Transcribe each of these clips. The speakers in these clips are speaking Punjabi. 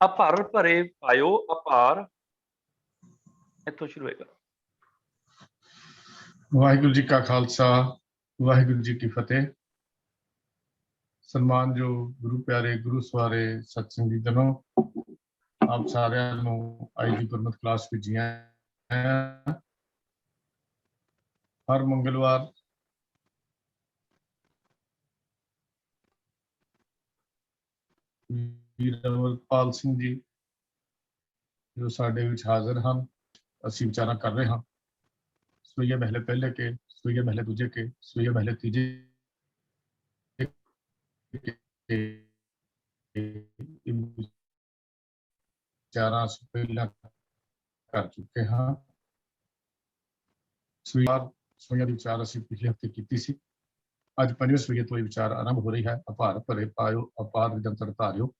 ਅਭਰ ਭਰੇ ਪਾਇਓ ਅਪਾਰ। ਇੱਥੋਂ ਸ਼ੁਰੂ ਹੋਏਗਾ। ਵਾਹਿਗੁਰੂ ਜੀ ਕਾ ਖਾਲਸਾ, ਵਾਹਿਗੁਰੂ ਜੀ ਕੀ ਫਤਿਹ। ਸਨਮਾਨਯੋਗ ਗੁਰੂ ਪਿਆਰੇ ਗੁਰੂ ਸਵਾਰੇ ਸਤਸੰਗੀ ਜਨੋ, ਆਪ ਸਾਰਿਆਂ ਨੂੰ ਅੱਜ ਦੀ ਗੁਰਮਤਿ ਕਲਾਸ ਵਿੱਚ ਜੀ ਆਇਆਂ। ਹਰ ਮੰਗਲਵਾਰ ਵੀਰ ਅਮਰਪਾਲ ਸਿੰਘ ਜੀ ਜੋ ਸਾਡੇ ਵਿੱਚ ਹਾਜ਼ਰ ਹਨ, ਅਸੀਂ ਵਿਚਾਰਾਂ ਕਰ ਰਹੇ ਹਾਂ ਸੋਈਏ ਮਹਿਲੇ ਪਹਿਲੇ ਕੇ, ਸੋਈਏ ਮਹਿਲੇ ਦੂਜੇ ਕੇ, ਸੋਈਏ ਮਹਿਲੇ ਤੀਜੇ ਵਿਚਾਰਾਂ ਅਸੀਂ ਪਹਿਲਾਂ ਕਰ ਚੁੱਕੇ ਹਾਂ। ਸੋਈਆਂ ਦੀ ਵਿਚਾਰ ਅਸੀਂ ਪਿਛਲੇ ਹਫ਼ਤੇ ਕੀਤੀ ਸੀ। ਅੱਜ ਪੰਜਵੇਂ ਸੋਈਏ ਤੋਂ ਇਹ ਵਿਚਾਰ ਆਰੰਭ ਹੋ ਰਹੀ ਹੈ। ਅਭਾਰ ਭਰੇ ਪਾਇਓ ਅਪਾਰ ਵਿਦੰਤਰ ਧਾਰਿਓ।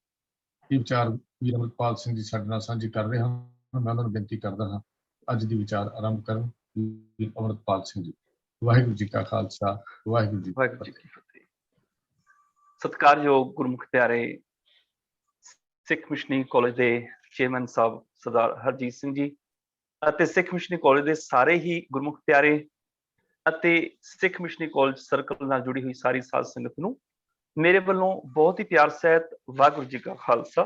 ਇਹ ਵਿਚਾਰ ਵੀਰ ਅਮਰਪਾਲ ਸਿੰਘ ਜੀ ਸਾਡੇ ਨਾਲ ਸਾਂਝੀ ਕਰ ਰਹੇ ਹਨ। ਮੈਂ ਉਹਨਾਂ ਨੂੰ ਬੇਨਤੀ ਕਰਦਾ ਹਾਂ ਅੱਜ ਦੀ ਵਿਚਾਰ ਆਰੰਭ ਕਰਨ। ਵੀਰ ਅਮਰਪਾਲ ਸਿੰਘ ਜੀ। ਵਾਹਿਗੁਰੂ ਜੀ ਕਾ ਖਾਲਸਾ, ਵਾਹਿਗੁਰੂ ਜੀ ਕੀ ਫਤਿਹ। ਸਤਿਕਾਰਯੋਗ ਗੁਰਮੁਖ ਪਿਆਰੇ ਸਿੱਖ ਮਿਸ਼ਨਰੀ ਕਾਲਜ ਦੇ ਚੇਅਰਮੈਨ ਸਾਹਿਬ ਸਰਦਾਰ ਹਰਜੀਤ ਸਿੰਘ ਜੀ ਅਤੇ ਸਿੱਖ ਮਿਸ਼ਨਰੀ ਕਾਲਜ ਦੇ ਸਾਰੇ ਹੀ ਗੁਰਮੁਖ ਪਿਆਰੇ ਅਤੇ ਸਿੱਖ ਮਿਸ਼ਨਰੀ ਕਾਲਜ ਸਰਕਲ ਨਾਲ ਜੁੜੀ ਹੋਈ ਸਾਰੀ ਸਾਧ ਸੰਗਤ ਨੂੰ ਮੇਰੇ ਵੱਲੋਂ ਬਹੁਤ ਹੀ ਪਿਆਰ ਸਹਿਤ ਵਾਹਿਗੁਰੂ ਜੀ ਕਾ ਖਾਲਸਾ,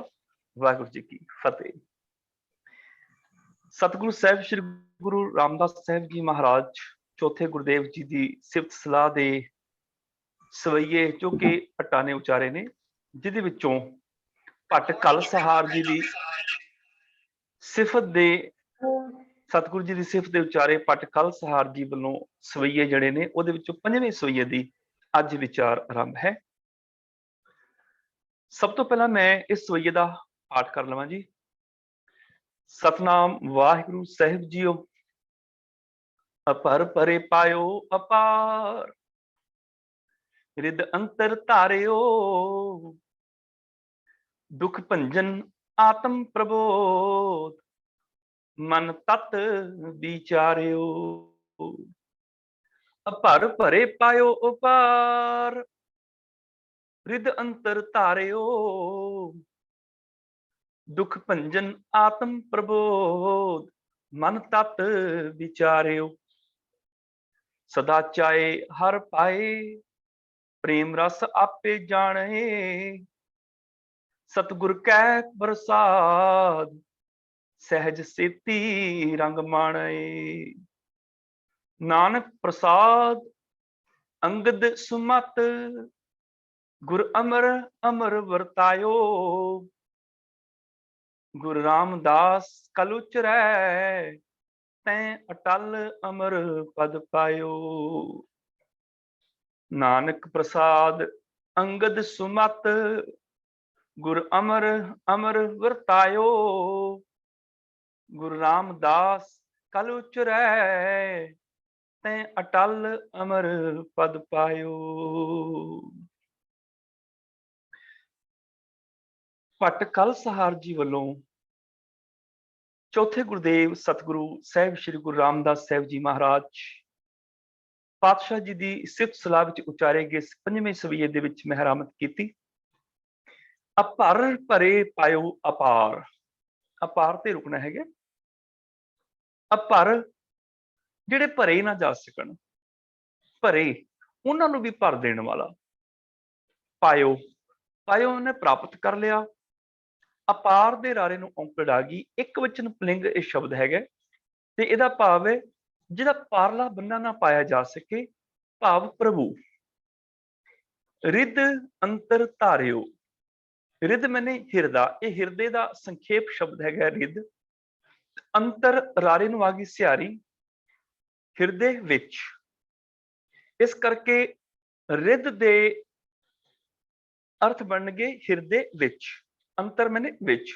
ਵਾਹਿਗੁਰੂ ਜੀ ਕੀ ਫਤਿਹ। ਸਤਿਗੁਰੂ ਸਾਹਿਬ ਸ੍ਰੀ ਗੁਰੂ ਰਾਮਦਾਸ ਸਾਹਿਬ ਜੀ ਮਹਾਰਾਜ ਚੌਥੇ ਗੁਰਦੇਵ ਜੀ ਦੀ ਸਿਫਤ ਸਲਾਹ ਦੇ ਸਵਈਏ ਜੋ ਕਿ ਭੱਟਾਂ ਨੇ ਉਚਾਰੇ ਨੇ, ਜਿਹਦੇ ਵਿੱਚੋਂ ਭੱਟ ਕਲ ਸਹਾਰ ਜੀ ਦੀ ਸਿਫਤ ਦੇ ਸਤਿਗੁਰੂ ਜੀ ਦੀ ਸਿਫਤ ਦੇ ਉਚਾਰੇ ਭੱਟ ਕਲ ਸਹਾਰ ਜੀ ਵੱਲੋਂ ਸਵਈਏ ਜਿਹੜੇ ਨੇ ਉਹਦੇ ਵਿੱਚੋਂ ਪੰਜਵੇਂ ਸਵਈਏ ਦੀ ਅੱਜ ਵਿਚਾਰ ਆਰੰਭ ਹੈ। ਸਭ ਤੋਂ ਪਹਿਲਾਂ ਮੈਂ ਇਸ ਸਵਈਏ ਦਾ ਪਾਠ ਕਰ ਲਵਾਂ ਜੀ। ਸਤਨਾਮ ਵਾਹਿਗੁਰੂ ਸਾਹਿਬ ਜੀਓ। ਅਪਰ ਪਰੇ ਪਾਇਓ ਅਪਾਰ, ਰਿਦ ਅੰਤਰ ਧਾਰਿਓ, ਦੁਖ ਭੰਜਨ ਆਤਮ ਪ੍ਰਬੋਧ, ਮਨ ਤਤ ਵਿਚਾਰਿਓ। ਅਪਰ ਭਰੇ ਪਾਇਓ ਅਪਾਰ, ਰਿਦ ਅੰਤਰ ਧਾਰਿਓ, ਦੁਖ ਭੰਜਨ ਆਤਮ ਪ੍ਰਬੋਧ, ਮਨ ਤਤ ਵਿਚਾਰਿਓ। ਸਦਾ ਚਾਏ ਹਰ ਪਾਏ, ਪ੍ਰੇਮ ਰਸ ਆਪੇ ਜਾਣੇ, ਸਤਿਗੁਰ ਕੈ ਪ੍ਰਸਾਦ, ਸਹਿਜ ਸੇਤੀ ਰੰਗ ਮਾਣੇ। ਨਾਨਕ ਪ੍ਰਸਾਦ ਅੰਗਦ ਸੁਮਤ, ਗੁਰ ਅਮਰ ਅਮਰ ਵਰਤਾਇਓ, ਗੁਰੂ ਰਾਮਦਾਸ ਕਲ ਉਚਰੈ, ਤੈਂ ਅਟਲ ਅਮਰ ਪਦ ਪਾਇਓ। ਨਾਨਕ ਪ੍ਰਸਾਦ ਅੰਗਦ ਸੁਮਤ, ਗੁਰ ਅਮਰ ਅਮਰ ਵਰਤਾਇਓ, ਗੁਰੂ ਰਾਮਦਾਸ ਕਲ ਉਚਰੈ, ਤੈਂ ਅਟਲ ਅਮਰ ਪਦ ਪਾਇਓ। ਭੱਟ ਕਲ ਸਹਾਰ ਜੀ ਵੱਲੋਂ ਚੌਥੇ ਗੁਰਦੇਵ ਸਤਿਗੁਰੂ ਸਾਹਿਬ ਸ੍ਰੀ ਗੁਰੂ ਰਾਮਦਾਸ ਸਾਹਿਬ ਜੀ ਮਹਾਰਾਜ ਪਾਤਸ਼ਾਹ ਜੀ ਦੀ ਸਿਫਤ ਸਲਾਹ ਵਿੱਚ ਉਚਾਰੇ ਗਏ ਪੰਜਵੇਂ ਸਵਈਏ ਦੇ ਵਿੱਚ ਮਹਿਰਾਮਤ ਕੀਤੀ। ਅਪਰ ਭਰੇ ਪਾਇਓ ਅਪਾਰ, ਅਪਾਰ ਤੇ ਰੁਕਣਾ ਹੈਗਾ। ਅਪਰ ਜਿਹੜੇ ਭਰੇ ਨਾ ਜਾ ਸਕਣ, ਭਰੇ ਉਹਨਾਂ ਨੂੰ ਵੀ ਭਰ ਦੇਣ ਵਾਲਾ। ਪਾਇਓ, ਪਾਇਓ ਨੇ ਪ੍ਰਾਪਤ ਕਰ ਲਿਆ। ਅਪਾਰ ਦੇ ਰਾਰੇ ਨੂੰ ਔਂਕੜ ਆ ਗਈ। ਇੱਕ ਵਚਨ ਪੁਲਿੰਗ ਇਹ ਸ਼ਬਦ ਹੈਗਾ ਤੇ ਇਹਦਾ ਭਾਵ ਹੈ ਜਿਹਦਾ ਪਾਰਲਾ ਬੰਨਾ ਨਾ ਪਾਇਆ ਜਾ ਸਕੇ, ਭਾਵ ਪ੍ਰਭੂ। ਰਿਦ ਅੰਤਰ ਧਾਰਿਓ, ਰਿਦ ਮੈਨੇ ਹਿਰਦਾ, ਇਹ ਹਿਰਦੇ ਦਾ ਸੰਖੇਪ ਸ਼ਬਦ ਹੈਗਾ ਰਿਦ। ਅੰਤਰ ਰਾਰੇ ਨੂੰ ਆ ਗਈ ਸਿਹਾਰੀ, ਹਿਰਦੇ ਵਿੱਚ। ਇਸ ਕਰਕੇ ਰਿਦ ਦੇ ਅਰਥ ਬਣਨਗੇ ਹਿਰਦੇ ਵਿੱਚ। ਅੰਤਰ ਮੈਨੇ ਵਿੱਚ,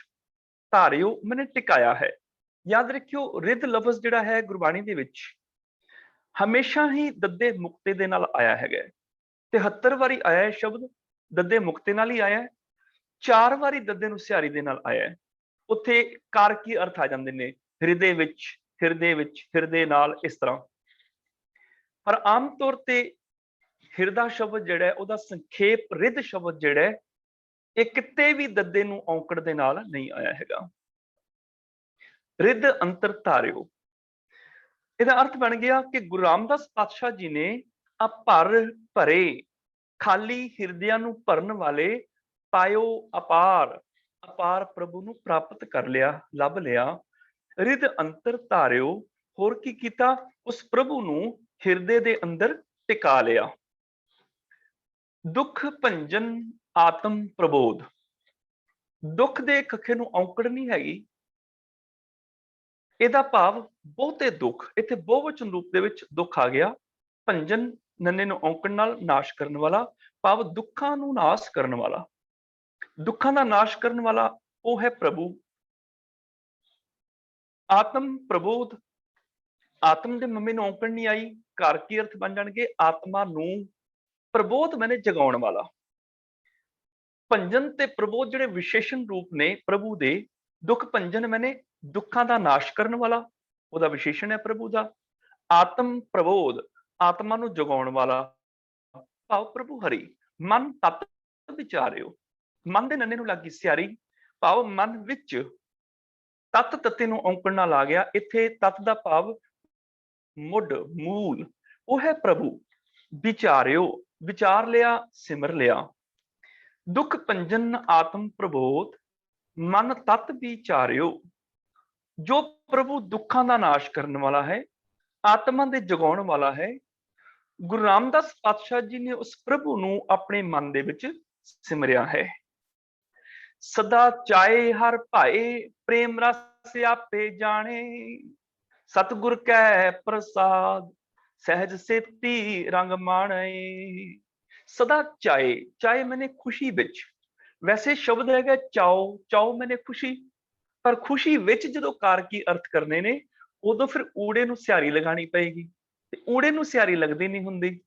ਧਾਰਿਓ ਮੈਨੇ ਟਿਕਾਇਆ ਹੈ। ਯਾਦ ਰੱਖਿਓ ਰਿਦ ਲਫ਼ਜ਼ ਜਿਹੜਾ ਹੈ ਗੁਰਬਾਣੀ ਦੇ ਵਿੱਚ ਹਮੇਸ਼ਾ ਹੀ ਦੱਦੇ ਮੁਕਤੇ ਦੇ ਨਾਲ ਆਇਆ ਹੈਗਾ। 73 ਵਾਰੀ ਆਇਆ ਹੈ ਸ਼ਬਦ, ਦੱਦੇ ਮੁਕਤੇ ਨਾਲ ਹੀ ਆਇਆ ਹੈ। 4 ਵਾਰੀ ਦੱਦੇ ਨੂੰ ਸਿਹਾਰੀ ਦੇ ਨਾਲ ਆਇਆ ਹੈ। ਉੱਥੇ ਕਾਰਕੀ ਅਰਥ ਆ ਜਾਂਦੇ ਨੇ, ਹਿਰਦੇ ਵਿੱਚ, ਹਿਰਦੇ ਵਿੱਚ, ਹਿਰਦੇ ਨਾਲ, ਇਸ ਤਰ੍ਹਾਂ। ਪਰ ਆਮ ਤੌਰ ਤੇ ਹਿਰਦਾ ਸ਼ਬਦ ਜਿਹੜਾ ਉਹਦਾ ਸੰਖੇਪ ਰਿਦ ਸ਼ਬਦ ਜਿਹੜਾ ਇਹ ਕਿਤੇ ਵੀ ਦੱਦੇ ਨੂੰ ਔਂਕੜ ਦੇ ਨਾਲ ਨਹੀਂ ਆਇਆ ਹੈਗਾ। ਰਿੱਧ ਅੰਤਰ ਧਾਰਿਓ, ਇਹਦਾ ਅਰਥ ਬਣ ਗਿਆ ਕਿ ਗੁਰੂ ਰਾਮਦਾਸ ਪਾਤਸ਼ਾਹ ਜੀ ਨੇ ਆ ਭਰੇ ਖਾਲੀ ਹਿਰਦਿਆਂ ਨੂੰ ਭਰਨ ਵਾਲੇ ਪਾਇਓ ਅਪਾਰ ਪ੍ਰਭੂ ਨੂੰ ਪ੍ਰਾਪਤ ਕਰ ਲਿਆ, ਲੱਭ ਲਿਆ। ਰਿੱਧ ਅੰਤਰ ਧਾਰਿਓ, ਹੋਰ ਕੀ ਕੀਤਾ? ਉਸ ਪ੍ਰਭੂ ਨੂੰ ਹਿਰਦੇ ਦੇ ਅੰਦਰ ਟਿਕਾ ਲਿਆ। ਦੁੱਖ ਭੰਜਨ ਆਤਮ ਪ੍ਰਬੋਧ, ਦੁੱਖ ਦੇ ਖੱਖੇ ਨੂੰ ਔਂਕੜ ਨਹੀਂ ਹੈਗੀ। ਇਹਦਾ ਭਾਵ ਬਹੁਤੇ ਦੁੱਖ, ਇੱਥੇ ਬਹੁਵਚਨ ਰੂਪ ਦੇ ਵਿੱਚ ਦੁੱਖ ਆ ਗਿਆ। ਭੰਜਨ ਨੰਨੇ ਨੂੰ ਔਂਕੜ ਨਾਲ ਨਾਸ਼ ਕਰਨ ਵਾਲਾ, ਭਾਵ ਦੁੱਖਾਂ ਨੂੰ ਨਾਸ਼ ਕਰਨ ਵਾਲਾ, ਦੁੱਖਾਂ ਦਾ ਨਾਸ਼ ਕਰਨ ਵਾਲਾ ਉਹ ਹੈ ਪ੍ਰਭੂ। ਆਤਮ ਪ੍ਰਬੋਧ, ਆਤਮ ਦੇ ਮੰਮੇ ਨੂੰ ਔਂਕੜ ਨਹੀਂ ਆਈ, ਘਰ ਕੀ ਅਰਥ ਬਣ ਜਾਣਗੇ? ਆਤਮਾ ਨੂੰ। ਪ੍ਰਬੋਧ ਮੈਨੇ ਜਗਾਉਣ ਵਾਲਾ। ਭੰਜਨ ਤੇ ਪ੍ਰਬੋਧ ਜਿਹੜੇ ਵਿਸ਼ੇਸ਼ਣ ਰੂਪ ਨੇ ਪ੍ਰਭੂ ਦੇ। ਦੁੱਖ ਭੰਜਨ ਮੈਨੇ ਦੁੱਖਾਂ ਦਾ ਨਾਸ਼ ਕਰਨ ਵਾਲਾ, ਉਹਦਾ ਵਿਸ਼ੇਸ਼ਣ ਹੈ ਪ੍ਰਭੂ ਦਾ। ਆਤਮ ਪ੍ਰਬੋਧ, ਆਤਮਾ ਨੂੰ ਜਗਾਉਣ ਵਾਲਾ, ਭਾਵ ਪ੍ਰਭੂ ਹਰੀ। ਮਨ ਤਤ ਵਿਚਾਰਿਓ, ਮਨ ਦੇ ਨੰਨੇ ਨੂੰ ਲੱਗੀ ਸਿਆਰੀ, ਭਾਵ ਮਨ ਵਿੱਚ ਤਤ ਤੱਤੇ ਨੂੰ ਔਂਕੜ ਨਾਲ ਆ ਗਿਆ। ਇੱਥੇ ਤਤ ਦਾ ਭਾਵ ਮੁੱਢ, ਮੂਲ, ਉਹ ਹੈ ਪ੍ਰਭੂ। ਵਿਚਾਰਿਓ, ਵਿਚਾਰ ਲਿਆ, ਸਿਮਰ ਲਿਆ। ਦੁੱਖ ਭੰਜਨ ਆਤਮ ਪ੍ਰਬੋਧ, ਮਨ ਤਤ ਵਿਚਾਰਿਓ। ਜੋ ਪ੍ਰਭੂ ਦੁੱਖਾਂ ਦਾ ਨਾਸ਼ ਕਰਨ ਵਾਲਾ ਹੈ, ਆਤਮਾ ਦੇ ਜਗਾਉਣ ਵਾਲਾ ਹੈ, ਗੁਰੂ ਰਾਮਦਾਸ ਪਾਤਸ਼ਾਹ ਜੀ ਨੇ ਉਸ ਪ੍ਰਭੂ ਨੂੰ ਆਪਣੇ ਮਨ ਦੇ ਵਿੱਚ ਸਿਮਰਿਆ ਹੈ। ਸਦਾ ਚਾਏ ਹਰ ਭਾਏ, ਪ੍ਰੇਮ ਰਸ ਆਪੇ ਜਾਣੇ। ਸਤਿਗੁਰ ਕੈ ਪ੍ਰਸਾਦ, ਸਹਿਜ ਸੇਤੀ ਰੰਗ ਮਾਣੇ। ਸਦਾ ਚਾਏ, ਚਾਏ ਮੈਨੇ ਖੁਸ਼ੀ ਵਿੱਚ। ਵੈਸੇ ਸ਼ਬਦ ਹੈਗਾ ਚਾਓ, ਚਾਓ ਮੈਨੇ ਖੁਸ਼ੀ, ਪਰ ਖੁਸ਼ੀ ਵਿੱਚ ਜਦੋਂ ਕਾਰ ਕੀ ਅਰਥ ਕਰਨੇ ਨੇ, ਉਦੋਂ ਫਿਰ ਊੜੇ ਨੂੰ ਸਿਆਰੀ ਲਗਾਣੀ ਪਏਗੀ, ਤੇ ਊੜੇ ਨੂੰ ਸਿਆਰੀ ਲੱਗਦੀ ਨਹੀਂ ਹੁੰਦੀ।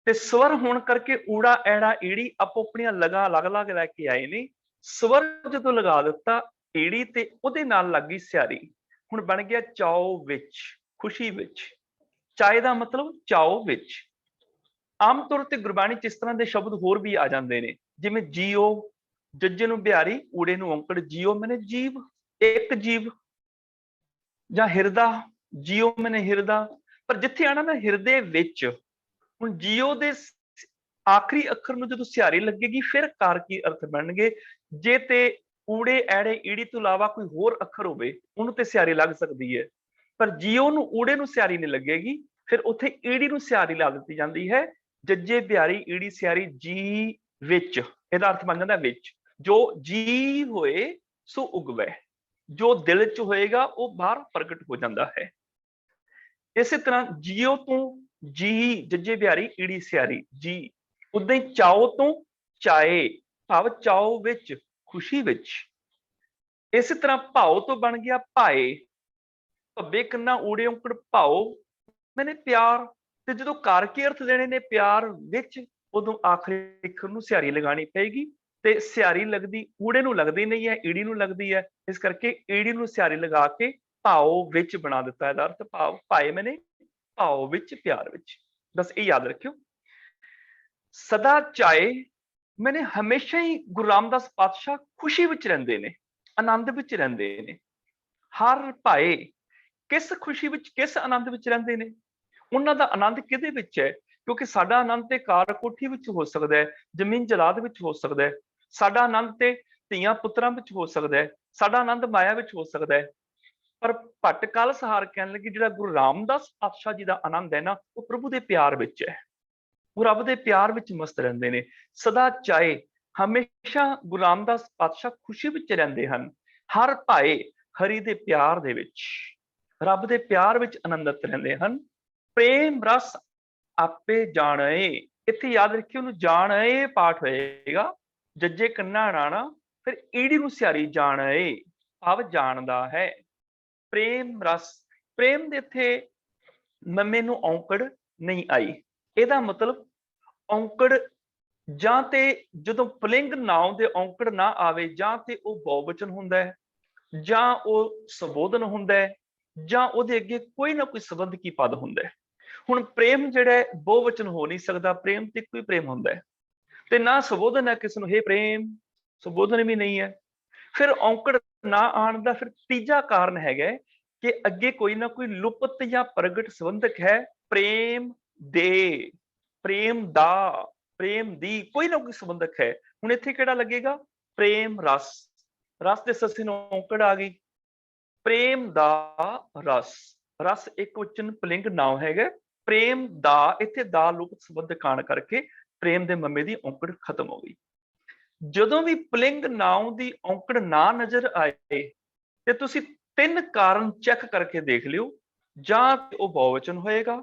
ਤੇ ਸਵਰ ਹੋਣ ਕਰਕੇ ਊੜਾ ਐੜਾ ਈੜੀ ਆਪੋ ਆਪਣੀਆਂ ਲਗਾ ਅਲੱਗ-ਅਲੱਗ ਲੈ ਕੇ ਆਏ ਨੇ। ਸਵਰ ਜਦੋਂ ਲਗਾ ਦਿੱਤਾ ਈੜੀ ਤੇ ਉਹਦੇ ਨਾਲ ਲੱਗੀ ਸਿਆਰੀ, ਹੁਣ ਬਣ ਗਿਆ ਚਾਓ ਵਿੱਚ, ਖੁਸ਼ੀ ਵਿੱਚ। ਚਾਏ ਦਾ ਮਤਲਬ ਚਾਓ ਵਿੱਚ। ਆਮ ਤੌਰ ਤੇ ਗੁਰਬਾਣੀ ਚ ਇਸ ਤਰ੍ਹਾਂ ਦੇ ਸ਼ਬਦ ਹੋਰ ਵੀ ਆ ਜਾਂਦੇ ਨੇ, ਜਿਵੇਂ ਜੀਓ, ਜੱਜੇ ਨੂੰ ਬਿਹਾਰੀ, ਊੜੇ ਨੂੰ ਔਂਕੜ। ਜੀਓ ਮੈਨੇ ਜੀਵ, ਇੱਕ ਜੀਵ। ਜਾਂ ਹਿਰਦਾ, ਜੀਓ ਮੈਨੇ ਹਿਰਦਾ। ਪਰ ਜਿੱਥੇ ਆਣਾ ਨਾ ਹਿਰਦੇ ਵਿੱਚ, ਹੁਣ ਜੀਓ ਦੇ ਆਖਰੀ ਅੱਖਰ ਨੂੰ ਜਦੋਂ ਸਿਹਾਰੀ ਲੱਗੇਗੀ ਫਿਰ ਕਾਰ ਕੀ ਅਰਥ ਬਣਨਗੇ। ਜੇ ਤੇ ਊੜੇ ਐੜੇ ਈੜੀ ਤੋਂ ਇਲਾਵਾ ਕੋਈ ਹੋਰ ਅੱਖਰ ਹੋਵੇ, ਉਹਨੂੰ ਤੇ ਸਿਹਾਰੀ ਲੱਗ ਸਕਦੀ ਹੈ, ਪਰ ਜੀਓ ਨੂੰ ਊੜੇ ਨੂੰ ਸਿਹਾਰੀ ਨਹੀਂ ਲੱਗੇਗੀ, ਫਿਰ ਉੱਥੇ ਈੜੀ ਨੂੰ ਸਿਹਾਰੀ ਲਾ ਦਿੱਤੀ ਜਾਂਦੀ ਹੈ। ਜੱਜੇ ਬਿਹਾਰੀ ਈੜੀ ਸਿਹਾਰੀ, ਜੀ ਵਿੱਚ, ਇਹਦਾ ਅਰਥ ਬਣ ਜਾਂਦਾ ਵਿੱਚ। ਜੋ ਜੀ ਹੋਏ ਸੋ ਉਗਵੇ, ਜੋ ਦਿਲ ਚ ਹੋਏਗਾ ਉਹ ਬਾਹਰ ਪ੍ਰਗਟ ਹੋ ਜਾਂਦਾ ਹੈ। ਇਸੇ ਤਰ੍ਹਾਂ ਜੀਓ ਤੋਂ ਜੀ, ਜੱਜੇ ਬਿਹਾਰੀ ਈੜੀ ਸਿਹਾਰੀ, ਜੀ। ਉਦਾਂ ਹੀ ਚਾਓ ਤੋਂ ਚਾਏ, ਭਾਵ ਚਾਓ ਵਿੱਚ, ਖੁਸ਼ੀ ਵਿੱਚ। ਇਸੇ ਤਰ੍ਹਾਂ ਭਾਓ ਤੋਂ ਬਣ ਗਿਆ ਭਾਏ, ਭੱਬੇ ਕੰਨਾ ਊੜੇ ਔਂਕੜ ਭਾਓ ਮੈਨੇ ਪਿਆਰ। ਤੇ ਜਦੋਂ ਕਾਰ ਕੇ ਅਰਥ ਦੇਣੇ ਨੇ ਪਿਆਰ ਵਿੱਚ, ਉਦੋਂ ਆਖਰੀ ਅੱਖਰ ਨੂੰ ਸਿਹਾਰੀ ਲਗਾਣੀ ਪਏਗੀ। ਤੇ ਸਿਹਾਰੀ ਲੱਗਦੀ ਊੜੇ ਨੂੰ ਲੱਗਦੀ ਨਹੀਂ ਹੈ, ਈੜੀ ਨੂੰ ਲੱਗਦੀ ਹੈ। ਇਸ ਕਰਕੇ ਈੜੀ ਨੂੰ ਸਿਹਾਰੀ ਲਗਾ ਕੇ ਭਾਓ ਵਿੱਚ ਬਣਾ ਦਿੱਤਾ। ਇਹਦਾ ਅਰਥ ਭਾਵ ਭਾਏ ਮੈਨੇ ਭਾਓ ਵਿੱਚ, ਪਿਆਰ ਵਿੱਚ। ਬਸ ਇਹ ਯਾਦ ਰੱਖਿਓ। ਸਦਾ ਚਾਏ ਮੈਨੇ ਹਮੇਸ਼ਾ ਹੀ ਗੁਰੂ ਰਾਮਦਾਸ ਪਾਤਸ਼ਾਹ ਖੁਸ਼ੀ ਵਿੱਚ ਰਹਿੰਦੇ ਨੇ, ਆਨੰਦ ਵਿੱਚ ਰਹਿੰਦੇ ਨੇ। ਹਰ ਭਾਏ, ਕਿਸ ਖੁਸ਼ੀ ਵਿੱਚ, ਕਿਸ ਆਨੰਦ ਵਿੱਚ ਰਹਿੰਦੇ ਨੇ? ਉਹਨਾਂ ਦਾ ਆਨੰਦ ਕਿਹਦੇ ਵਿੱਚ ਹੈ? ਕਿਉਂਕਿ ਸਾਡਾ ਆਨੰਦ ਤੇ ਕਾਰ ਕੋਠੀ ਵਿੱਚ ਹੋ ਸਕਦਾ ਹੈ, ਜ਼ਮੀਨ ਜਲਾਦ ਵਿੱਚ ਹੋ ਸਕਦਾ ਹੈ। ਸਾਡਾ ਆਨੰਦ ਤੇ ਧੀਆਂ ਪੁੱਤਰਾਂ ਵਿੱਚ ਹੋ ਸਕਦਾ ਹੈ, ਸਾਡਾ ਆਨੰਦ ਮਾਇਆ ਵਿੱਚ ਹੋ ਸਕਦਾ ਹੈ। ਪਰ ਭੱਟ ਕਾਲ ਸਹਾਰ ਕਹਿਣ ਲੱਗੀ ਜਿਹੜਾ ਗੁਰੂ ਰਾਮਦਾਸ ਪਾਤਸ਼ਾਹ ਜੀ ਦਾ ਆਨੰਦ ਹੈ ਨਾ, ਉਹ ਪ੍ਰਭੂ ਦੇ ਪਿਆਰ ਵਿੱਚ ਹੈ। ਉਹ ਰੱਬ ਦੇ ਪਿਆਰ ਵਿੱਚ ਮਸਤ ਰਹਿੰਦੇ ਨੇ। ਸਦਾ ਚਾਏ, ਹਮੇਸ਼ਾ ਗੁਰੂ ਰਾਮਦਾਸ ਪਾਤਸ਼ਾਹ ਖੁਸ਼ੀ ਵਿੱਚ ਰਹਿੰਦੇ ਹਨ। ਹਰ ਭਾਏ, ਹਰੀ ਦੇ ਪਿਆਰ ਦੇ ਵਿੱਚ, ਰੱਬ ਦੇ ਪਿਆਰ ਵਿੱਚ ਆਨੰਦਿਤ ਰਹਿੰਦੇ ਹਨ। ਪ੍ਰੇਮ ਰਸ ਆਪੇ ਜਾਣੇ, ਇੱਥੇ ਯਾਦ ਰੱਖਿਓ, ਉਹਨੂੰ ਜਾਣੇ ਪਾਠ ਹੋਏਗਾ। ਜੱਜੇ ਕੰਨਾ ਰਾਣਾ, ਫਿਰ ਈੜੀ ਨੂੰ ਸਿਹਾਰੀ, ਜਾਣੇ ਭਾਵ ਜਾਣਦਾ ਹੈ। ਪ੍ਰੇਮ ਰਸ, ਪ੍ਰੇਮ ਦੇ ਇੱਥੇ ਮੰਮੇ ਨੂੰ ਔਂਕੜ ਨਹੀਂ ਆਈ। ਇਹਦਾ ਮਤਲਬ ਔਂਕੜ ਜਾਂ ਤੇ ਜਦੋਂ ਪੁਲਿੰਗ ਨਾਉ ਦੇ ਔਂਕੜ ਨਾ ਆਵੇ, ਜਾਂ ਤੇ ਉਹ ਬਹੁਵਚਨ ਹੁੰਦਾ ਹੈ, ਜਾਂ ਉਹ ਸੰਬੋਧਨ ਹੁੰਦਾ ਹੈ, ਜਾਂ ਉਹਦੇ ਅੱਗੇ ਕੋਈ ਨਾ ਕੋਈ ਸੰਬੰਧਕੀ ਪਦ ਹੁੰਦਾ ਹੈ। ਹੁਣ ਪ੍ਰੇਮ ਜਿਹੜਾ ਬਹੁਵਚਨ ਹੋ ਨਹੀਂ ਸਕਦਾ, ਪ੍ਰੇਮ ਤੇ ਇੱਕੋ ਹੀ ਪ੍ਰੇਮ ਹੁੰਦਾ ਹੈ। ਤੇ ਨਾ ਸੰਬੋਧਨ ਹੈ ਕਿਸੇ ਨੂੰ, ਹੇ ਪ੍ਰੇਮ, ਸੰਬੋਧਨ ਵੀ ਨਹੀਂ ਹੈ। ਫਿਰ ਔਂਕੜ ਨਾ ਆਉਣ ਦਾ ਫਿਰ ਤੀਜਾ ਕਾਰਨ ਹੈਗਾ ਕਿ ਅੱਗੇ ਕੋਈ ਨਾ ਕੋਈ ਲੁਪਤ ਜਾਂ ਪ੍ਰਗਟ ਸੰਬੰਧਕ ਹੈ, ਪ੍ਰੇਮ ਦੇ, ਪ੍ਰੇਮ ਦਾ, ਪ੍ਰੇਮ ਦੀ, ਕੋਈ ਨਾ ਕੋਈ ਸੰਬੰਧਕ ਹੈ। ਹੁਣ ਇੱਥੇ ਕਿਹੜਾ ਲੱਗੇਗਾ? ਪ੍ਰੇਮ ਰਸ, ਰਸ ਦੇ ਸੱਸੇ ਨੂੰ ਔਂਕੜ ਆ ਗਈ। ਪ੍ਰੇਮ ਦਾ ਰਸ, ਰਸ ਇੱਕ ਵਚਨ ਪੁਲਿੰਗ ਨਾਮ ਹੈਗਾ। ਪ੍ਰੇਮ ਦਾ, ਇੱਥੇ ਦਾ ਲੁਪਤ ਸੰਬੰਧਕ ਆਣ ਕਰਕੇ ਪ੍ਰੇਮ ਦੇ ਮੱਮੇ ਦੀ ਔਂਕੜ ਖਤਮ ਹੋ ਗਈ। ਜਦੋਂ ਵੀ ਪੁਲਿੰਗ ਨਾਉ ਦੀ ਔਂਕੜ ਨਾ ਨਜ਼ਰ ਆਏ ਤੇ ਤੁਸੀਂ ਤਿੰਨ ਕਾਰਨ ਚੈੱਕ ਕਰਕੇ ਦੇਖ ਲਿਓ, ਜਾਂ ਉਹ ਬਹੁਵਚਨ ਹੋਏਗਾ,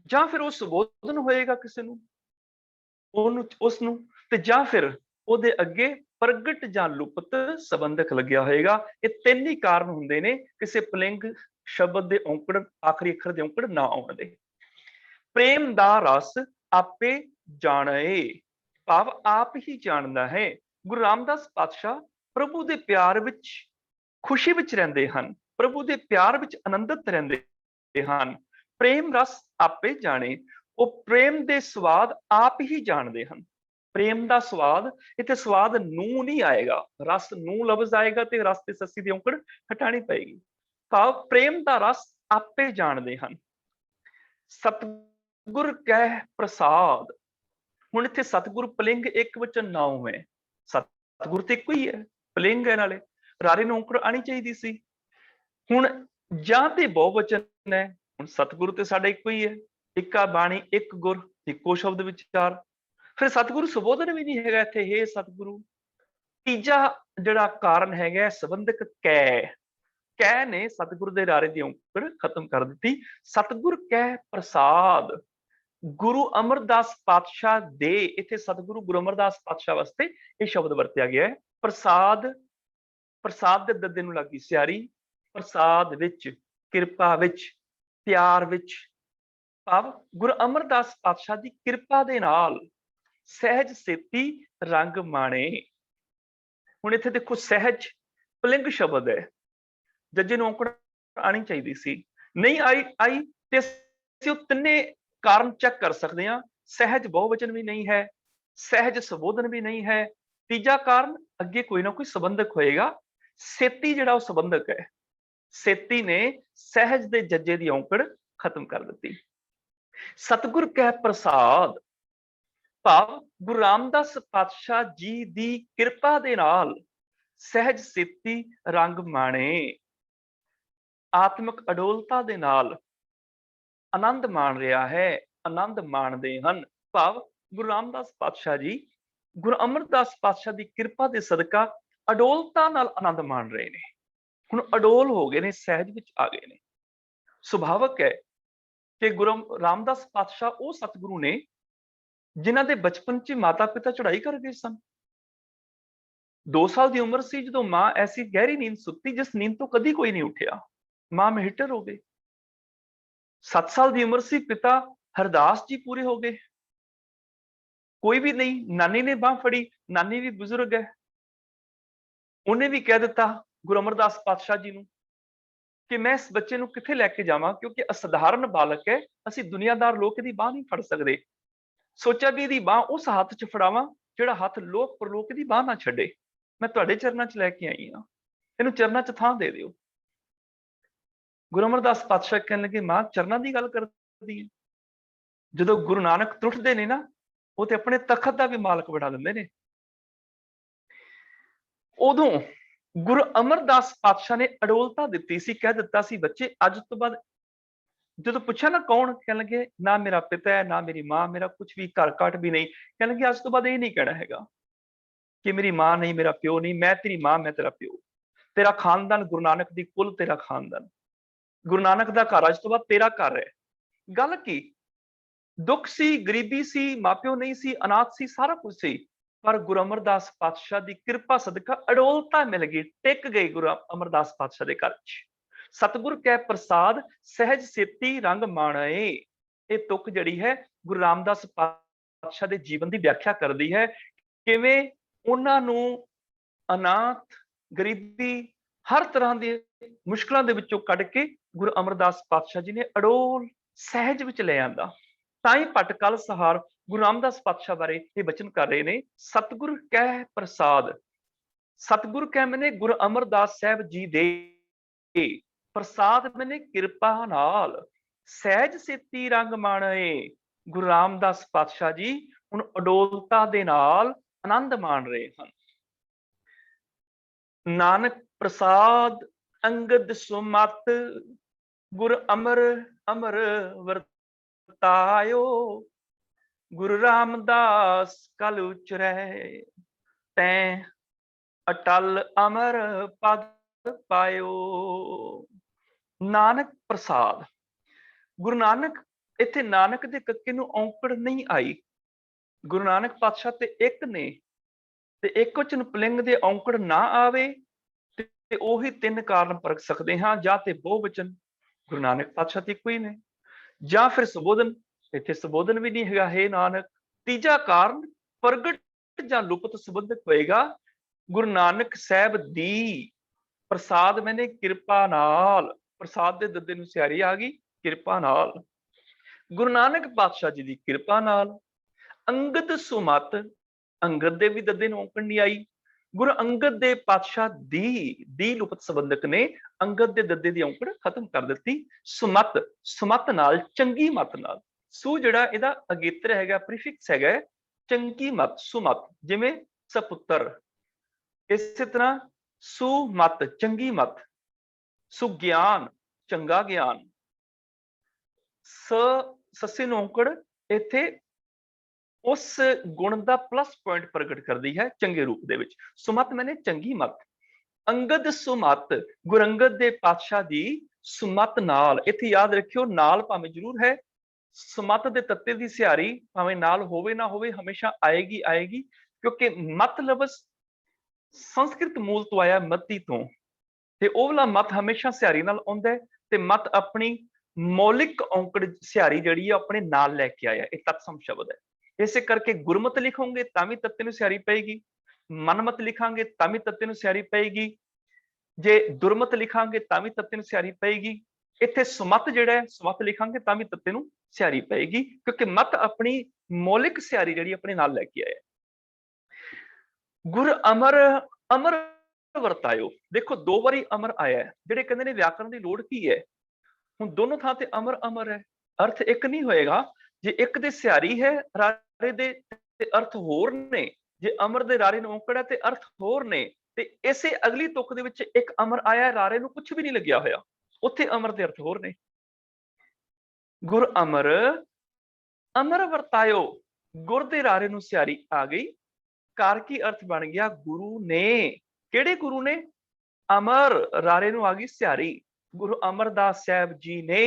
ਜਾਂ ਫਿਰ ਉਹ ਸੰਬੋਧਨ ਹੋਏਗਾ ਕਿਸੇ ਨੂੰ, ਉਹਨੂੰ, ਉਸ ਨੂੰ, ਤੇ ਜਾਂ ਫਿਰ ਉਹਦੇ ਅੱਗੇ ਪ੍ਰਗਟ ਜਾਂ ਲੁਪਤ ਸੰਬੰਧਕ ਲੱਗਿਆ ਹੋਏਗਾ। ਇਹ ਤਿੰਨ ਹੀ ਕਾਰਨ ਹੁੰਦੇ ਨੇ ਕਿਸੇ ਪੁਲਿੰਗ ਸ਼ਬਦ ਦੇ ਔਂਕੜ, ਆਖਰੀ ਅੱਖਰ ਦੇ ਔਂਕੜ ਨਾ ਆਉਣ ਦੇ। ਪ੍ਰੇਮ ਦਾ ਰਸ ਆਪੇ ਜਾਣੇ, ਭਾਵ ਆਪ ਹੀ ਜਾਣਦਾ ਹੈ। ਗੁਰੂ ਰਾਮਦਾਸ ਪਾਤਸ਼ਾਹ ਪ੍ਰਭੂ ਦੇ ਪਿਆਰ ਵਿੱਚ ਖੁਸ਼ੀ ਵਿੱਚ ਰਹਿੰਦੇ ਹਨ, ਪ੍ਰਭੂ ਦੇ ਪਿਆਰ ਵਿੱਚ ਆਨੰਦਿਤ ਰਹਿੰਦੇ ਹਨ। ਪ੍ਰੇਮ ਰਸ ਆਪੇ ਜਾਣੇ, ਉਹ ਪ੍ਰੇਮ ਦੇ ਸਵਾਦ ਆਪ ਹੀ ਜਾਣਦੇ ਹਨ। ਪ੍ਰੇਮ ਦਾ ਸਵਾਦ, ਇੱਥੇ ਸਵਾਦ ਨੂੰ ਨਹੀਂ ਆਏਗਾ, ਰਸ ਨੂੰ ਲਫ਼ਜ਼ ਆਏਗਾ ਤੇ ਰਸ ਤੇ ਸੱਸੀ ਦੀ ਔਂਕੜ ਹਟਾਣੀ ਪਏਗੀ। ਭਾਵ ਪ੍ਰੇਮ ਦਾ ਰਸ ਆਪੇ ਜਾਣਦੇ ਹਨ। ਸਤਿਗੁਰ ਕਹਿ ਪ੍ਰਸਾਦ, ਹੁਣ ਇੱਥੇ ਸਤਿਗੁਰ ਪੁਲਿੰਗ ਇੱਕ ਵਚਨ ਨਾਉ ਹੈ, ਸਤਿਗੁਰ ਤੇ ਇੱਕੋ ਹੀ ਹੈ, ਪੁਲਿੰਗ ਹੈ, ਨਾਲੇ ਰਾਰੇ ਨੂੰ ਔਂਕੜ ਆਣੀ ਚਾਹੀਦੀ ਸੀ। ਹੁਣ ਜਾਂ ਤੇ ਬਹੁਵਚਨ ਹੈ, ਹੁਣ ਸਤਿਗੁਰੂ ਤੇ ਸਾਡਾ ਇੱਕੋ ਹੀ ਹੈ, ਇੱਕਾ ਬਾਣੀ ਇੱਕ ਗੁਰ, ਇੱਕੋ ਸ਼ਬਦ ਵਿਚਾਰ। ਫਿਰ ਸਤਿਗੁਰੂ ਸੰਬੋਧਨ ਵੀ ਨਹੀਂ ਹੈਗਾ ਇੱਥੇ, ਹੇ ਸਤਿਗੁਰੂ। ਤੀਜਾ ਜਿਹੜਾ ਕਾਰਨ ਹੈਗਾ ਸੰਬੰਧਕ ਕੈ, ਕੈ ਨੇ ਸਤਿਗੁਰੂ ਦੇ ਰਾਰੇ ਦੀ ਔਂਕੜ ਖਤਮ ਕਰ ਦਿੱਤੀ। ਸਤਿਗੁਰ ਕਹਿ ਪ੍ਰਸਾਦ, ਗੁਰੂ ਅਮਰਦਾਸ ਪਾਤਸ਼ਾਹ ਦੇ, ਇੱਥੇ ਸਤਿਗੁਰੂ ਗੁਰੂ ਅਮਰਦਾਸ ਪਾਤਸ਼ਾਹ ਵਾਸਤੇ ਇਹ ਸ਼ਬਦ ਵਰਤਿਆ ਗਿਆ ਹੈ। ਪ੍ਰਸਾਦ, ਪ੍ਰਸਾਦ ਦੇ ਦੱਦੇ ਨੂੰ ਲੱਗੀ ਸਿਆਰੀ, ਪ੍ਰਸਾਦ ਵਿੱਚ, ਕਿਰਪਾ ਵਿੱਚ, ਪਿਆਰ ਵਿੱਚ, ਭਾਵ ਗੁਰੂ ਅਮਰਦਾਸ ਪਾਤਸ਼ਾਹ ਦੀ ਕਿਰਪਾ ਦੇ ਨਾਲ ਸਹਿਜ ਸੇਤੀ ਰੰਗ ਮਾਣੇ। ਹੁਣ ਇੱਥੇ ਦੇਖੋ, ਸਹਿਜ ਪੁਲਿੰਗ ਸ਼ਬਦ ਹੈ, ਜੱਜੇ ਨੂੰ ਔਂਕੜ ਆਣੀ ਚਾਹੀਦੀ ਸੀ, ਨਹੀਂ ਆਈ ਤੇ ਅਸੀਂ ਉਹ ਤਿੰਨੇ ਕਾਰਨ ਚੈੱਕ ਕਰ ਸਕਦੇ ਹਾਂ। ਸਹਿਜ ਬਹੁਵਚਨ ਵੀ ਨਹੀਂ ਹੈ, ਸਹਿਜ ਸੰਬੋਧਨ ਵੀ ਨਹੀਂ ਹੈ। ਤੀਜਾ ਕਾਰਨ, ਅੱਗੇ ਕੋਈ ਨਾ ਕੋਈ ਸੰਬੰਧਕ ਹੋਏਗਾ। ਸੇਤੀ ਜਿਹੜਾ ਉਹ ਸੰਬੰਧਕ ਹੈ, ਸੇਤੀ ਨੇ ਸਹਿਜ ਦੇ ਜੱਜੇ ਦੀ ਔਂਕੜ ਖਤਮ ਕਰ ਦਿੱਤੀ। ਸਤਿਗੁਰ ਕਹਿ ਪ੍ਰਸਾਦ, ਭਾਵ ਗੁਰੂ ਰਾਮਦਾਸ ਪਾਤਸ਼ਾਹ ਜੀ ਦੀ ਕਿਰਪਾ ਦੇ ਨਾਲ ਸਹਿਜ ਸੇਤੀ ਰੰਗ ਮਾਣੇ, ਆਤਮਿਕ ਅਡੋਲਤਾ ਦੇ ਨਾਲ ਆਨੰਦ ਮਾਣ ਰਿਹਾ ਹੈ, ਆਨੰਦ ਮਾਣਦੇ ਹਨ। ਭਾਵ ਗੁਰੂ ਰਾਮਦਾਸ ਪਾਤਸ਼ਾਹ ਜੀ ਗੁਰੂ ਅਮਰਦਾਸ ਪਾਤਸ਼ਾਹ ਦੀ ਕਿਰਪਾ ਦੇ ਸਦਕਾ ਅਡੋਲਤਾ ਨਾਲ ਆਨੰਦ ਮਾਣ ਰਹੇ ਨੇ। ਹੁਣ ਅਡੋਲ ਹੋ ਗਏ ਨੇ, ਸਹਿਜ ਵਿੱਚ ਆ ਗਏ ਨੇ। ਸੁਭਾਵਕ ਹੈ ਕਿ ਗੁਰੂ ਰਾਮਦਾਸ ਪਾਤਸ਼ਾਹ ਉਹ ਸਤਿਗੁਰੂ ਨੇ ਜਿਨ੍ਹਾਂ ਦੇ ਬਚਪਨ 'ਚ ਮਾਤਾ ਪਿਤਾ ਚੜ੍ਹਾਈ ਕਰ ਗਏ ਸਨ। 2 ਸਾਲ ਦੀ ਉਮਰ ਸੀ ਜਦੋਂ ਮਾਂ ਐਸੀ ਗਹਿਰੀ ਨੀਂਦ ਸੁੱਤੀ ਜਿਸ ਨੀਂਦ ਤੋਂ ਕਦੀ ਕੋਈ ਨਹੀਂ ਉੱਠਿਆ, ਮਾਂ ਮਹਿਟਰ ਹੋ ਗਈ। 7 ਸਾਲ ਦੀ ਉਮਰ ਸੀ, ਪਿਤਾ ਹਰਦਾਸ ਜੀ ਪੂਰੇ ਹੋ ਗਏ, ਕੋਈ ਵੀ ਨਹੀਂ। ਨਾਨੀ ਨੇ ਬਾਂਹ ਫੜੀ, ਨਾਨੀ ਵੀ ਬਜ਼ੁਰਗ ਹੈ, ਉਹਨੇ ਵੀ ਕਹਿ ਦਿੱਤਾ ਗੁਰੂ ਅਮਰਦਾਸ ਪਾਤਸ਼ਾਹ ਜੀ ਨੂੰ ਕਿ ਮੈਂ ਇਸ ਬੱਚੇ ਨੂੰ ਕਿੱਥੇ ਲੈ ਕੇ ਜਾਵਾਂ, ਕਿਉਂਕਿ ਅਸਧਾਰਨ ਬਾਲਕ ਹੈ, ਅਸੀਂ ਦੁਨੀਆਦਾਰ ਲੋਕ ਇਹਦੀ ਬਾਂਹ ਨਹੀਂ ਫੜ ਸਕਦੇ। ਸੋਚਿਆ ਵੀ ਇਹਦੀ ਬਾਂਹ ਉਸ ਹੱਥ 'ਚ ਫੜਾਵਾਂ ਜਿਹੜਾ ਹੱਥ ਲੋਕ ਪਰਲੋਕ ਦੀ ਬਾਂਹ ਨਾ ਛੱਡੇ। ਮੈਂ ਤੁਹਾਡੇ ਚਰਨਾਂ 'ਚ ਲੈ ਕੇ ਆਈ ਹਾਂ, ਇਹਨੂੰ ਚਰਨਾਂ 'ਚ ਥਾਂ ਦੇ ਦਿਓ। ਗੁਰੂ ਅਮਰਦਾਸ ਪਾਤਸ਼ਾਹ ਕਹਿਣ ਲੱਗੇ, ਮਾਂ ਚਰਨਾਂ ਦੀ ਗੱਲ ਕਰਦੀ ਹੈ? ਜਦੋਂ ਗੁਰੂ ਨਾਨਕ ਟੁੱਟਦੇ ਨੇ ਨਾ, ਉਹ ਤੇ ਆਪਣੇ ਤਖਤ ਦਾ ਵੀ ਮਾਲਕ ਬਣਾ ਦਿੰਦੇ ਨੇ। ਉਦੋਂ ਗੁਰੂ ਅਮਰਦਾਸ ਪਾਤਸ਼ਾਹ ਨੇ ਅਡੋਲਤਾ ਦਿੱਤੀ ਸੀ, ਕਹਿ ਦਿੱਤਾ ਸੀ, ਬੱਚੇ ਅੱਜ ਤੋਂ ਬਾਅਦ, ਜਦੋਂ ਪੁੱਛਿਆ ਨਾ ਕੌਣ, ਕਹਿਣ ਲੱਗੇ ਨਾ ਮੇਰਾ ਪਿਤਾ ਹੈ, ਨਾ ਮੇਰੀ ਮਾਂ, ਮੇਰਾ ਕੁਝ ਵੀ ਘਰ ਘਾਟ ਵੀ ਨਹੀਂ। ਕਹਿਣ ਲੱਗੇ ਅੱਜ ਤੋਂ ਬਾਅਦ ਇਹ ਨਹੀਂ ਕਹਿਣਾ ਹੈਗਾ ਕਿ ਮੇਰੀ ਮਾਂ ਨਹੀਂ, ਮੇਰਾ ਪਿਓ ਨਹੀਂ, ਮੈਂ ਤੇਰੀ ਮਾਂ, ਮੈਂ ਤੇਰਾ ਪਿਓ। ਤੇਰਾ ਖਾਨਦਾਨ ਗੁਰੂ ਨਾਨਕ ਦੀ ਕੁਲ, ਤੇਰਾ ਖਾਨਦਾਨ ਗੁਰੂ ਨਾਨਕ ਦਾ ਘਰ ਅੱਜ ਤੋਂ ਬਾਅਦ ਤੇਰਾ ਘਰ ਹੈ। ਗੱਲ ਕੀ, ਦੁੱਖ ਸੀ, ਗਰੀਬੀ ਸੀ, ਮਾਪਿਓ ਨਹੀਂ ਸੀ, ਅਨਾਥ ਸੀ, ਸਾਰਾ ਕੁਝ ਸੀ, ਪਰ ਗੁਰੂ ਅਮਰਦਾਸ ਪਾਤਸ਼ਾਹ ਦੀ ਕਿਰਪਾ ਸਦਕਾ ਅਡੋਲਤਾ ਮਿਲ ਗਈ, ਟਿਕ ਗਈ ਗੁਰੂ ਅਮਰਦਾਸ ਪਾਤਸ਼ਾਹ ਦੇ ਘਰ 'ਚ। ਸਤਿਗੁਰ ਕਹਿ ਪ੍ਰਸਾਦ, ਸਹਿਜ ਸੇਤੀ ਰੰਗ ਮਾਣੇ। ਇਹ ਤੁਕ ਜਿਹੜੀ ਹੈ ਗੁਰੂ ਰਾਮਦਾਸ ਪਾਤਸ਼ਾਹ ਦੇ ਜੀਵਨ ਦੀ ਵਿਆਖਿਆ ਕਰਦੀ ਹੈ, ਕਿਵੇਂ ਉਹਨਾਂ ਨੂੰ ਅਨਾਥ, ਗਰੀਬੀ, ਹਰ ਤਰ੍ਹਾਂ ਦੀ ਮੁਸ਼ਕਲਾਂ ਦੇ ਵਿੱਚੋਂ ਕੱਢ ਕੇ ਗੁਰੂ ਅਮਰਦਾਸ ਪਾਤਸ਼ਾਹ ਜੀ ਨੇ ਅਡੋਲ ਸਹਿਜ ਵਿੱਚ ਲੈ ਆਂਦਾ। ਤਾਂ ਹੀ ਭਟਕਲ ਸਹਾਰ ਗੁਰੂ ਰਾਮਦਾਸ ਪਾਤਸ਼ਾਹ ਬਾਰੇ ਇਹ ਬਚਨ ਕਰ ਰਹੇ ਨੇ, ਸਤਿਗੁਰ ਕਹਿ ਪ੍ਰਸਾਦ। ਸਤਿਗੁਰ ਕਹਿ ਮੈਨੇ ਗੁਰੂ ਅਮਰਦਾਸ ਸਾਹਿਬ ਜੀ ਦੇ, ਪ੍ਰਸਾਦ ਮੈਨੇ ਕਿਰਪਾ ਨਾਲ, ਸਹਿਜ ਸੇਤੀ ਰੰਗ ਮਾਣੇ। ਗੁਰੂ ਰਾਮਦਾਸ ਪਾਤਸ਼ਾਹ ਜੀ ਹੁਣ ਅਡੋਲਤਾ ਦੇ ਨਾਲ ਆਨੰਦ ਮਾਣ ਰਹੇ ਹਨ। ਨਾਨਕ ਪ੍ਰਸਾਦ ਅੰਗਦ ਸੁਮਤ, ਗੁਰ ਅਮਰ ਅਮਰ ਵਰਤਾਇਓ। ਗੁਰੂ ਰਾਮਦਾਸ ਕਲ ਉਚਰੈ, ਤੈਂ ਅਟਲ ਅਮਰ ਪਦ ਪਾਇਓ। ਨਾਨਕ ਪ੍ਰਸਾਦ, ਗੁਰੂ ਨਾਨਕ, ਇੱਥੇ ਨਾਨਕ ਦੇ ਕੱਕੇ ਨੂੰ ਔਂਕੜ ਨਹੀਂ ਆਈ। ਗੁਰੂ ਨਾਨਕ ਪਾਤਸ਼ਾਹ ਤੇ ਇੱਕ ਨੇ, ਤੇ ਇੱਕ ਵਚਨ ਪੁਲਿੰਗ ਦੇ ਔਂਕੜ ਨਾ ਆਵੇ ਤੇ ਉਹੀ ਤਿੰਨ ਕਾਰਨ ਪਰਖ ਸਕਦੇ ਹਾਂ। ਜਾਂ ਤੇ ਬਹੁ ਵਚਨ ਗੁਰੂ ਨਾਨਕ ਪਾਤਸ਼ਾਹ ਤੇ ਇੱਕੋ ਹੀ ਨੇ, ਜਾਂ ਫਿਰ ਸੰਬੋਧਨ, ਇੱਥੇ ਸੰਬੋਧਨ ਵੀ ਨਹੀਂ ਹੈਗਾ, ਹੈ ਨਾਨਕ। ਤੀਜਾ ਕਾਰਨ ਪ੍ਰਗਟ ਜਾਂ ਲੁਪਤ ਸੰਬੰਧਕ ਹੋਏਗਾ। ਗੁਰੂ ਨਾਨਕ ਸਾਹਿਬ ਦੀ, ਪ੍ਰਸਾਦ ਮੈਨੇ ਕਿਰਪਾ ਨਾਲ, ਪ੍ਰਸਾਦ ਦੇ ਦੱਦੇ ਨੂੰ ਸਿਆਰੀ ਆ ਗਈ, ਕਿਰਪਾ ਨਾਲ। ਗੁਰੂ ਨਾਨਕ ਪਾਤਸ਼ਾਹ ਜੀ ਦੀ ਕਿਰਪਾ ਨਾਲ। ਅੰਗਦ ਸੁਮਤ, ਅੰਗਦ ਦੇ ਵੀ ਦੱਦੇ ਨੂੰ ਔਂਕੜ ਨਹੀਂ ਆਈ। ਗੁਰੂ ਅੰਗਦ ਦੇ ਪਾਤਸ਼ਾਹ ਦੀ ਲੁਪਤ ਸੰਬੰਧਕ ਨੇ ਅੰਗਦ ਦੇ ਦੱਦੇ ਦੀ ਔਂਕੜ ਖਤਮ ਕਰ ਦਿੱਤੀ। ਸੁਮਤ, ਸੁਮਤ ਨਾਲ, ਚੰਗੀ ਮਤ ਨਾਲ। ਸੂ ਜਿਹੜਾ ਇਹਦਾ ਅਗੇਤਰ ਹੈਗਾ, ਪ੍ਰੀਫਿਕਸ ਹੈਗਾ ਚੰਗੀ ਮਤ, ਸੁਮਤ। ਜਿਵੇਂ ਸਪੁੱਤਰ, ਇਸੇ ਤਰ੍ਹਾਂ ਸੁਮਤ, ਚੰਗੀ ਮਤ। ਸੁਗਿਆਨ, ਚੰਗਾ ਗਿਆਨ। ਸੱਸੇ ਨੂੰ ਔਂਕੜ ਇੱਥੇ ਉਸ ਗੁਣ ਦਾ ਪਲੱਸ ਪੁਆਇੰਟ ਪ੍ਰਗਟ ਕਰਦੀ ਹੈ ਚੰਗੇ ਰੂਪ ਦੇ ਵਿੱਚ। ਸੁਮਤ ਮੈਨੇ ਚੰਗੀ ਮਤ। ਅੰਗਦ ਸੁਮਤ, ਗੁਰੂ ਅੰਗਦ ਦੇ ਪਾਤਸ਼ਾਹ ਦੀ ਸੁਮਤ ਨਾਲ। ਇੱਥੇ ਯਾਦ ਰੱਖਿਓ, ਨਾਲ ਭਾਵੇਂ ਜ਼ਰੂਰ ਹੈ, ਸੁਮਤ ਦੇ ਤੱਤੇ ਦੀ ਸਿਹਾਰੀ ਭਾਵੇਂ ਨਾਲ ਹੋਵੇ ਨਾ ਹੋਵੇ, ਹਮੇਸ਼ਾ ਆਏਗੀ ਆਏਗੀ, ਕਿਉਂਕਿ ਮਤ ਲਫ਼ਜ਼ ਸੰਸਕ੍ਰਿਤ ਮੂਲ ਤੋਂ ਆਇਆ, ਮਤੀ ਤੋਂ, ਤੇ ਉਹ ਵਾਲਾ ਮਤ ਹਮੇਸ਼ਾ ਸਿਹਾਰੀ ਨਾਲ ਆਉਂਦਾ ਹੈ। ਤੇ ਮਤ ਆਪਣੀ ਮੌਲਿਕ ਔਂਕੜ ਸਿਹਾਰੀ ਜਿਹੜੀ ਹੈ ਆਪਣੇ ਨਾਲ ਲੈ ਕੇ ਆਇਆ। ਇਹ ਤਤਸਮ ਸ਼ਬਦ ਹੈ। ਇਸੇ ਕਰਕੇ ਗੁਰਮਤ ਲਿਖੋਗੇ ਤਾਂ ਵੀ ਤੱਤੇ ਨੂੰ ਸਿਹਾਰੀ ਪਏਗੀ, ਮਨਮਤ ਲਿਖਾਂਗੇ ਤਾਂ ਵੀ ਤੱਤੇ ਨੂੰ ਸਿਹਾਰੀ ਪਏਗੀ, ਜੇ ਦੁਰਮਤ ਲਿਖਾਂਗੇ ਤਾਂ ਵੀ ਤੱਤੇ ਨੂੰ ਸਿਹਾਰੀ ਪਏਗੀ। ਇੱਥੇ ਸੁਮਤ ਜਿਹੜਾ ਹੈ, ਸੁਮਤ ਲਿਖਾਂਗੇ ਤਾਂ ਵੀ ਤੱਤੇ ਨੂੰ ਸਿਹਾਰੀ ਪਏਗੀ, ਕਿਉਂਕਿ ਮਤ ਆਪਣੀ ਮੌਲਿਕ ਸਿਹਾਰੀ ਜਿਹੜੀ ਆਪਣੇ ਨਾਲ ਲੈ ਕੇ ਆਇਆ। ਗੁਰ ਅਮਰ ਅਮਰ ਵਰਤਾਇਓ। ਦੇਖੋ, ਦੋ ਵਾਰੀ ਅਮਰ ਆਇਆ ਹੈ। ਜਿਹੜੇ ਕਹਿੰਦੇ ਨੇ ਵਿਆਕਰਣ ਦੀ ਲੋੜ ਕੀ ਹੈ, ਹੁਣ ਦੋਨੋਂ ਥਾਂ ਤੇ ਅਮਰ ਅਮਰ ਹੈ, ਅਰਥ ਇੱਕ ਨਹੀਂ ਹੋਏਗਾ। ਜੇ ਇੱਕ ਦੇ ਸਿਹਾਰੀ ਹੈ ਰਾਰੇ ਦੇ ਤੇ ਅਰਥ ਹੋਰ ਨੇ, ਜੇ ਅਮਰ ਦੇ ਰਾਰੇ ਨੂੰ ਔਂਕੜ ਹੈ ਤੇ ਅਰਥ ਹੋਰ ਨੇ। ਤੇ ਇਸੇ ਅਗਲੀ ਤੁਕ ਦੇ ਵਿੱਚ ਇੱਕ ਅਮਰ ਆਇਆ, ਰਾਰੇ ਨੂੰ ਕੁਝ ਵੀ ਨਹੀਂ ਲੱਗਿਆ ਹੋਇਆ, ਉੱਥੇ ਅਮਰ ਦੇ ਅਰਥ ਹੋਰ ਨੇ। ਗੁਰ ਅਮਰ ਅਮਰ ਵਰਤਾਇਓ, ਗੁਰ ਦੇ ਰਾਰੇ ਨੂੰ ਸਿਹਾਰੀ ਆ ਗਈ, ਕਾਰ ਕੀ ਅਰਥ ਬਣ ਗਿਆ ਗੁਰੂ ਨੇ। ਕਿਹੜੇ ਗੁਰੂ ਨੇ? ਅਮਰ, ਰਾਰੇ ਨੂੰ ਆ ਗਈ ਸਿਹਾਰੀ, ਗੁਰੂ ਅਮਰਦਾਸ ਸਾਹਿਬ ਜੀ ਨੇ।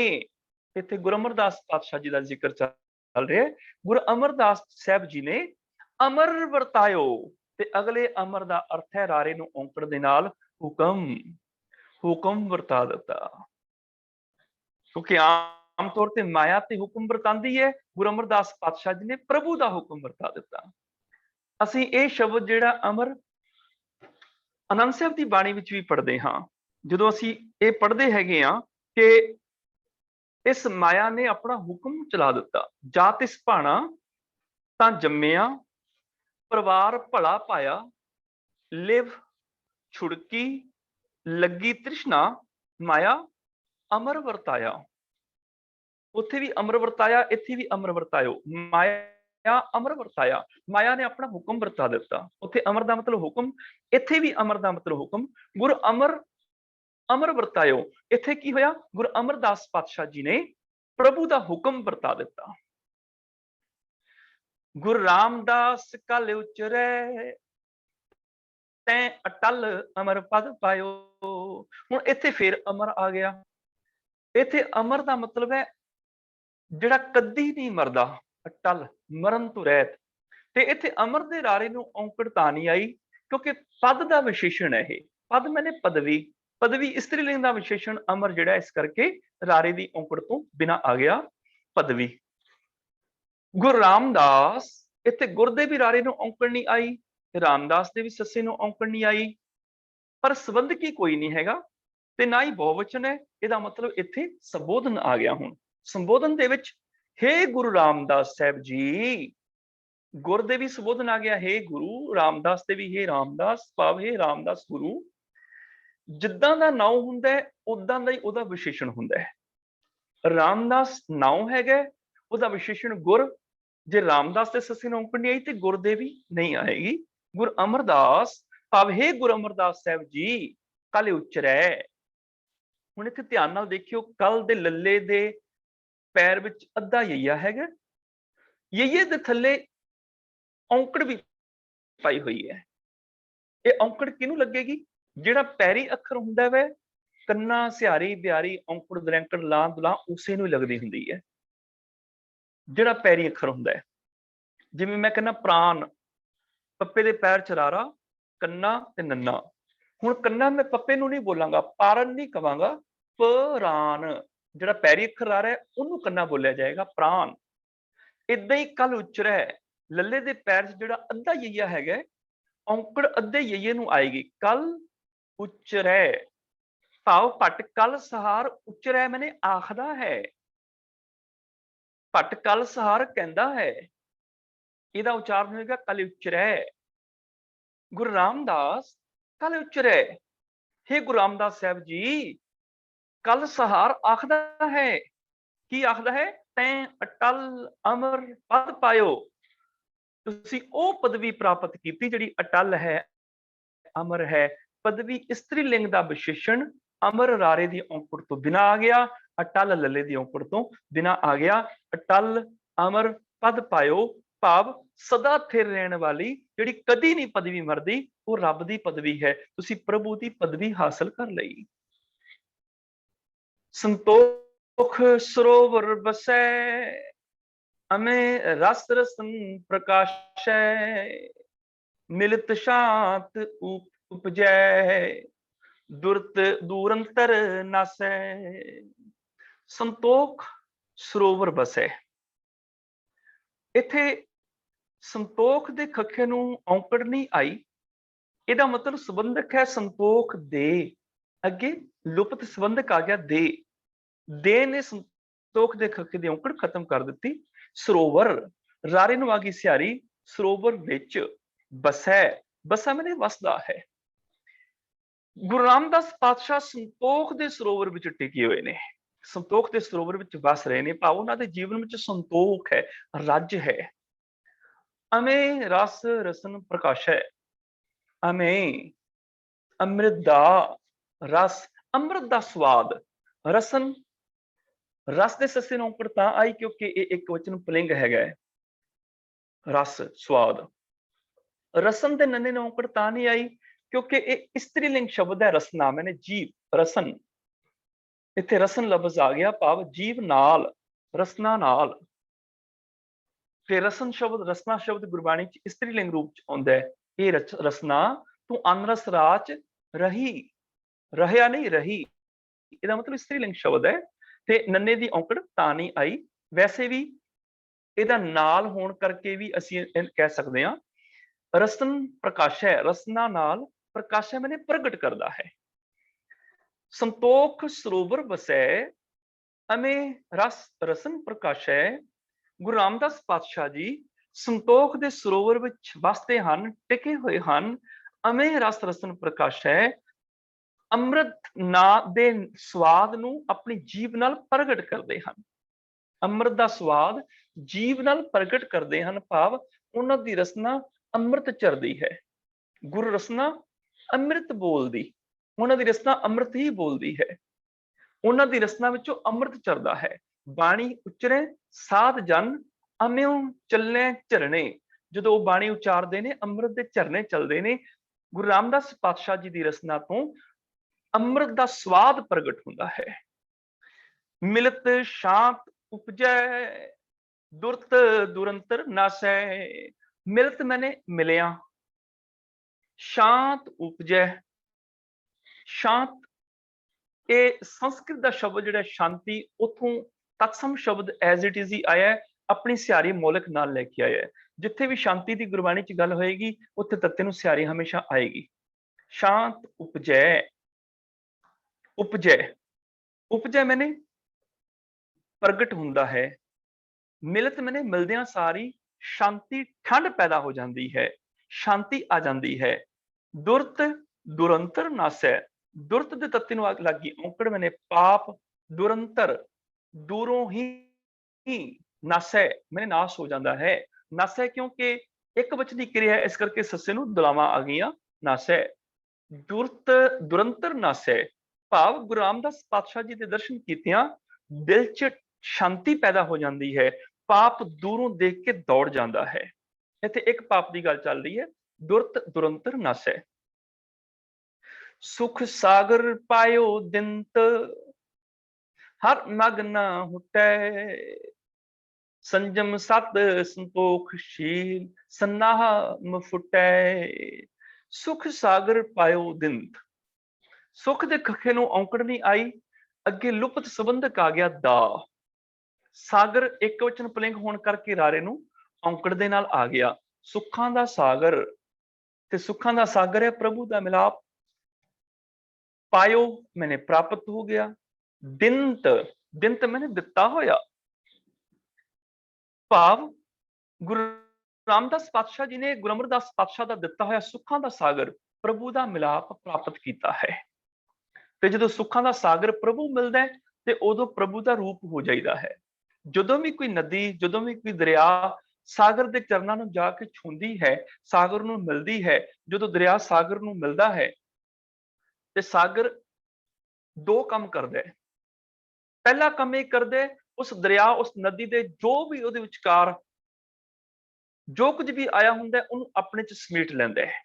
ਇੱਥੇ ਗੁਰੂ ਅਮਰਦਾਸ ਪਾਤਸ਼ਾਹ ਜੀ ਦਾ ਜ਼ਿਕਰ ਚੱਲ ਰਿਹਾ। ਗੁਰੂ ਅਮਰਦਾਸ ਸਾਹਿਬ ਜੀ ਨੇ ਅਮਰ ਵਰਤਾਇਓ, ਤੇ ਅਗਲੇ ਅਮਰ ਦਾ ਅਰਥ ਹੈ ਰਾਰੇ ਨੂੰ ਔਂਕੜ ਦੇ ਨਾਲ ਹੁਕਮ, ਹੁਕਮ ਵਰਤਾ ਦਿੱਤਾ। ਕਿਉਂਕਿ ਆਮ ਤੌਰ ਤੇ ਮਾਇਆ ਤੇ ਹੁਕਮ ਵਰਤਾਂਦੀ ਹੈ, ਗੁਰੂ ਅਮਰਦਾਸ ਪਾਤਸ਼ਾਹ ਜੀ ਨੇ ਪ੍ਰਭੂ ਦਾ ਹੁਕਮ ਵਰਤਾ ਦਿੱਤਾ। ਅਸੀਂ ਇਹ ਸ਼ਬਦ ਜਿਹੜਾ ਅਮਰ ਆਨੰਦ ਸਾਹਿਬ ਦੀ ਬਾਣੀ ਵਿੱਚ ਵੀ ਪੜ੍ਹਦੇ ਹਾਂ। ਜਦੋਂ ਅਸੀਂ ਇਹ ਪੜ੍ਹਦੇ ਹੈਗੇ ਆ ਕਿ ਇਸ ਮਾਇਆ ਨੇ ਆਪਣਾ ਹੁਕਮ ਚਲਾ ਦਿੱਤਾ। ਜਾ ਤਿਸ ਭਾਣਾ ਤਾਂ ਜੰਮਿਆ, ਪਰਿਵਾਰ ਭਲਾ ਪਾਇਆ, ਲਿਵ ਛੁੜਕੀ, ਲੱਗੀ ਤ੍ਰਿਸ਼ਨਾ, ਮਾਇਆ ਅਮਰ ਵਰਤਾਇਆ। ਉੱਥੇ ਵੀ ਅਮਰ ਵਰਤਾਇਆ, ਇੱਥੇ ਵੀ ਅਮਰ ਵਰਤਾਇਓ। ਮਾਇਆ ਅਮਰ ਵਰਤਾਇਆ, ਮਾਇਆ ਨੇ ਆਪਣਾ ਹੁਕਮ ਵਰਤਾ ਦਿੱਤਾ। ਉੱਥੇ ਅਮਰ ਦਾ ਮਤਲਬ ਹੁਕਮ, ਇੱਥੇ ਵੀ ਅਮਰ ਦਾ ਮਤਲਬ ਹੁਕਮ। ਗੁਰ ਅਮਰ ਅਮਰ ਵਰਤਾਇਓ, ਇੱਥੇ ਕੀ ਹੋਇਆ? ਗੁਰੂ ਅਮਰਦਾਸ ਪਾਤਸ਼ਾਹ ਜੀ ਨੇ ਪ੍ਰਭੂ ਦਾ ਹੁਕਮ ਵਰਤਾ ਦਿੱਤਾ। ਗੁਰੂ ਰਾਮਦਾਸ ਕਲ ਉਚਰੈ, ਤੈਂ ਅਟਲ ਅਮਰ ਪਦ ਪਾਇਓ। ਹੁਣ ਇੱਥੇ ਫੇਰ ਅਮਰ ਆ ਗਿਆ। ਇੱਥੇ ਅਮਰ ਦਾ ਮਤਲਬ ਹੈ ਜਿਹੜਾ ਕਦੀ ਨਹੀਂ ਮਰਦਾ, ਅਟਲ, ਮਰਨ ਤੋਂ ਰਹਿਤ। ਤੇ ਇੱਥੇ ਅਮਰ ਦੇ ਰਾਰੇ ਨੂੰ ਔਂਕੜ ਤਾਂ ਨਹੀਂ ਆਈ, ਕਿਉਂਕਿ ਪਦ ਦਾ ਵਿਸ਼ੇਸ਼ਣ ਹੈ ਇਹ। ਪਦ ਮੈਨੇ ਪਦਵੀ, ਪਦਵੀ ਇਸਤਰੀ ਲਿੰਗ ਦਾ ਵਿਸ਼ੇਸ਼ਣ ਅਮਰ ਜਿਹੜਾ, ਇਸ ਕਰਕੇ ਰਾਰੇ ਦੀ ਔਂਕੜ ਤੋਂ ਬਿਨਾਂ ਆ ਗਿਆ ਪਦਵੀ। ਗੁਰੂ ਰਾਮਦਾਸ, ਇੱਥੇ ਗੁਰ ਦੇ ਵੀ ਰਾਰੇ ਨੂੰ ਔਂਕੜ ਨਹੀਂ ਆਈ, ਰਾਮਦਾਸ ਦੇ ਵੀ ਸੱਸੇ ਨੂੰ ਔਂਕੜ ਨਹੀਂ ਆਈ, ਪਰ ਸੰਬੰਧਕੀ ਕੋਈ ਨਹੀਂ ਹੈਗਾ ਤੇ ਨਾ ਹੀ ਬਹੁਵਚਨ ਹੈ। ਇਹਦਾ ਮਤਲਬ ਇੱਥੇ ਸੰਬੋਧਨ ਆ ਗਿਆ। ਹੁਣ ਸੰਬੋਧਨ ਦੇ ਵਿੱਚ, ਹੇ ਗੁਰੂ ਰਾਮਦਾਸ ਸਾਹਿਬ ਜੀ, ਗੁਰ ਦੇ ਵੀ ਸੰਬੋਧਨ ਆ ਗਿਆ, ਹੇ ਗੁਰੂ। ਰਾਮਦਾਸ ਦੇ ਵੀ ਹੇ ਰਾਮਦਾਸ, ਭਾਵ ਹੇ ਰਾਮਦਾਸ ਗੁਰੂ। ਜਿੱਦਾਂ ਦਾ ਨਾਉ ਹੁੰਦਾ ਹੈ ਉਦਾਂ ਦਾ ਹੀ ਉਹਦਾ ਵਿਸ਼ੇਸ਼ਣ ਹੁੰਦਾ ਹੈ। ਰਾਮਦਾਸ ਨਾਉ ਹੈਗਾ, ਉਹਦਾ ਵਿਸ਼ੇਸ਼ਣ ਗੁਰ। ਜੇ ਰਾਮਦਾਸ ਦੇ ਸੱਸੇ ਨੂੰ ਔਂਕੜ ਨਹੀਂ ਆਈ ਤੇ ਗੁਰ ਦੇ ਵੀ ਨਹੀਂ ਆਏਗੀ। ਗੁਰ ਅਮਰਦਾਸ ਭਾਵ ਹੇ ਗੁਰ ਅਮਰਦਾਸ ਸਾਹਿਬ ਜੀ, ਕਲ ਉਚਰੈ। ਹੁਣ ਇੱਥੇ ਧਿਆਨ ਨਾਲ ਦੇਖਿਓ, ਕਲ ਦੇ ਲੱਲੇ ਦੇ ਪੈਰ ਵਿੱਚ ਅੱਧਾ ਯਈਆ ਹੈਗਾ, ਯਈਏ ਦੇ ਥੱਲੇ ਔਂਕੜ ਵੀ ਪਾਈ ਹੋਈ ਹੈ। ਇਹ ਔਂਕੜ ਕਿਹਨੂੰ ਲੱਗੇਗੀ? ਜਿਹੜਾ ਪੈਰੀ ਅੱਖਰ ਹੁੰਦਾ ਵੈ, ਕੰਨਾ, ਸਿਹਾਰੀ, ਬਿਹਾਰੀ, ਔਂਕੜ, ਦਰੈਂਕੜ, ਲਾਂ, ਦੁਲਾਂ, ਉਸੇ ਨੂੰ ਲੱਗਦੀ ਹੁੰਦੀ ਹੈ ਜਿਹੜਾ ਪੈਰੀ ਅੱਖਰ ਹੁੰਦਾ ਹੈ। ਜਿਵੇਂ ਮੈਂ ਕਹਿੰਦਾ ਪ੍ਰਾਨ, ਪੱਪੇ ਦੇ ਪੈਰ ਚਰਾਰਾ, ਕੰਨਾ ਤੇ ਨੰਨਾ। ਹੁਣ ਕੰਨਾ ਮੈਂ ਪੱਪੇ ਨੂੰ ਨਹੀਂ ਬੋਲਾਂਗਾ, ਪਾਰਨ ਨਹੀਂ ਕਵਾਂਗਾ, ਪ੍ਰਾਨ। ਜਿਹੜਾ ਪੈਰੀ ਅੱਖਰ ਆ ਰਿਹਾ ਉਹਨੂੰ ਕੰਨਾ ਬੋਲਿਆ ਜਾਏਗਾ, ਪ੍ਰਾਨ। ਏਦਾਂ ਹੀ ਕਲ ਉਚਰੈ, ਲੱਲੇ ਦੇ ਪੈਰ 'ਚ ਜਿਹੜਾ ਅੱਧਾ ਯਈਆ ਹੈਗਾ, ਔਂਕੜ ਅੱਧੇ ਯਈਏ ਨੂੰ ਆਏਗੀ, ਕਲ ਉਚਰੈ। ਭਾਵ ਭੱਟ ਕਲ ਸਹਾਰ, ਉਚਰੈ ਮੈਨੇ ਆਖਦਾ ਹੈ। ਭੱਟ ਕਲ ਸਹਾਰ ਕਹਿੰਦਾ ਹੈ, ਇਹਦਾ ਉਚਾਰਨ ਹੋਏਗਾ ਕਲ ਉਚਰੈ। ਗੁਰੂ ਰਾਮਦਾਸ ਕਲ ਉਚਰੈ, ਹੇ ਗੁਰੂ ਰਾਮਦਾਸ ਸਾਹਿਬ ਜੀ, ਕਲ ਸਹਾਰ ਆਖਦਾ ਹੈ। ਕੀ ਆਖਦਾ ਹੈ? ਤੈਂ ਅਟਲ ਅਮਰ ਪਦ ਪਾਇਓ। ਤੁਸੀਂ ਉਹ ਪਦਵੀ ਪ੍ਰਾਪਤ ਕੀਤੀ ਜਿਹੜੀ ਅਟਲ ਹੈ, ਅਮਰ ਹੈ। ਪਦਵੀ ਇਸਤਰੀ ਲਿੰਗ ਦਾ ਵਿਸ਼ੇਸ਼ਣ ਅਮਰ ਰਾਰੇ ਦੀ ਔਂਕੜ ਤੋਂ ਬਿਨਾਂ ਆ ਗਿਆ, ਅਟਲ ਲੱਲੇ ਦੀ ਔਂਕੜ ਤੋਂ ਬਿਨਾਂ ਆ ਗਿਆ। ਅਟਲ ਅਮਰ ਪਦ ਪਾਇਓ ਭਾਵ ਸਦਾ ਸਥਿਰ ਰਹਿਣ ਵਾਲੀ, ਜਿਹੜੀ ਕਦੀ ਨਹੀਂ ਪਦਵੀ ਮਰਦੀ, ਉਹ ਰੱਬ ਦੀ ਪਦਵੀ ਹੈ। ਤੁਸੀਂ ਪ੍ਰਭੂ ਦੀ ਪਦਵੀ ਹਾਸਲ ਕਰ ਲਈ। ਸੰਤੋਖ ਸਰੋਵਰ ਬਸੈ, ਅਮੇ ਰਸ ਰਸਨ ਪ੍ਰਕਾਸ਼ੈ। ਮਿਲਤ ਸ਼ਾਂਤ ਉਪਜੈ, ਦੁਰਤ ਦੂਰੰਤਰ ਨਾਸੈ। ਸੰਤੋਖ ਸਰੋਵਰ ਬਸੈ, ਇੱਥੇ ਸੰਤੋਖ ਦੇ ਖੱਖੇ ਨੂੰ ਔਂਕੜ ਨਹੀਂ ਆਈ। ਇਹਦਾ ਮਤਲਬ ਸੰਬੰਧਕ ਹੈ ਸੰਤੋਖ ਦੇ, ਅੱਗੇ ਲੁਪਤ ਸੰਬੰਧਕ ਆ ਗਿਆ ਦੇ ਨੇ ਸੰਤੋਖ ਦੇ ਖੱਖੇ ਦੀ ਔਂਕੜ ਖਤਮ ਕਰ ਦਿੱਤੀ। ਸਰੋਵਰ, ਰਾਰੇ ਨੂੰ ਆ ਗਈ ਸਿਹਾਰੀ, ਸਰੋਵਰ ਵਿੱਚ ਬਸੈ, ਬਸਾ ਮੈਨੇ ਵਸਦਾ ਹੈ। ਗੁਰੂ ਰਾਮਦਾਸ ਪਾਤਸ਼ਾਹ ਸੰਤੋਖ ਦੇ ਸਰੋਵਰ ਵਿੱਚ ਟਿਕੇ ਹੋਏ ਨੇ, ਸੰਤੋਖ ਦੇ ਸਰੋਵਰ ਵਿੱਚ ਵਸ ਰਹੇ ਨੇ, ਭਾਵ ਉਹਨਾਂ ਦੇ ਜੀਵਨ ਵਿੱਚ ਸੰਤੋਖ ਹੈ, ਰੱਜ ਹੈ। ਅਮੇ ਰਸ ਰਸਨ ਪ੍ਰਕਾਸ਼ੈ, ਅਮੇ ਅੰਮ੍ਰਿਤ ਦਾ ਰਸ, ਅੰਮ੍ਰਿਤ ਦਾ ਸਵਾਦ। ਰਸਨ, ਰਸ ਦੇ ਸੱਸੇ ਨੂੰ ਔਂਕੜ ਤਾਂ ਆਈ ਕਿਉਂਕਿ ਇਹ ਇੱਕ ਵਚਨ ਪੁਲਿੰਗ ਹੈਗਾ ਹੈ, ਰਸ ਸਵਾਦ। ਰਸਨ ਦੇ ਨੰਨੇ ਨੂੰ ਔਂਕੜ ਤਾਂ ਨਹੀਂ ਆਈ ਕਿਉਂਕਿ ਇਹ ਇਸਤਰੀ ਲਿੰਗ ਸ਼ਬਦ ਹੈ, ਰਸਨਾ ਮੈਨੇ ਜੀਵ, ਰਸਨ। ਇੱਥੇ ਰਸਨ ਲਫ਼ਜ਼ ਆ ਗਿਆ ਭਾਵ ਜੀਵ ਨਾਲ, ਰਸਨਾ ਨਾਲ। ਤੇ ਰਸਨ ਸ਼ਬਦ, ਰਸਨਾ ਸ਼ਬਦ ਗੁਰਬਾਣੀ ਚ ਇਸਤਰੀ ਲਿੰਗ ਰੂਪ ਚ ਆਉਂਦਾ ਹੈ। ਇਹ ਰਸਨਾ, ਤੂੰ ਅਨਰਸ ਰਾਚ ਰਹੀ, ਰਹਿਆ ਨਹੀਂ ਰਹੀ, ਇਹਦਾ ਮਤਲਬ ਇਸਤਰੀ ਲਿੰਗ ਸ਼ਬਦ ਹੈ। ਤੇ ਨੰਨੇ ਦੀ ਔਂਕੜ ਤਾਂ ਨਹੀਂ ਆਈ। ਵੈਸੇ ਵੀ ਇਹਦਾ ਨਾਲ ਹੋਣ ਕਰਕੇ ਵੀ ਅਸੀਂ ਕਹਿ ਸਕਦੇ ਹਾਂ ਰਸਨ ਪ੍ਰਕਾਸ਼ ਹੈ, ਰਸਨਾ ਨਾਲ ਪ੍ਰਕਾਸ਼ ਹੈ ਮੈਨੇ ਪ੍ਰਗਟ ਕਰਦਾ ਹੈ। ਸੰਤੋਖ ਸਰੋਵਰ ਬਸੈ, ਅਮੇ ਰਸ ਰਸਨ ਪ੍ਰਕਾਸ਼ ਹੈ। ਗੁਰੂ ਰਾਮਦਾਸ ਪਾਤਸ਼ਾਹ ਜੀ ਸੰਤੋਖ ਦੇ ਸਰੋਵਰ ਵਿੱਚ ਵਸਦੇ ਹਨ, ਟਿਕੇ ਹੋਏ ਹਨ। ਅਮੇ ਰਸ ਰਸਨ ਪ੍ਰਕਾਸ਼ ਹੈ, ਅੰਮ੍ਰਿਤ ਨਾ ਦੇ ਸਵਾਦ ਨੂੰ ਆਪਣੀ ਜੀਭ ਨਾਲ ਪ੍ਰਗਟ ਕਰਦੇ ਹਨ। ਅੰਮ੍ਰਿਤ ਦਾ ਸਵਾਦ ਜੀਭ ਨਾਲ ਪ੍ਰਗਟ ਕਰਦੇ ਹਨ, ਭਾਵ ਉਹਨਾਂ ਦੀ ਰਸਨਾ ਅੰਮ੍ਰਿਤ ਚਰਦੀ ਹੈ। ਗੁਰੂ ਰਸਨਾ ਅੰਮ੍ਰਿਤ ਬੋਲਦੀ, ਉਹਨਾਂ ਦੀ ਰਸਨਾ ਅੰਮ੍ਰਿਤ ਹੀ ਬੋਲਦੀ ਹੈ, ਉਹਨਾਂ ਦੀ ਰਸਨਾ ਵਿੱਚੋਂ ਅੰਮ੍ਰਿਤ ਚਰਦਾ ਹੈ। ਬਾਣੀ ਉਚਰੇ ਸਾਧ ਜਨ, ਅਮਿਓ ਚੱਲੇ ਝਰਨੇ। ਜਦੋਂ ਉਹ ਬਾਣੀ ਉਚਾਰਦੇ ਨੇ ਅੰਮ੍ਰਿਤ ਦੇ ਝਰਨੇ ਚੱਲਦੇ ਨੇ। ਗੁਰੂ ਰਾਮਦਾਸ ਪਾਤਸ਼ਾਹ ਜੀ ਦੀ ਰਸਨਾ ਤੋਂ ਅੰਮ੍ਰਿਤ ਦਾ ਸਵਾਦ ਪ੍ਰਗਟ ਹੁੰਦਾ ਹੈ। ਮਿਲਤ ਸ਼ਾਂਤ ਉਪਜੈ, ਦੁਰਤ ਦੁਰੰਤਰ ਨਾਸੈ। ਮਿਲਤ ਮੈਨੇ ਮਿਲਿਆ, ਸ਼ਾਂਤ ਉਪਜੈ, ਸ਼ਾਂਤ ਇਹ ਸੰਸਕ੍ਰਿਤ ਦਾ ਸ਼ਬਦ ਜਿਹੜਾ ਸ਼ਾਂਤੀ, ਉਥੋਂ ਤਤਸਮ ਸ਼ਬਦ ਐਜ਼ ਇਟ ਇਜ਼ ਹੀ ਆਇਆ, ਆਪਣੀ ਸਿਹਾਰੀ ਮੌਲਿਕ ਨਾਲ ਲੈ ਕੇ ਆਇਆ। ਜਿੱਥੇ ਵੀ ਸ਼ਾਂਤੀ ਦੀ ਗੁਰਬਾਣੀ ਚ ਗੱਲ ਹੋਏਗੀ ਉੱਥੇ ਤੱਤੇ ਨੂੰ ਸਿਹਾਰੀ ਹਮੇਸ਼ਾ ਆਏਗੀ। ਸ਼ਾਂਤ ਉਪਜੈ, ਉਪਜੈ, ਉਪਜੈ ਮੈਨੇ ਪ੍ਰਗਟ ਹੁੰਦਾ ਹੈ। ਮਿਲਤ ਮੈਨੇ ਮਿਲਦਿਆਂ ਸਾਰੀ शांति ठंड पैदा हो जाती है, शांति आ जाती है। दुरत दुरंतर नासै, दुरत दे तत्ते नूं लग गई औंकड़, मैंने पाप दुरंतर दूरों ही नासै, मैंने नाश हो जाता है। नासै क्योंकि एक वचनी क्रिया है, इस करके सस्से नूं दुलावां आ गईयां, नासै। दुरत दुरंतर नासै भाव गुरु रामदास पातशाह जी के दर्शन कीतियां दिल च शांति पैदा हो जाती है, पाप दूरों देख के दौड़ जाता है। इत्थे एक पाप की गल चल रही है, दुरत दुरंतर नासै। सुख सागर पायो दिंत हर मग न हुटै, संजम सत संतोख शील सन्नाह मफुटै। सुख सागर पायो दिंत, सुख दे खखे नूं औंकड़ नहीं आई, अगे लुप्त संबंधक आ गया दा। सागर एक वचन पुलिंग होने करके रारे नूं औंकड़ दे नाल आ गया। सुखां दा सागर, ते सुखां दा सागर है प्रभु दा मिलाप। पायो मैंने प्राप्त हो गया, दिंत दिंत मैंने दिता होया। भाव गुरु रामदास पातशाह जी ने गुरु अमरदास पातशाह का दिता होया सुखां दा सागर प्रभु का मिलाप प्राप्त किया है। ते जदों सुखां दा सागर प्रभु मिलदा है ते उदों प्रभु का रूप हो जाइदा है। जदों भी कोई नदी, जदों भी कोई दरिया सागर के चरणों नूं जाके छूंदी है, सागर नूं मिलदी है, जदों दरिया सागर नूं मिलदा है ते सागर दो काम करदा है। पहला काम यह करदा है, उस दरिया उस नदी दे जो भी उहदे विचकार जो कुछ भी आया हुंदा है उन्होंने अपने च समेट लैंदा है।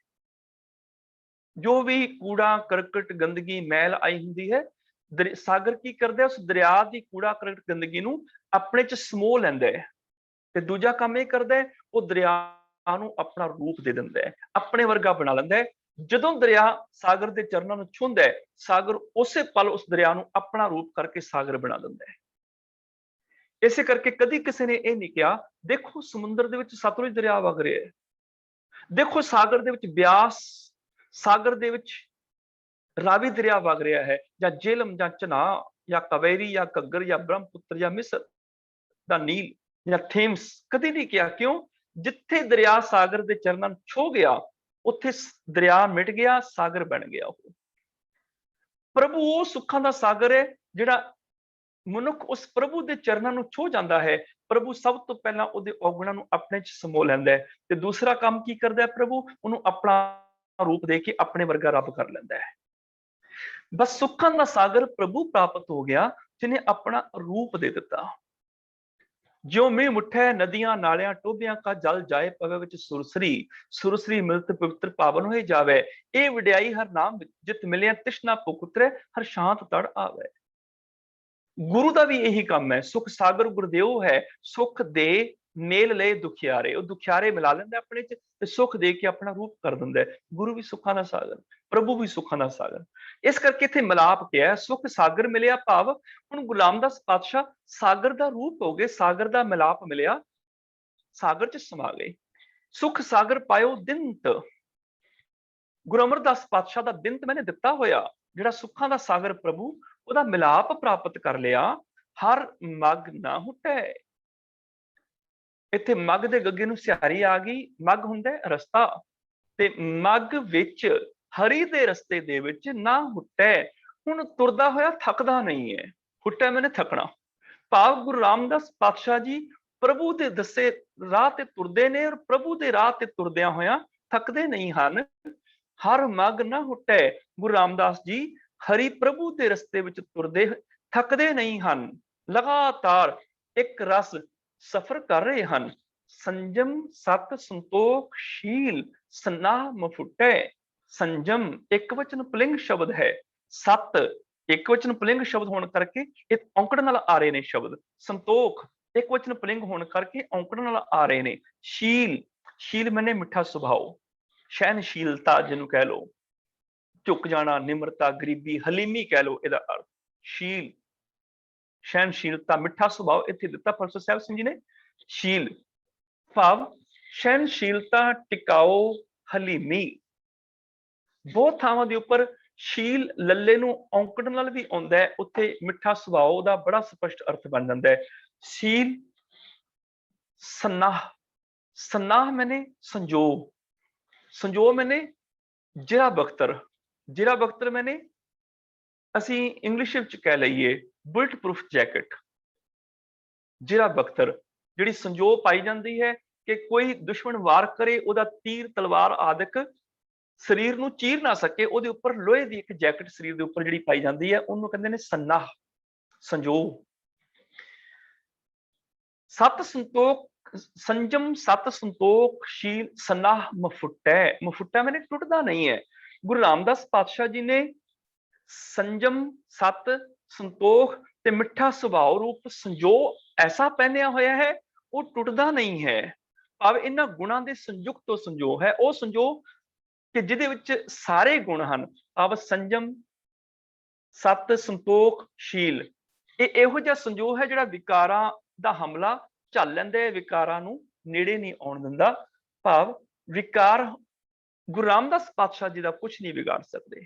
जो भी कूड़ा करकट गंदगी मैल आई हुंदी है, सागर की करदा है, उस दरिया की कूड़ा करकट गंदगी नूं अपने च समो लैंदा है। ते दूजा काम यह करदा है, वो दरिया नूं अपना रूप दे दिंदा है, अपने वर्गा बना लैंदा है। जदों दरिया सागर के चरणों नूं छूंदा है, सागर उसे पल उस दरिया नूं अपना रूप करके सागर बना दिंदा है। इसे करके कदी किसी ने यह नहीं कहा देखो समुद्र दे विच सतलुज दरिया वग रहा है, देखो सागर दे विच ब्यास, सागर दे विच रावी दरिया वग रहा है, या झेलम या चनाह या कावेरी या घग्गर या ब्रह्मपुत्र या मिस्र दा नील या थेम्स। कदी नहीं किया, क्यों? जिथे दरिया सागर के चरणों छो गया उत्थे दरिया मिट गया, सागर बन गया। प्रभु वो सुखां दा सागर है जिहड़ा मनुख उस प्रभु के चरणों नूं छो जाता है। प्रभु सब तो पहला उहदे औगुणां नूं अपने च समो लैंदा है, ते दूसरा काम की करदा है, प्रभु उहनूं अपना रूप दे के अपने वर्गा रब कर लैंदा है। बस सुखां दा सागर प्रभु प्राप्त हो गया जिन्हें अपना रूप दे दिता। ज्यों मींह मुठै नदियां नालियां टोबियां का जल जाए पवे विच सुरसरी, सुरसरी मिलत पवित्र पावन होए जावे। ए वड्याई हर नाम जित मिलिया तृष्णा भुख उतरे, हर शांत तड़ आवे। गुरु का भी यही काम है, सुख सागर गुरुदेव है, सुख दे मेल ले दुखियारे, वो दुखियारे मिला लेंदा अपने च ते सुख दे के अपना रूप कर दिंदा है। गुरु भी सुखां दा सागर, प्रभु भी सुखां दा सागर। इस करके इत्थे मिलाप किया, सुख सागर मिलिया, भाव हुण गुरु रामदास पातशाह सागर दा रूप हो गए, सागर दा मिलाप मिलिया, सागर च समा गए। सुख सागर पायो दिंत, गुरु अमरदास पातशाह दा दिंत मैंने दिता होया, जिहड़ा सुखां दा सागर प्रभु ਉਹਦਾ ਮਿਲਾਪ ਪ੍ਰਾਪਤ ਕਰ ਲਿਆ। ਹਰ ਮਗ ਨਾ ਹੁਟੈ, ਇੱਥੇ ਮਗ ਦੇ ਗੱਗੇ ਨੂੰ ਸਿਹਾਰੀ ਆ ਗਈ। ਮਗ ਹੁੰਦਾ ਰਸਤਾ, ਤੇ ਮਗ ਵਿੱਚ ਹਰੀ ਦੇ ਰਸਤੇ ਦੇ ਵਿੱਚ ਨਾ ਹੁਟੈ, ਹੁਣ ਤੁਰਦਾ ਹੋਇਆ ਥੱਕਦਾ ਨਹੀਂ ਹੈ। ਹੁਟੈ ਮੈਨੇ ਥਕਣਾ, ਭਾਵ ਗੁਰੂ ਰਾਮਦਾਸ ਪਾਤਸ਼ਾਹ ਜੀ ਪ੍ਰਭੂ ਦੇ ਦੱਸੇ ਰਾਹ ਤੇ ਤੁਰਦੇ ਨੇ, ਔਰ ਪ੍ਰਭੂ ਦੇ ਰਾਹ ਤੇ ਤੁਰਦਿਆਂ ਹੋਇਆਂ ਥੱਕਦੇ ਨਹੀਂ ਹਨ। ਹਰ ਮਗ ਨਾ ਹੁਟੈ, ਗੁਰੂ ਰਾਮਦਾਸ ਜੀ हरि प्रभु के रस्ते विच तुरदे थकदे नहीं हन, लगातार एक रस सफर कर रहे हन। संजम सत संतोख शील सन्नाह मफुटै, संजम एक वचन पुलिंग शब्द है, सत एक वचन पुलिंग शब्द होने करके एक औंकड़ नाल आ रहे ने शब्द, संतोख एक वचन पुलिंग होने करके औंकड़ नाल आ रहे ने, शील शील मैंने मिठा सुभाव, सहनशीलता जिन्हों कह लो, झुक जाना, निम्रता, गरीबी, हलीमी कह लो, इहदा अर्थ शील सहनशीलता मिठा सुभाव इत्थे दिता परसों साहब सिंह जी ने। शील भाव सहनशीलता, टिकाओ, हलीमी। बहुत थावां दे उपर शील लल्ले नूं औंकड़ नाल भी आउंदा है, उत्थे मिठा सुभाव दा बड़ा स्पष्ट अर्थ बन जांदा है। शील सन्नाह, सन्नाह मैंने संजो, संजो मैंने जिरा बख्तर, जिरा बख्तर मैंने ਅਸੀਂ ਇੰਗਲਿਸ਼ ਵਿੱਚ ਕਹਿ ਲਈਏ ਬੁਲਟ ਪ੍ਰੂਫ ਜੈਕਟ। ਜਿਰਾ ਬਖਤਰ ਜਿਹੜੀ ਸੰਜੋ ਪਾਈ ਜਾਂਦੀ ਹੈ ਕਿ ਕੋਈ ਦੁਸ਼ਮਣ ਵਾਰ ਕਰੇ ਉਹਦਾ ਤੀਰ ਤਲਵਾਰ ਆਦਿਕ ਸਰੀਰ ਨੂੰ ਚੀਰ ਨਾ ਸਕੇ, ਉਹਦੇ ਉੱਪਰ ਲੋਹੇ ਦੀ ਇੱਕ ਜੈਕਟ ਸਰੀਰ ਦੇ ਉੱਪਰ ਜਿਹੜੀ ਪਾਈ ਜਾਂਦੀ ਹੈ ਉਹਨੂੰ ਕਹਿੰਦੇ ਨੇ ਸੰਨਾਹ, ਸੰਜੋ। ਸਤ ਸੰਤੋਖ संयम सत संतोखशील सन्नाह मफुट्टा, मफुट्टा मैंने टूटता नहीं है। गुरु रामदास पातशाह जी ने संयम सत संतोख ते मिठा सुभाव रूप संजो ऐसा पहनिया होया है वो टूटता नहीं है। भाव इन्हां गुणां दे संयुक्त तो संजो है, वो संजो कि जिहदे विच सारे गुण हैं। भाव संयम सत संतोखशील इहो जिहा संजो है जिहड़ा विकारां दा हमला झल लैंदा है, विकारां नूं नेड़े नहीं आउण दिंदा। भाव विकार गुरु रामदास पातशाह जी दा कुछ नहीं बिगाड़ सकदे।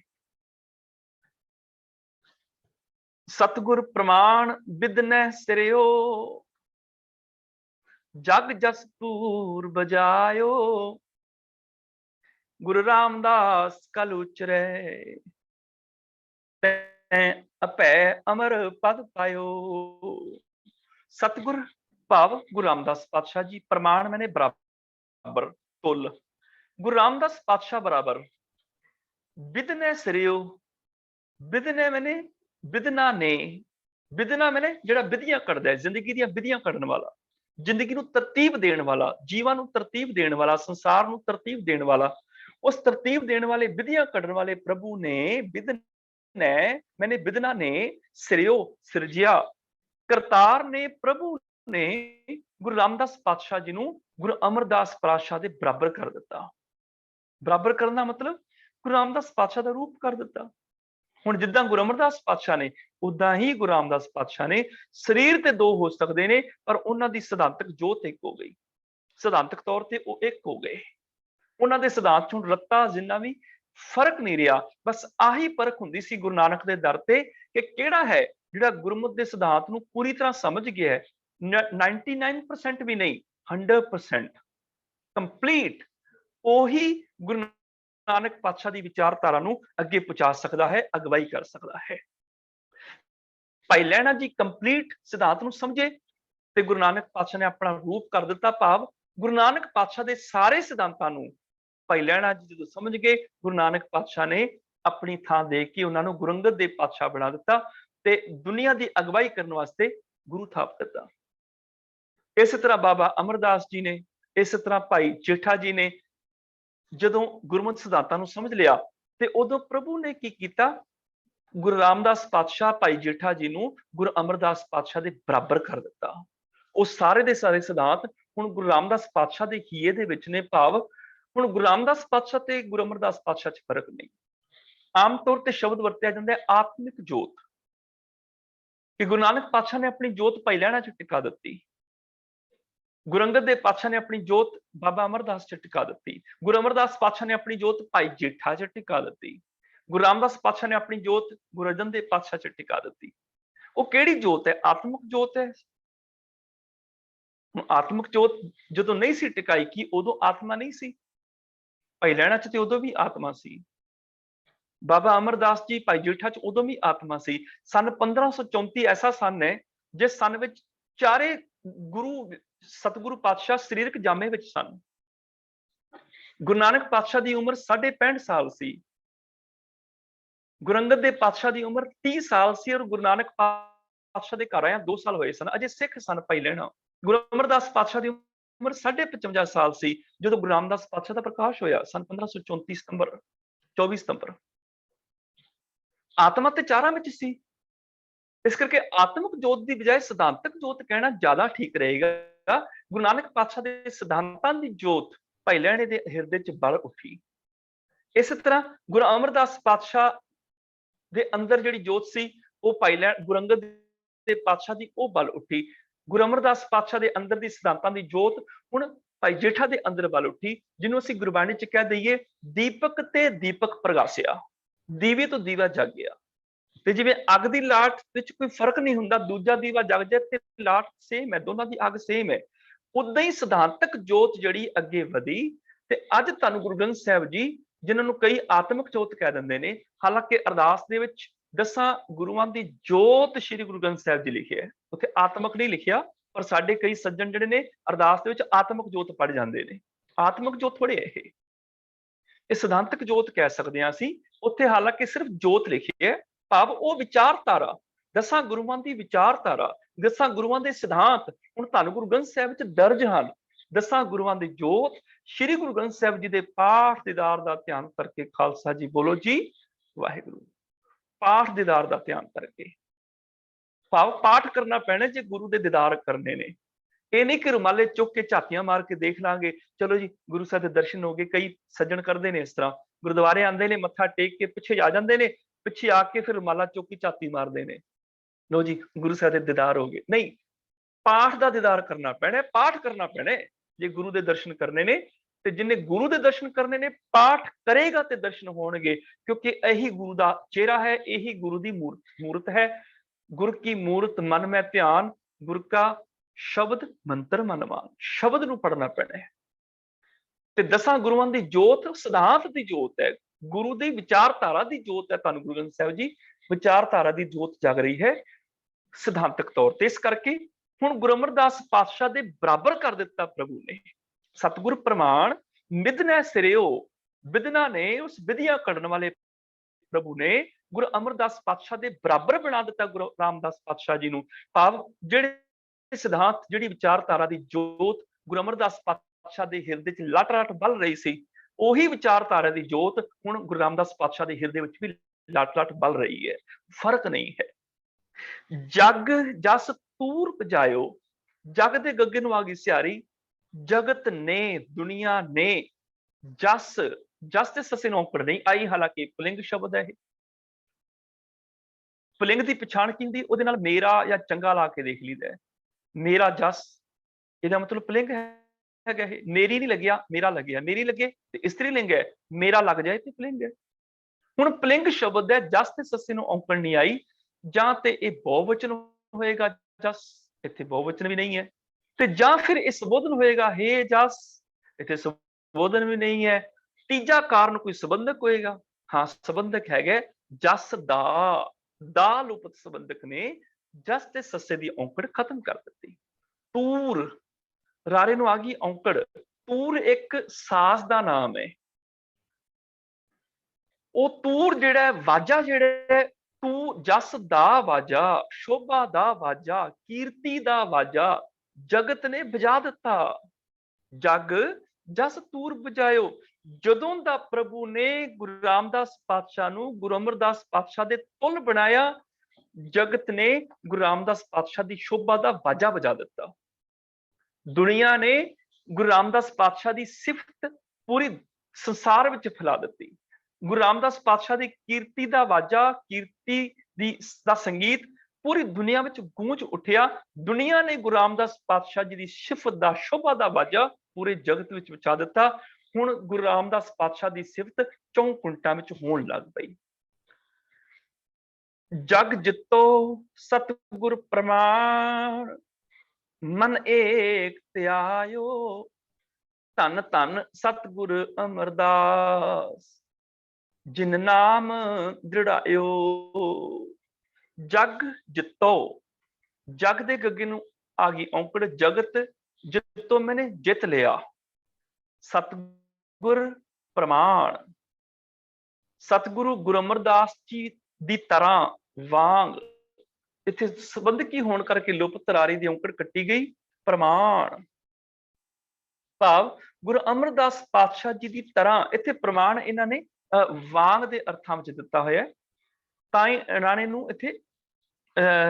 सतगुर प्रमाण बिदनै सिरियो, जग जस तूर बजायो, गुरु रामदास कल उचरै, तैं अपै अमर पद पायो। सतगुर भाव गुरु रामदास पातशाह जी, प्रमाण मैंने बराबर तुल, गुरु रामदास पातशाह बराबर। बिदनै सिरियो, बिदनै मैंने विधना ने, विधना मैंने जिहड़ा विधियां कढदा है, जिंदगी दी विधियां कढण वाला, जिंदगी नूं तरतीब देण वाला, जीवां नूं तरतीब देण वाला, संसार नूं तरतीब देण वाला, उस तरतीब देण वाले विधियां कढण वाले प्रभु ने विधनै मैंने विधना ने सिरियो सिरजिया। करतार ने प्रभु ने गुरु रामदास पातशाह जी नूं गुरु अमरदास पातशाह दे बराबर कर दिता। बराबर करना मतलब गुरु रामदास पातशाह दा रूप कर दिता। हुण जिद्दां गुरु अमरदास पातशाह ने उदां ही गुरु रामदास पातशाह ने शरीर ते दो हो सकदे ने, पर उन्हां दी सिद्धांतक जोत एक हो गई, सिद्धांतक तौर ते वो एक हो गए। उन्हां दे सिद्धांत च हुण रत्ता जिन्ना भी फर्क नहीं रहा। बस आही परख हुंदी सी गुरु नानक दे दर ते कि किहड़ा है जिहड़ा गुरमुख दे सिद्धांत नूं पूरी तरह समझ गया है। 99% भी नहीं, 100% कंप्लीट ओही गुरु नानक पातशाह की विचारधारा नूं अगे पहुंचा सकता है, अगवाई कर सकता है। भाई लैणा जी कंप्लीट सिद्धांत नूं समझे ते गुरु नानक पातशाह ने अपना रूप कर दिता। भाव गुरु नानक पातशाह के सारे सिद्धांतां नूं भाई लैणा जी जो समझ गए, गुरु नानक पातशाह ने अपनी थां दे के उन्हां नूं गुरु अंगद दे पातशाह बना दिता ते दुनिया की अगवाई करने वास्ते गुरु थाप दिता। इस तरह बाबा अमरदास जी ने, इस तरह भाई जेठा जी ने जदों गुरमत सिद्धांतां नूं समझ लिया ते उदों प्रभु ने की कीता, गुरु रामदास पातशाह भाई जेठा जी नूं गुरु अमरदास पातशाह दे बराबर कर दिता। वो सारे दे सारे सिद्धांत हुण गुरु रामदास पातशाह दे हीए दे विच ने। भाव हुण गुरु रामदास पातशाह ते गुरु अमरदास पातशाह च फर्क नहीं। आम तौर ते शब्द वरतिया जांदा है आत्मिक जोत, कि गुरु नानक पातशाह ने अपनी जोत भाई लैणा च टिका दित्ती, गुरु अंगद देव पातशाह ने अपनी जोत बाबा अमरदास च टिका दी, गुरु अमरदास पातशाह ने अपनी जोत भाई जेठा च टिका दी, गुरु रामदास पातशाह ने अपनी जोत गुरु अर्जन देव पातशाह च टिका दी। वो केड़ी जोत है? आत्मिक जोत है। आत्मिक जोत जो नहीं सी टिकाई की उदों आत्मा नहीं सी, भाई लैणा च उदों भी आत्मा सी, बाबा अमरदास जी भाई जेठा च उदों भी आत्मा सी। सन 1534 ऐसा सन है जिस सन विच चारे गुरु सतगुरु पातशाह शरीरक जामे विच सन। गुरु नानक पातशाह की उम्र 65.5 साल सी, गुरु अंगद देव पातशाह की उम्र 30 साल सी, और गुरु नानक पातशाह के घर आया 2 साल होए सन, अजे सिख सन भाई लैणा। गुरु अमरदास पातशाह की उम्र 55.5 साल सी जो गुरु रामदास पातशाह का प्रकाश होया सन 1534 सितंबर 24 सितंबर। आत्मा ते चारां विच सी, इस करके आत्मिक जोत की बजाय सिद्धांतक जोत कहना ज्यादा ठीक रहेगा। गुरु नानक पातशाह के सिद्धांतां की जोत भाई लैणे दे हिरदे च बल उठी। इस तरह गुरु अमरदास पातशाह दे अंदर जिहड़ी जोत सी वो भाई लैण गुरु अंगद देव पातशाह की वो बल उठी। गुरु अमरदास पातशाह के अंदर की सिद्धांतां की जोत हुण भाई जेठा के अंदर बल उठी, जिन्हों असीं गुरबाणी च कह दईए दीपक ते दीपक प्रगासिया, दीवे तो दीवा जग गया। ते जिवें अग दी लाट विच कोई फर्क नहीं हुंदा, दूजा दीवा जग जाए ते लाट सेम है, दोनों की अग सेम है। ਉਦਾਂ ਹੀ ਸਿਧਾਂਤਕ ਜੋਤ ਜਿਹੜੀ ਅੱਗੇ ਵਧੀ ਤੇ ਅੱਜ ਧੰਨ ਗੁਰੂ ਗ੍ਰੰਥ ਸਾਹਿਬ ਜੀ, ਜਿਨ੍ਹਾਂ ਨੂੰ ਕਈ ਆਤਮਿਕ ਜੋਤ ਕਹਿ ਦਿੰਦੇ ਨੇ, ਹਾਲਾਂਕਿ ਅਰਦਾਸ ਦੇ ਵਿੱਚ 10 ਗੁਰੂਆਂ ਦੀ ਜੋਤ ਸ੍ਰੀ ਗੁਰੂ ਗ੍ਰੰਥ ਸਾਹਿਬ ਜੀ ਲਿਖਿਆ ਹੈ, ਉੱਥੇ ਆਤਮਿਕ ਨਹੀਂ ਲਿਖਿਆ। ਪਰ ਸਾਡੇ ਕਈ ਸੱਜਣ ਜਿਹੜੇ ਨੇ ਅਰਦਾਸ ਦੇ ਵਿੱਚ ਆਤਮਿਕ ਜੋਤ ਪੜ ਜਾਂਦੇ ਨੇ। ਆਤਮਿਕ ਜੋਤ ਥੋੜੇ ਇਹ ਸਿਧਾਂਤਕ ਜੋਤ ਕਹਿ ਸਕਦੇ ਹਾਂ ਅਸੀਂ। ਉੱਥੇ ਹਾਲਾਂਕਿ ਸਿਰਫ ਜੋਤ ਲਿਖੀ ਹੈ, ਭਾਵ ਉਹ ਵਿਚਾਰਧਾਰਾ, 10 ਗੁਰੂਆਂ ਦੀ ਵਿਚਾਰਧਾਰਾ, 10 ਗੁਰੂਆਂ ਦੇ ਸਿਧਾਂਤ ਹੁਣ ਧੰਨ ਗੁਰੂ ਗ੍ਰੰਥ ਸਾਹਿਬ ਵਿੱਚ ਦਰਜ ਹਨ। 10 ਗੁਰੂਆਂ ਦੀ ਜੋਤ ਸ੍ਰੀ ਗੁਰੂ ਗ੍ਰੰਥ ਸਾਹਿਬ ਜੀ ਦੇ ਪਾਠ ਦੀਦਾਰ ਦਾ ਧਿਆਨ ਕਰਕੇ, ਖਾਲਸਾ ਜੀ ਬੋਲੋ ਜੀ ਵਾਹਿਗੁਰੂ। ਪਾਠ ਦੀਦਾਰ ਦਾ ਧਿਆਨ ਕਰਕੇ, ਭਾਵ ਪਾਠ ਕਰਨਾ ਪੈਣਾ ਜੇ ਗੁਰੂ ਦੇ ਦੀਦਾਰ ਕਰਨੇ ਨੇ। ਇਹ ਨਹੀਂ ਕਿ ਰੁਮਾਲੇ ਚੁੱਕ ਕੇ ਝਾਤੀਆਂ ਮਾਰ ਕੇ ਦੇਖ ਲਾਂਗੇ, ਚਲੋ ਜੀ ਗੁਰੂ ਸਾਹਿਬ ਦੇ ਦਰਸ਼ਨ ਹੋ ਗਏ। ਕਈ ਸੱਜਣ ਕਰਦੇ ਨੇ ਇਸ ਤਰ੍ਹਾਂ, ਗੁਰਦੁਆਰੇ ਆਉਂਦੇ ਨੇ, ਮੱਥਾ ਟੇਕ ਕੇ ਪਿੱਛੇ ਆ ਜਾਂਦੇ ਨੇ, ਪਿੱਛੇ ਆ ਕੇ ਫਿਰ ਰੁਮਾਲਾ ਚੁੱਕ ਕੇ ਝਾਤੀ ਮਾਰਦੇ ਨੇ, ਲੋ ਜੀ ਗੁਰੂ ਸਾਹਿਬ ਦੇ ਦੀਦਾਰ ਹੋ ਗਏ। ਨਹੀਂ, ਪਾਠ ਦਾ ਦੀਦਾਰ ਕਰਨਾ ਪੈਣਾ, ਪਾਠ ਕਰਨਾ ਪੈਣਾ ਜੇ ਗੁਰੂ ਦੇ ਦਰਸ਼ਨ ਕਰਨੇ ਨੇ। ਤੇ ਜਿਨੇ ਗੁਰੂ ਦੇ ਦਰਸ਼ਨ ਕਰਨੇ ਨੇ, ਪਾਠ ਕਰੇਗਾ ਤੇ ਦਰਸ਼ਨ ਹੋਣਗੇ, ਕਿਉਂਕਿ ਇਹੀ ਗੁਰੂ ਦਾ ਚਿਹਰਾ ਹੈ, ਇਹੀ ਗੁਰੂ ਦੀ ਮੂਰਤ ਹੈ। ਗੁਰ ਕੀ ਮੂਰਤ ਮਨ ਮੈਂ ਧਿਆਨ, ਗੁਰ ਕਾ ਸ਼ਬਦ ਮੰਤਰ ਮਨ ਮਾਨ। ਸ਼ਬਦ ਨੂੰ ਪੜਨਾ ਪੈਣਾ ਹੈ। ਤੇ 10 ਗੁਰੂਆਂ ਦੀ ਜੋਤ ਸਿਧਾਂਤ ਦੀ ਜੋਤ ਹੈ, ਗੁਰੂ ਦੀ ਵਿਚਾਰਧਾਰਾ ਦੀ ਜੋਤ ਹੈ। ਧੰਨ ਗੁਰੂ ਗ੍ਰੰਥ ਸਾਹਿਬ ਜੀ ਵਿਚਾਰਧਾਰਾ ਦੀ ਜੋਤ ਜਗ ਰਹੀ ਹੈ ਸਿਧਾਂਤਕ ਤੌਰ ਤੇ। ਇਸ ਕਰਕੇ ਹੁਣ ਗੁਰੂ ਅਮਰਦਾਸ ਪਾਤਸ਼ਾਹ ਦੇ ਬਰਾਬਰ ਕਰ ਦਿੱਤਾ ਪ੍ਰਭੂ ਨੇ। ਸਤਿਗੁਰ ਪ੍ਰਮਾਣ ਮਿਦਨੈ ਸਿਰਿਓ, ਵਿਦਨਾ ਨੇ ਉਸ ਵਿਧੀਆਂ ਕੱਢਣ ਵਾਲੇ ਪ੍ਰਭੂ ਨੇ ਗੁਰੂ ਅਮਰਦਾਸ ਪਾਤਸ਼ਾਹ ਦੇ ਬਰਾਬਰ ਬਣਾ ਦਿੱਤਾ ਗੁਰੂ ਰਾਮਦਾਸ ਪਾਤਸ਼ਾਹ ਜੀ ਨੂੰ। ਭਾਵ ਜਿਹੜੇ ਸਿਧਾਂਤ, ਜਿਹੜੀ ਵਿਚਾਰਧਾਰਾ ਦੀ ਜੋਤ ਗੁਰੂ ਅਮਰਦਾਸ ਪਾਤਸ਼ਾਹ ਦੇ ਹਿਰਦੇ 'ਚ ਲਟ-ਲਟ ਬਲ ਰਹੀ ਸੀ, ਉਹੀ ਵਿਚਾਰਧਾਰਾ ਦੀ ਜੋਤ ਹੁਣ ਗੁਰੂ ਰਾਮਦਾਸ ਪਾਤਸ਼ਾਹ ਦੇ ਹਿਰਦੇ ਵਿੱਚ ਵੀ ਲਟ-ਲਟ ਬਲ ਰਹੀ ਹੈ। ਫਰਕ ਨਹੀਂ ਹੈ। ਜਗ ਜਸ ਤੂਰ ਪਜਾਇਓ, ਜਗ ਦੇ ਗੱਗੇ ਨੂੰ ਆ ਗਈ ਸਿਆਰੀ। ਜਗਤ ਨੇ, ਦੁਨੀਆ ਨੇ, ਜਸ, ਜਸ ਤੇ ਸੱਸੇ ਨੂੰ ਔਂਕੜ ਨਹੀਂ ਆਈ, ਹਾਲਾਂਕਿ ਪੁਲਿੰਗ ਸ਼ਬਦ ਹੈ ਇਹ। ਪੁਲਿੰਗ ਦੀ ਪਛਾਣ ਕੀ ਹੁੰਦੀ? ਉਹਦੇ ਨਾਲ ਮੇਰਾ ਜਾਂ ਚੰਗਾ ਲਾ ਕੇ ਦੇਖ ਲਈਦਾ ਹੈ। ਮੇਰਾ ਜਸ, ਇਹਦਾ ਮਤਲਬ ਪੁਲਿੰਗ ਹੈਗਾ ਇਹ। ਮੇਰੀ ਨਹੀਂ ਲੱਗਿਆ, ਮੇਰਾ ਲੱਗਿਆ। ਮੇਰੀ ਲੱਗੇ ਤੇ ਇਸਤਰੀ ਲਿੰਗ ਹੈ, ਮੇਰਾ ਲੱਗ ਜਾਏ ਤੇ ਪੁਲਿੰਗ ਹੈ। ਹੁਣ ਪੁਲਿੰਗ ਸ਼ਬਦ ਹੈ, ਜਸ ਤੇ ਸੱਸੇ ਨੂੰ ਔਂਕੜ ਨਹੀਂ ਆਈ। ਜਾਂ ਤੇ ਇਹ ਬਹੁਵਚਨ ਹੋਏਗਾ ਜਸ, ਇੱਥੇ ਬਹੁਵਚਨ ਵੀ ਨਹੀਂ ਹੈ, ਤੇ ਜਾਂ ਫਿਰ ਇਹ ਸੰਬੋਧਨ ਹੋਏਗਾ ਹੇ ਜਸ, ਇੱਥੇ ਸੰਬੋਧਨ ਵੀ ਨਹੀਂ ਹੈ। ਤੀਜਾ ਕਾਰਨ ਕੋਈ ਸੰਬੰਧਕ ਹੋਏਗਾ। ਹਾਂ, ਸੰਬੰਧਕ ਹੈਗਾ ਜਸ ਦਾ ਲੁਪਤ ਸੰਬੰਧਕ ਨੇ ਜਸ ਤੇ ਸੱਸੇ ਦੀ ਔਂਕੜ ਖਤਮ ਕਰ ਦਿੱਤੀ। ਤੂਰ, ਰਾਰੇ ਨੂੰ ਆ ਗਈ ਔਂਕੜ। ਤੂਰ ਇੱਕ ਸਾਜ਼ ਦਾ ਨਾਮ ਹੈ। ਉਹ ਤੂਰ ਜਿਹੜਾ ਵਾਜਾ, ਜਿਹੜਾ ਤੂੰ ਜਸ ਦਾ ਵਾਜਾ, ਸ਼ੋਭਾ ਦਾ ਵਾਜਾ, ਕੀਰਤੀ ਦਾ ਵਾਜਾ ਜਗਤ ਨੇ ਵਜਾ ਦਿੱਤਾ। ਜਗ ਜਸ ਤੂਰ ਵਜਾਇਓ। ਜਦੋਂ ਦਾ ਪ੍ਰਭੂ ਨੇ ਗੁਰੂ ਰਾਮਦਾਸ ਪਾਤਸ਼ਾਹ ਨੂੰ ਗੁਰੂ ਅਮਰਦਾਸ ਪਾਤਸ਼ਾਹ ਦੇ ਤੁਲ ਬਣਾਇਆ, ਜਗਤ ਨੇ ਗੁਰੂ ਰਾਮਦਾਸ ਪਾਤਸ਼ਾਹ ਦੀ ਸ਼ੋਭਾ ਦਾ ਵਾਜਾ ਵਜਾ ਦਿੱਤਾ। ਦੁਨੀਆ ਨੇ ਗੁਰੂ ਰਾਮਦਾਸ ਪਾਤਸ਼ਾਹ ਦੀ ਸਿਫਤ ਪੂਰੀ ਸੰਸਾਰ ਵਿੱਚ ਫੈਲਾ ਦਿੱਤੀ। ਗੁਰੂ ਰਾਮਦਾਸ ਪਾਤਸ਼ਾਹ ਦੀ ਕੀਰਤੀ ਦਾ ਵਾਜਾ, ਕੀਰਤੀ ਦਾ ਸੰਗੀਤ ਪੂਰੀ ਦੁਨੀਆ ਵਿੱਚ ਗੂੰਜ ਉੱਠਿਆ। ਦੁਨੀਆ ਨੇ ਗੁਰੂ ਰਾਮਦਾਸ ਪਾਤਸ਼ਾਹ ਜੀ ਦੀ ਸਿਫਤ ਦਾ, ਸ਼ੋਭਾ ਦਾ ਵਾਜਾ ਪੂਰੇ ਜਗਤ ਵਿੱਚ ਪਹੁੰਚਾ ਦਿੱਤਾ। ਹੁਣ ਗੁਰੂ ਰਾਮਦਾਸ ਪਾਤਸ਼ਾਹ ਦੀ ਸਿਫਤ ਚੌਂ ਕੁੰਟਾਂ ਵਿੱਚ ਹੋਣ ਲੱਗ ਪਈ। ਜਗ ਜਿੱਤੋ ਸਤਿਗੁਰ ਪ੍ਰਮਾਣ, ਮਨ ਏਕ ਧਿਆਇਓ। ਧੰਨ ਧੰਨ ਸਤਿਗੁਰ ਅਮਰਦਾਸ, ਜਿਨ ਨਾਮ ਦ੍ਰਿੜਾਇਓ। ਜਗ ਜਿੱਤੋ, ਜਗ ਦੇ ਗੱਗੇ ਨੂੰ ਆ ਗਈ ਔਂਕੜ। ਜਗਤ ਜਿੱਤੋਂ ਮੈਨੇ ਜਿੱਤ ਲਿਆ। ਸਤਿਗੁਰ ਪ੍ਰਮਾਣ, ਸਤਿਗੁਰੂ ਗੁਰੂ ਅਮਰਦਾਸ ਜੀ ਦੀ ਤਰ੍ਹਾਂ ਵਾਂਗ, ਇੱਥੇ ਸੰਬੰਧਕੀ ਹੋਣ ਕਰਕੇ ਲੁਪਤ ਰਾਰੀ ਦੀ ਔਂਕੜ ਕੱਟੀ ਗਈ। ਪ੍ਰਮਾਣ ਭਾਵ ਗੁਰੂ ਅਮਰਦਾਸ ਪਾਤਸ਼ਾਹ ਜੀ ਦੀ ਤਰ੍ਹਾਂ। ਇੱਥੇ ਪ੍ਰਮਾਣ ਇਹਨਾਂ ਨੇ ਵਾਂਗ ਦੇ ਅਰਥਾਂ ਵਿੱਚ ਦਿੱਤਾ ਹੋਇਆ, ਤਾਂ ਹੀ ਰਾਣੇ ਨੂੰ ਇੱਥੇ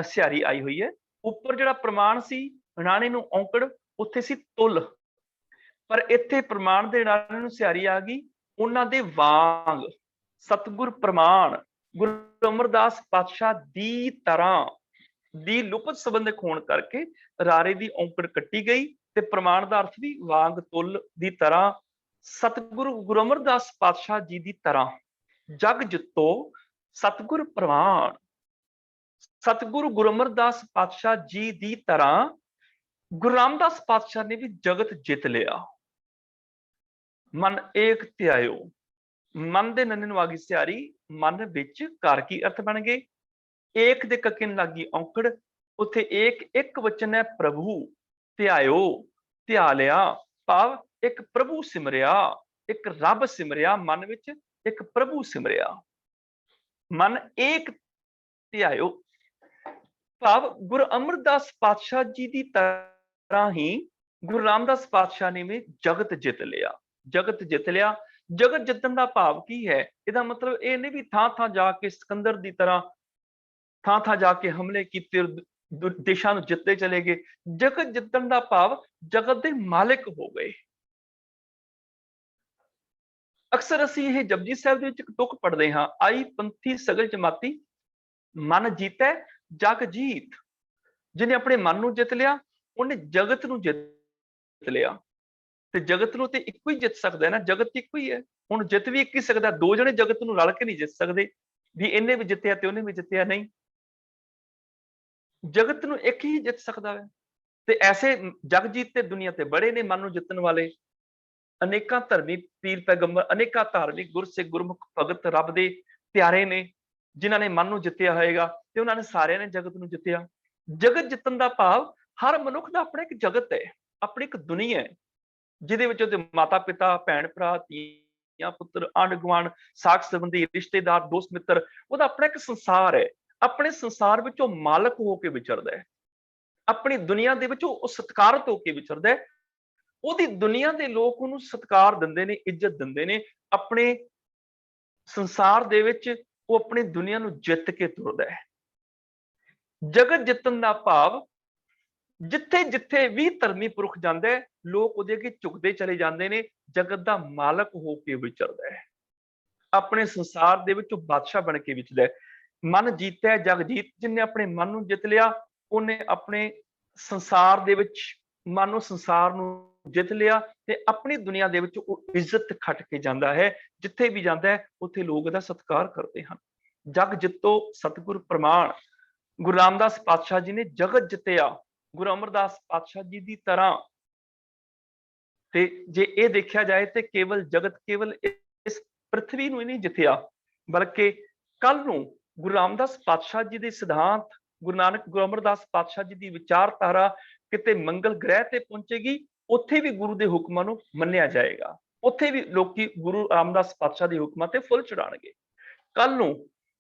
ਸਿਆਰੀ ਆਈ ਹੋਈ ਹੈ। ਉੱਪਰ ਜਿਹੜਾ ਪ੍ਰਮਾਣ ਸੀ ਰਾਣੇ ਨੂੰ ਔਂਕੜ, ਉੱਥੇ ਸੀ ਤੁਲ, ਪਰ ਇੱਥੇ ਪ੍ਰਮਾਣ ਦੇ ਰਾਣੇ ਨੂੰ ਸਿਆਰੀ ਆ ਗਈ ਉਹਨਾਂ ਦੇ ਵਾਂਗ। ਸਤਿਗੁਰ ਪ੍ਰਮਾਣ, ਗੁਰੂ ਅਮਰਦਾਸ ਪਾਤਸ਼ਾਹ ਦੀ ਤਰ੍ਹਾਂ ਦੀ ਲੁਪਤ ਸੰਬੰਧਕ ਹੋਣ ਕਰਕੇ ਰਾਰੇ ਦੀ ਔਂਕੜ ਕੱਟੀ ਗਈ, ਤੇ ਪ੍ਰਮਾਣ ਦਾ ਅਰਥ ਵੀ ਵਾਂਗ, ਤੁਲ, ਦੀ ਤਰ੍ਹਾਂ। ਸਤਿਗੁਰੂ ਗੁਰੂ ਅਮਰਦਾਸ ਪਾਤਸ਼ਾਹ ਜੀ ਦੀ ਤਰ੍ਹਾਂ। ਜਗ ਜਿੱਤੋ ਸਤਿਗੁਰ ਪ੍ਰਮਾਣ, ਸਤਿਗੁਰੂ ਗੁਰੂ ਅਮਰਦਾਸ ਪਾਤਸ਼ਾਹ ਜੀ ਦੀ ਤਰ੍ਹਾਂ गुरु रामदास पातशाह ने भी जगत जित लिया। मन एक त्यायो, मन दे नन्हे वागी सियारी, मन विच घर की अर्थ बन गए। एक दे ककिन लागी औंकड़, उथे एक एक वचन है प्रभु त्यायो, त्या लिया। भाव एक प्रभु सिमरिया, एक रब सिमरिया, मन विच एक प्रभु सिमरिया। मन एक त्यायो, भाव गुरु अमरदास पातशाह जी की तरह ही गुरु रामदास पातशाह ने भी जगत जित लिया। जगत जित लिया, जगत जितन का भाव की है? इसका मतलब ये नहीं भी थां थां जाके सिकंदर की तरह थां थां जाके हमले किए, देशों जितते चले गए। जगत जितन का भाव जगत के मालिक हो गए। अक्सर असीं यह जपजी साहिब दे विच तुक पढ़ते हाँ, आई पंथी सगल जमाती, मन जीतै जग जीत। जिन्हें अपने मन को जित लिया, उन्हें जगत को जित लिया। ते जगत को तो इको ही जित सकता है ना, जगत इको ही है। हुण जित भी एक ही सकता, दो जने जगत को रल के नहीं जित सकते भी इन्हें भी जितया ते उन्हें भी जितया, नहीं। जगत को एक ही जित सकता है। ते ऐसे जग जीत ते दुनिया ते बड़े ने मन को जितन वाले। अनेक धर्मी पीर पैगंबर, अनेक धार्मिक गुरसिख गुरमुख भगत रब दे प्यारे ने, जिन्होंने मन को जितया होएगा ते उन्होंने सारे ने जगत को जितया। जगत जितन का भाव हर मनुख का अपना एक जगत है, अपनी एक दुनिया है, जिहदे विच उहदे माता पिता, भैण भरा, धीआं पुत्र, आंढ गुआंढ, साख संबंधी, रिश्तेदार, दोस्त मित्र, उहदा अपना एक संसार है। अपने संसार विच ओह मालक होके विचरदा है, अपनी दुनिया दे विच ओह सत्कारत होके विचरदा है। ਉਹਦੀ ਦੁਨੀਆ ਦੇ ਲੋਕ ਉਹਨੂੰ ਸਤਿਕਾਰ ਦਿੰਦੇ ਨੇ, ਇੱਜ਼ਤ ਦਿੰਦੇ ਨੇ। ਆਪਣੇ ਸੰਸਾਰ ਦੇ ਵਿੱਚ ਉਹ ਆਪਣੀ ਦੁਨੀਆ ਨੂੰ ਜਿੱਤ ਕੇ ਤੁਰਦਾ ਹੈ। ਜਗਤ ਜਿੱਤਣ ਦਾ ਭਾਵ ਜਿੱਥੇ ਜਿੱਥੇ ਵੀ ਧਰਮੀ ਪੁਰਖ ਜਾਂਦਾ ਹੈ, ਲੋਕ ਉਹਦੇ ਅੱਗੇ ਝੁਕਦੇ ਚਲੇ ਜਾਂਦੇ ਨੇ। ਜਗਤ ਦਾ ਮਾਲਕ ਹੋ ਕੇ ਵਿਚਰਦਾ ਹੈ, ਆਪਣੇ ਸੰਸਾਰ ਦੇ ਵਿੱਚ ਉਹ ਬਾਦਸ਼ਾਹ ਬਣ ਕੇ ਵਿਚਰਦਾ ਹੈ। ਮਨ ਜੀਤੈ ਜਗ ਜੀਤ, ਜਿਨੇ ਆਪਣੇ ਮਨ ਨੂੰ ਜਿੱਤ ਲਿਆ, ਉਹਨੇ ਆਪਣੇ ਸੰਸਾਰ ਦੇ ਵਿੱਚ ਮਨ ਨੂੰ, ਸੰਸਾਰ ਨੂੰ ਜਿੱਤ ਲਿਆ ਤੇ ਆਪਣੀ ਦੁਨੀਆ ਦੇ ਵਿੱਚ ਉਹ ਇੱਜ਼ਤ ਖੱਟ ਕੇ ਜਾਂਦਾ ਹੈ। ਜਿੱਥੇ ਵੀ ਜਾਂਦਾ ਹੈ ਉੱਥੇ ਲੋਕ ਉਹਦਾ ਸਤਿਕਾਰ ਕਰਦੇ ਹਨ। ਜਗ ਜਿੱਤੋ ਸਤਿਗੁਰ ਪ੍ਰਮਾਣ। ਗੁਰੂ ਰਾਮਦਾਸ ਪਾਤਸ਼ਾਹ ਜੀ ਨੇ ਜਗਤ ਜਿੱਤਿਆ ਗੁਰੂ ਅਮਰਦਾਸ ਪਾਤਸ਼ਾਹ ਜੀ ਦੀ ਤਰ੍ਹਾਂ। ਤੇ ਜੇ ਇਹ ਦੇਖਿਆ ਜਾਏ ਤੇ ਕੇਵਲ ਜਗਤ, ਕੇਵਲ ਇਸ ਪ੍ਰithvi ਨੂੰ ਹੀ ਨਹੀਂ ਜਿੱਤਿਆ, ਬਲਕਿ ਕੱਲ ਨੂੰ ਗੁਰੂ ਰਾਮਦਾਸ ਪਾਤਸ਼ਾਹ ਜੀ ਦੇ ਸਿਧਾਂਤ, ਗੁਰੂ ਨਾਨਕ ਗੁਰੂ ਅਮਰਦਾਸ ਪਾਤਸ਼ਾਹ ਜੀ ਦੀ ਵਿਚਾਰਧਾਰਾ ਕਿਤੇ ਮੰਗਲ ਗ੍ਰਹਿ ਤੇ ਪਹੁੰਚੇਗੀ, ਉੱਥੇ ਵੀ ਗੁਰੂ ਦੇ ਹੁਕਮਾਂ ਨੂੰ ਮੰਨਿਆ ਜਾਏਗਾ। ਉੱਥੇ ਵੀ ਲੋਕੀ ਗੁਰੂ ਰਾਮਦਾਸ ਪਾਤਸ਼ਾਹ ਦੇ ਹੁਕਮਾਂ ਤੇ ਫੁੱਲ ਚੜਾਉਣਗੇ। ਕੱਲ ਨੂੰ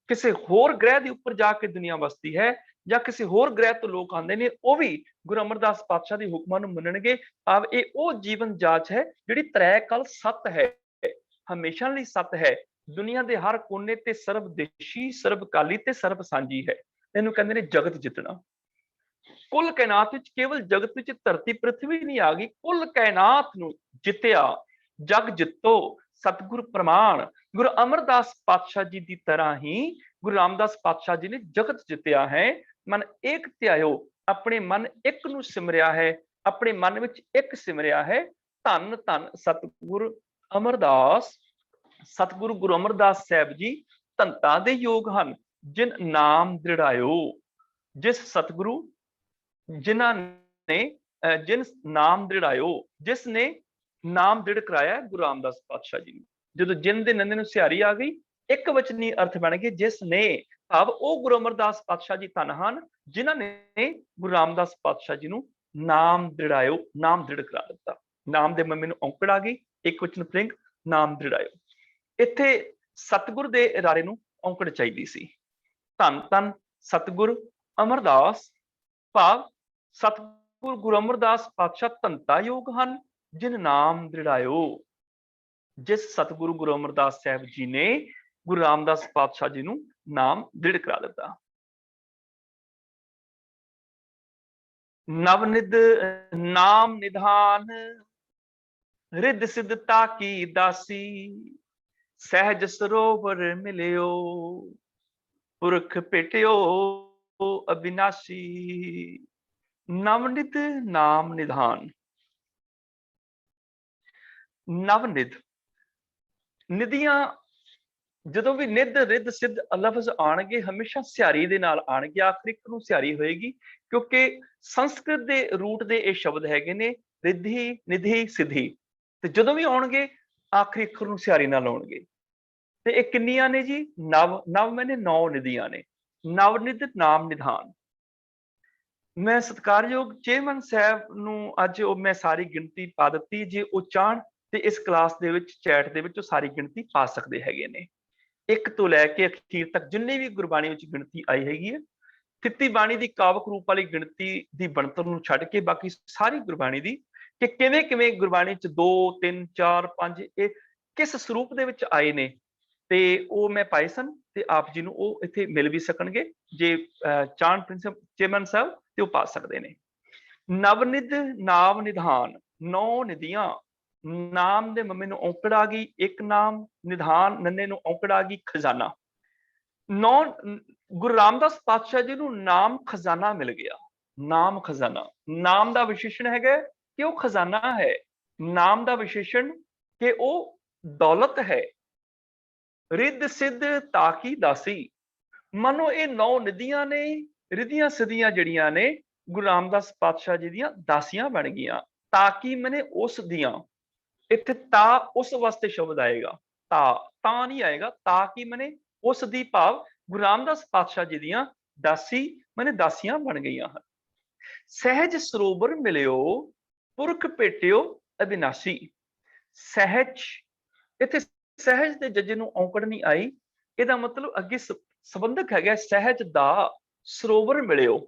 ਕਿਸੇ ਹੋਰ ਗ੍ਰਹਿ ਦੇ ਉੱਪਰ ਜਾ ਕੇ ਦੁਨੀਆ ਵਸਦੀ ਹੈ ਜਾਂ ਕਿਸੇ ਹੋਰ ਗ੍ਰਹਿ ਤੋਂ ਲੋਕ ਆਉਂਦੇ ਨੇ, ਉਹ ਵੀ ਗੁਰੂ ਅਮਰਦਾਸ ਪਾਤਸ਼ਾਹ ਦੇ ਹੁਕਮਾਂ ਨੂੰ ਮੰਨਣਗੇ। ਆਪ ਇਹ ਉਹ ਜੀਵਨ ਜਾਚ ਹੈ ਜਿਹੜੀ ਤ੍ਰੈ ਕਲ ਸਤ ਹੈ, ਹਮੇਸ਼ਾ ਲਈ ਸਤ ਹੈ। ਦੁਨੀਆ ਦੇ ਹਰ ਕੋਨੇ ਤੇ ਸਰਬਦੇਸ਼ੀ, ਸਰਬਕਾਲੀ ਤੇ ਸਰਬ ਸਾਂਝੀ ਹੈ। ਇਹਨੂੰ ਕਹਿੰਦੇ ਨੇ ਜਗਤ ਜਿੱਤਣਾ। ਕੁੱਲ ਕਾਇਨਾਤ ਵਿੱਚ ਕੇਵਲ ਜਗਤ ਵਿੱਚ ਧਰਤੀ ਪ੍ਰithvi ਨਹੀਂ ਆ ਗਈ, ਕੁੱਲ ਕਾਇਨਾਤ ਨੂੰ ਜਿੱਤਿਆ। ਜਗ ਜਿੱਤੋ ਸਤਿਗੁਰ ਪ੍ਰਮਾਣ। ਗੁਰੂ ਅਮਰਦਾਸ ਪਾਤਸ਼ਾਹ ਜੀ ਦੀ ਤਰ੍ਹਾਂ ਹੀ ਗੁਰੂ ਰਾਮਦਾਸ ਪਾਤਸ਼ਾਹ ਜੀ ਨੇ ਜਗਤ ਜਿੱਤਿਆ ਹੈ। ਮਨ ਏਕ ਧਿਆਇਓ, ਆਪਣੇ ਮਨ ਇੱਕ ਨੂੰ ਸਿਮਰਿਆ ਹੈ, ਆਪਣੇ ਮਨ ਵਿੱਚ ਇੱਕ ਸਿਮਰਿਆ ਹੈ। ਧੰਨ ਧੰਨ ਸਤਿਗੁਰ ਅਮਰਦਾਸ। ਸਤਿਗੁਰੂ ਗੁਰੂ ਅਮਰਦਾਸ ਸਾਹਿਬ ਜੀ ਧੰਤਾ ਦੇ ਯੋਗ ਹਨ, ਜਿਨ ਨਾਮ ਦ੍ਰਿੜਾਇਓ। ਜਿਸ ਸਤਿਗੁਰੂ ਜਿਨ੍ਹਾਂ ਨੇ ਜਿਨ ਨਾਮ ਦ੍ਰਿੜਾਇਓ, ਜਿਸ ਨੇ ਨਾਮ ਦ੍ਰਿੜ ਕਰਾਇਆ ਗੁਰੂ ਰਾਮਦਾਸ ਪਾਤਸ਼ਾਹ ਜੀ ਨੂੰ। ਜਦੋਂ ਜਿਨ ਦੇ ਨੰਨੇ ਨੂੰ ਸਿਹਾਰੀ ਆ ਗਈ, ਇੱਕ ਵਚਨੀ ਅਰਥ ਬਣ ਗਏ ਜਿਸ ਨੇ। ਭਾਵ ਉਹ ਗੁਰੂ ਅਮਰਦਾਸ ਪਾਤਸ਼ਾਹ ਜੀ ਧੰਨ ਹਨ ਜਿਨ੍ਹਾਂ ਨੇ ਗੁਰੂ ਰਾਮਦਾਸ ਪਾਤਸ਼ਾਹ ਜੀ ਨੂੰ ਨਾਮ ਦ੍ਰਿੜਾਇਓ, ਨਾਮ ਦ੍ਰਿੜ ਕਰਾ ਦਿੱਤਾ। ਨਾਮ ਦੇ ਮੰਮੀ ਨੂੰ ਔਂਕੜ ਆ ਗਈ, ਇੱਕ ਵਚਨ ਪ੍ਰਿੰਗ, ਨਾਮ ਦ੍ਰਿੜਾਇਓ। ਇੱਥੇ ਸਤਿਗੁਰ ਦੇ ਇਰਾਰੇ ਨੂੰ ਔਂਕੜ ਚਾਹੀਦੀ ਸੀ। ਧੰਨ ਧੰਨ ਸਤਿਗੁਰ ਅਮਰਦਾਸ, ਭਾਵ ਸਤਿਗੁਰ ਗੁਰੂ ਅਮਰਦਾਸ ਪਾਤਸ਼ਾਹ ਧੰਤਾ ਯੋਗ ਹਨ, ਜਿਨ ਨਾਮ ਦ੍ਰਿੜਾਇਓ। ਜਿਸ ਸਤਿਗੁਰੂ ਗੁਰੂ ਅਮਰਦਾਸ ਸਾਹਿਬ ਜੀ ਨੇ ਗੁਰੂ ਰਾਮਦਾਸ ਪਾਤਸ਼ਾਹ ਜੀ ਨੂੰ ਨਾਮ ਦ੍ਰਿੜ ਕਰਾ ਦਿੱਤਾ। ਨਵਨਿਧ ਨਾਮ ਨਿਧਾਨ, ਰਿੱਧ ਸਿੱਧਤਾ ਕੀ ਦਾਸੀ। ਸਹਿਜ ਸਰੋਵਰ ਮਿਲਿਓ, ਪੁਰਖ ਭੇਟਿਓ ਅਬਿਨਾਸ਼ੀ। ਨਵਨਿਧ ਨਾਮ ਨਿਧਾਨ। ਨਵਨਿਧ, ਨਿਧੀਆਂ ਜਦੋਂ ਵੀ ਨਿੱਧ ਰਿੱਧ ਸਿੱਧ ਲਫ਼ਜ਼ ਆਣਗੇ ਹਮੇਸ਼ਾ ਸਿਹਾਰੀ ਦੇ ਨਾਲ ਆਣਗੇ, ਆਖਰੀ ਇੱਕ ਨੂੰ ਸਿਹਾਰੀ ਹੋਏਗੀ, ਕਿਉਂਕਿ ਸੰਸਕ੍ਰਿਤ ਦੇ ਰੂਟ ਦੇ ਇਹ ਸ਼ਬਦ ਹੈਗੇ ਨੇ ਰਿੱਧੀ ਨਿਧੀ ਸਿੱਧੀ, ਤੇ ਜਦੋਂ ਵੀ ਆਉਣਗੇ ਆਖਰੀ ਅੱਖਰ ਨੂੰ ਸਿਹਾਰੀ ਨਾਲ ਆਉਣਗੇ। ਤੇ ਇਹ ਕਿੰਨੀਆਂ ਨੇ ਜੀ? ਨਵ। ਨਵ ਮੈਨੇ 9 ਨਿਧੀਆਂ ਨੇ। ਨਵਨਿਧ ਨਾਮ ਨਿਧਾਨ। ਮੈਂ ਸਤਿਕਾਰਯੋਗ ਚੇਅਰਮੈਨ ਸਾਹਿਬ ਨੂੰ ਅੱਜ ਉਹ ਮੈਂ ਸਾਰੀ ਗਿਣਤੀ ਪਾ ਦਿੱਤੀ, ਜੇ ਉਹ ਚਾਹਣ ਤੇ ਇਸ ਕਲਾਸ ਦੇ ਵਿੱਚ ਚੈਟ ਦੇ ਵਿੱਚ ਉਹ ਸਾਰੀ ਗਿਣਤੀ ਪਾ ਸਕਦੇ ਹੈਗੇ ਨੇ, 1 ਤੋਂ ਲੈ ਕੇ ਅਖੀਰ ਤੱਕ ਜਿੰਨੀ ਵੀ ਗੁਰਬਾਣੀ ਵਿੱਚ ਗਿਣਤੀ ਆਈ ਹੈਗੀ ਹੈ। ਥਿੱਤੀ ਬਾਣੀ ਦੀ ਕਾਵਕ ਰੂਪ ਵਾਲੀ ਗਿਣਤੀ ਦੀ ਬਣਤਰ ਨੂੰ ਛੱਡ ਕੇ ਬਾਕੀ ਸਾਰੀ ਗੁਰਬਾਣੀ ਦੀ, ਕਿ ਕਿਵੇਂ ਕਿਵੇਂ ਗੁਰਬਾਣੀ ਚ 2 3 4 5 ਇਹ ਕਿਸ ਸਰੂਪ ਦੇ ਵਿੱਚ ਆਏ ਨੇ, ਤੇ ਉਹ ਮੈਂ ਪਾਏ ਸਨ, ਤੇ ਆਪ ਜੀ ਨੂੰ ਉਹ ਇੱਥੇ ਮਿਲ ਵੀ ਸਕਣਗੇ ਜੇ ਚਾਹਣ ਪ੍ਰਿੰਸੀਪਲ ਚੇਅਰਮੈਨ ਸਾਹਿਬ, ਤੇ ਉਹ ਪਾ ਸਕਦੇ ਨੇ। ਨਵਨਿਧ ਨਾਮ ਨਿਧਾਨ, 9 ਨਿਧੀਆਂ। ਨਾਮ ਦੇ ਮੰਮੇ ਨੂੰ ਔਂਕੜ ਆ ਗਈ, ਇੱਕ ਨਾਮ। ਨਿਧਾਨ ਨੰਨੇ ਨੂੰ ਔਂਕੜ ਆ ਗਈ, ਖਜ਼ਾਨਾ। 9 ਗੁਰੂ ਰਾਮਦਾਸ ਪਾਤਸ਼ਾਹ ਜੀ ਨੂੰ ਨਾਮ ਖਜ਼ਾਨਾ ਮਿਲ ਗਿਆ। ਨਾਮ ਖਜ਼ਾਨਾ, ਨਾਮ ਦਾ ਵਿਸ਼ੇਸ਼ਣ ਹੈਗਾ ਕਿ ਉਹ ਖਜ਼ਾਨਾ ਹੈ, ਨਾਮ ਦਾ ਵਿਸ਼ੇਸ਼ਣ ਕਿ ਉਹ ਦੌਲਤ ਹੈ। ਰਿੱਧ ਸਿੱਧ ਤਾਕੀ ਦਾਸੀ, ਮਨੋ ਇਹ 9 ਨਿਧੀਆਂ ਨੇ, ਰਿੱਧੀਆਂ ਸਿੱਧੀਆਂ ਜਿਹੜੀਆਂ ਨੇ ਗੁਰੂ ਰਾਮਦਾਸ ਪਾਤਸ਼ਾਹ ਜੀ ਦੀਆਂ ਦਾਸੀਆਂ ਬਣ ਗਈਆਂ। ਤਾਕੀ ਮਨੇ ਉਸ ਦੀਆਂ, ਇੱਥੇ ਤਾ ਉਸ ਵਾਸਤੇ ਸ਼ਬਦ ਆਏਗਾ, ਤਾਂ ਨਹੀਂ ਆਏਗਾ। ਤਾਕੀ ਮਨੇ ਉਸ ਦੀ, ਭਾਵ ਗੁਰੂ ਰਾਮਦਾਸ ਪਾਤਸ਼ਾਹ ਜੀ ਦੀਆਂ ਦਾਸੀ ਮਨੇ ਦਾਸੀਆਂ ਬਣ ਗਈਆਂ ਹਨ। ਸਹਿਜ ਸਰੋਵਰ ਮਿਲਿਓ ਪੁਰਖ ਭੇਟਿਓ ਅਬਿਨਾਸੀ। ਸਹਿਜ, ਇੱਥੇ ਸਹਿਜ ਦੇ ਜੱਜੇ ਨੂੰ ਔਂਕੜ ਨਹੀਂ ਆਈ, ਇਹਦਾ ਮਤਲਬ ਅੱਗੇ ਸੰਬੰਧਕ ਹੈਗਾ ਸਹਿਜ ਦਾ ਸਰੋਵਰ ਮਿਲਿਓ।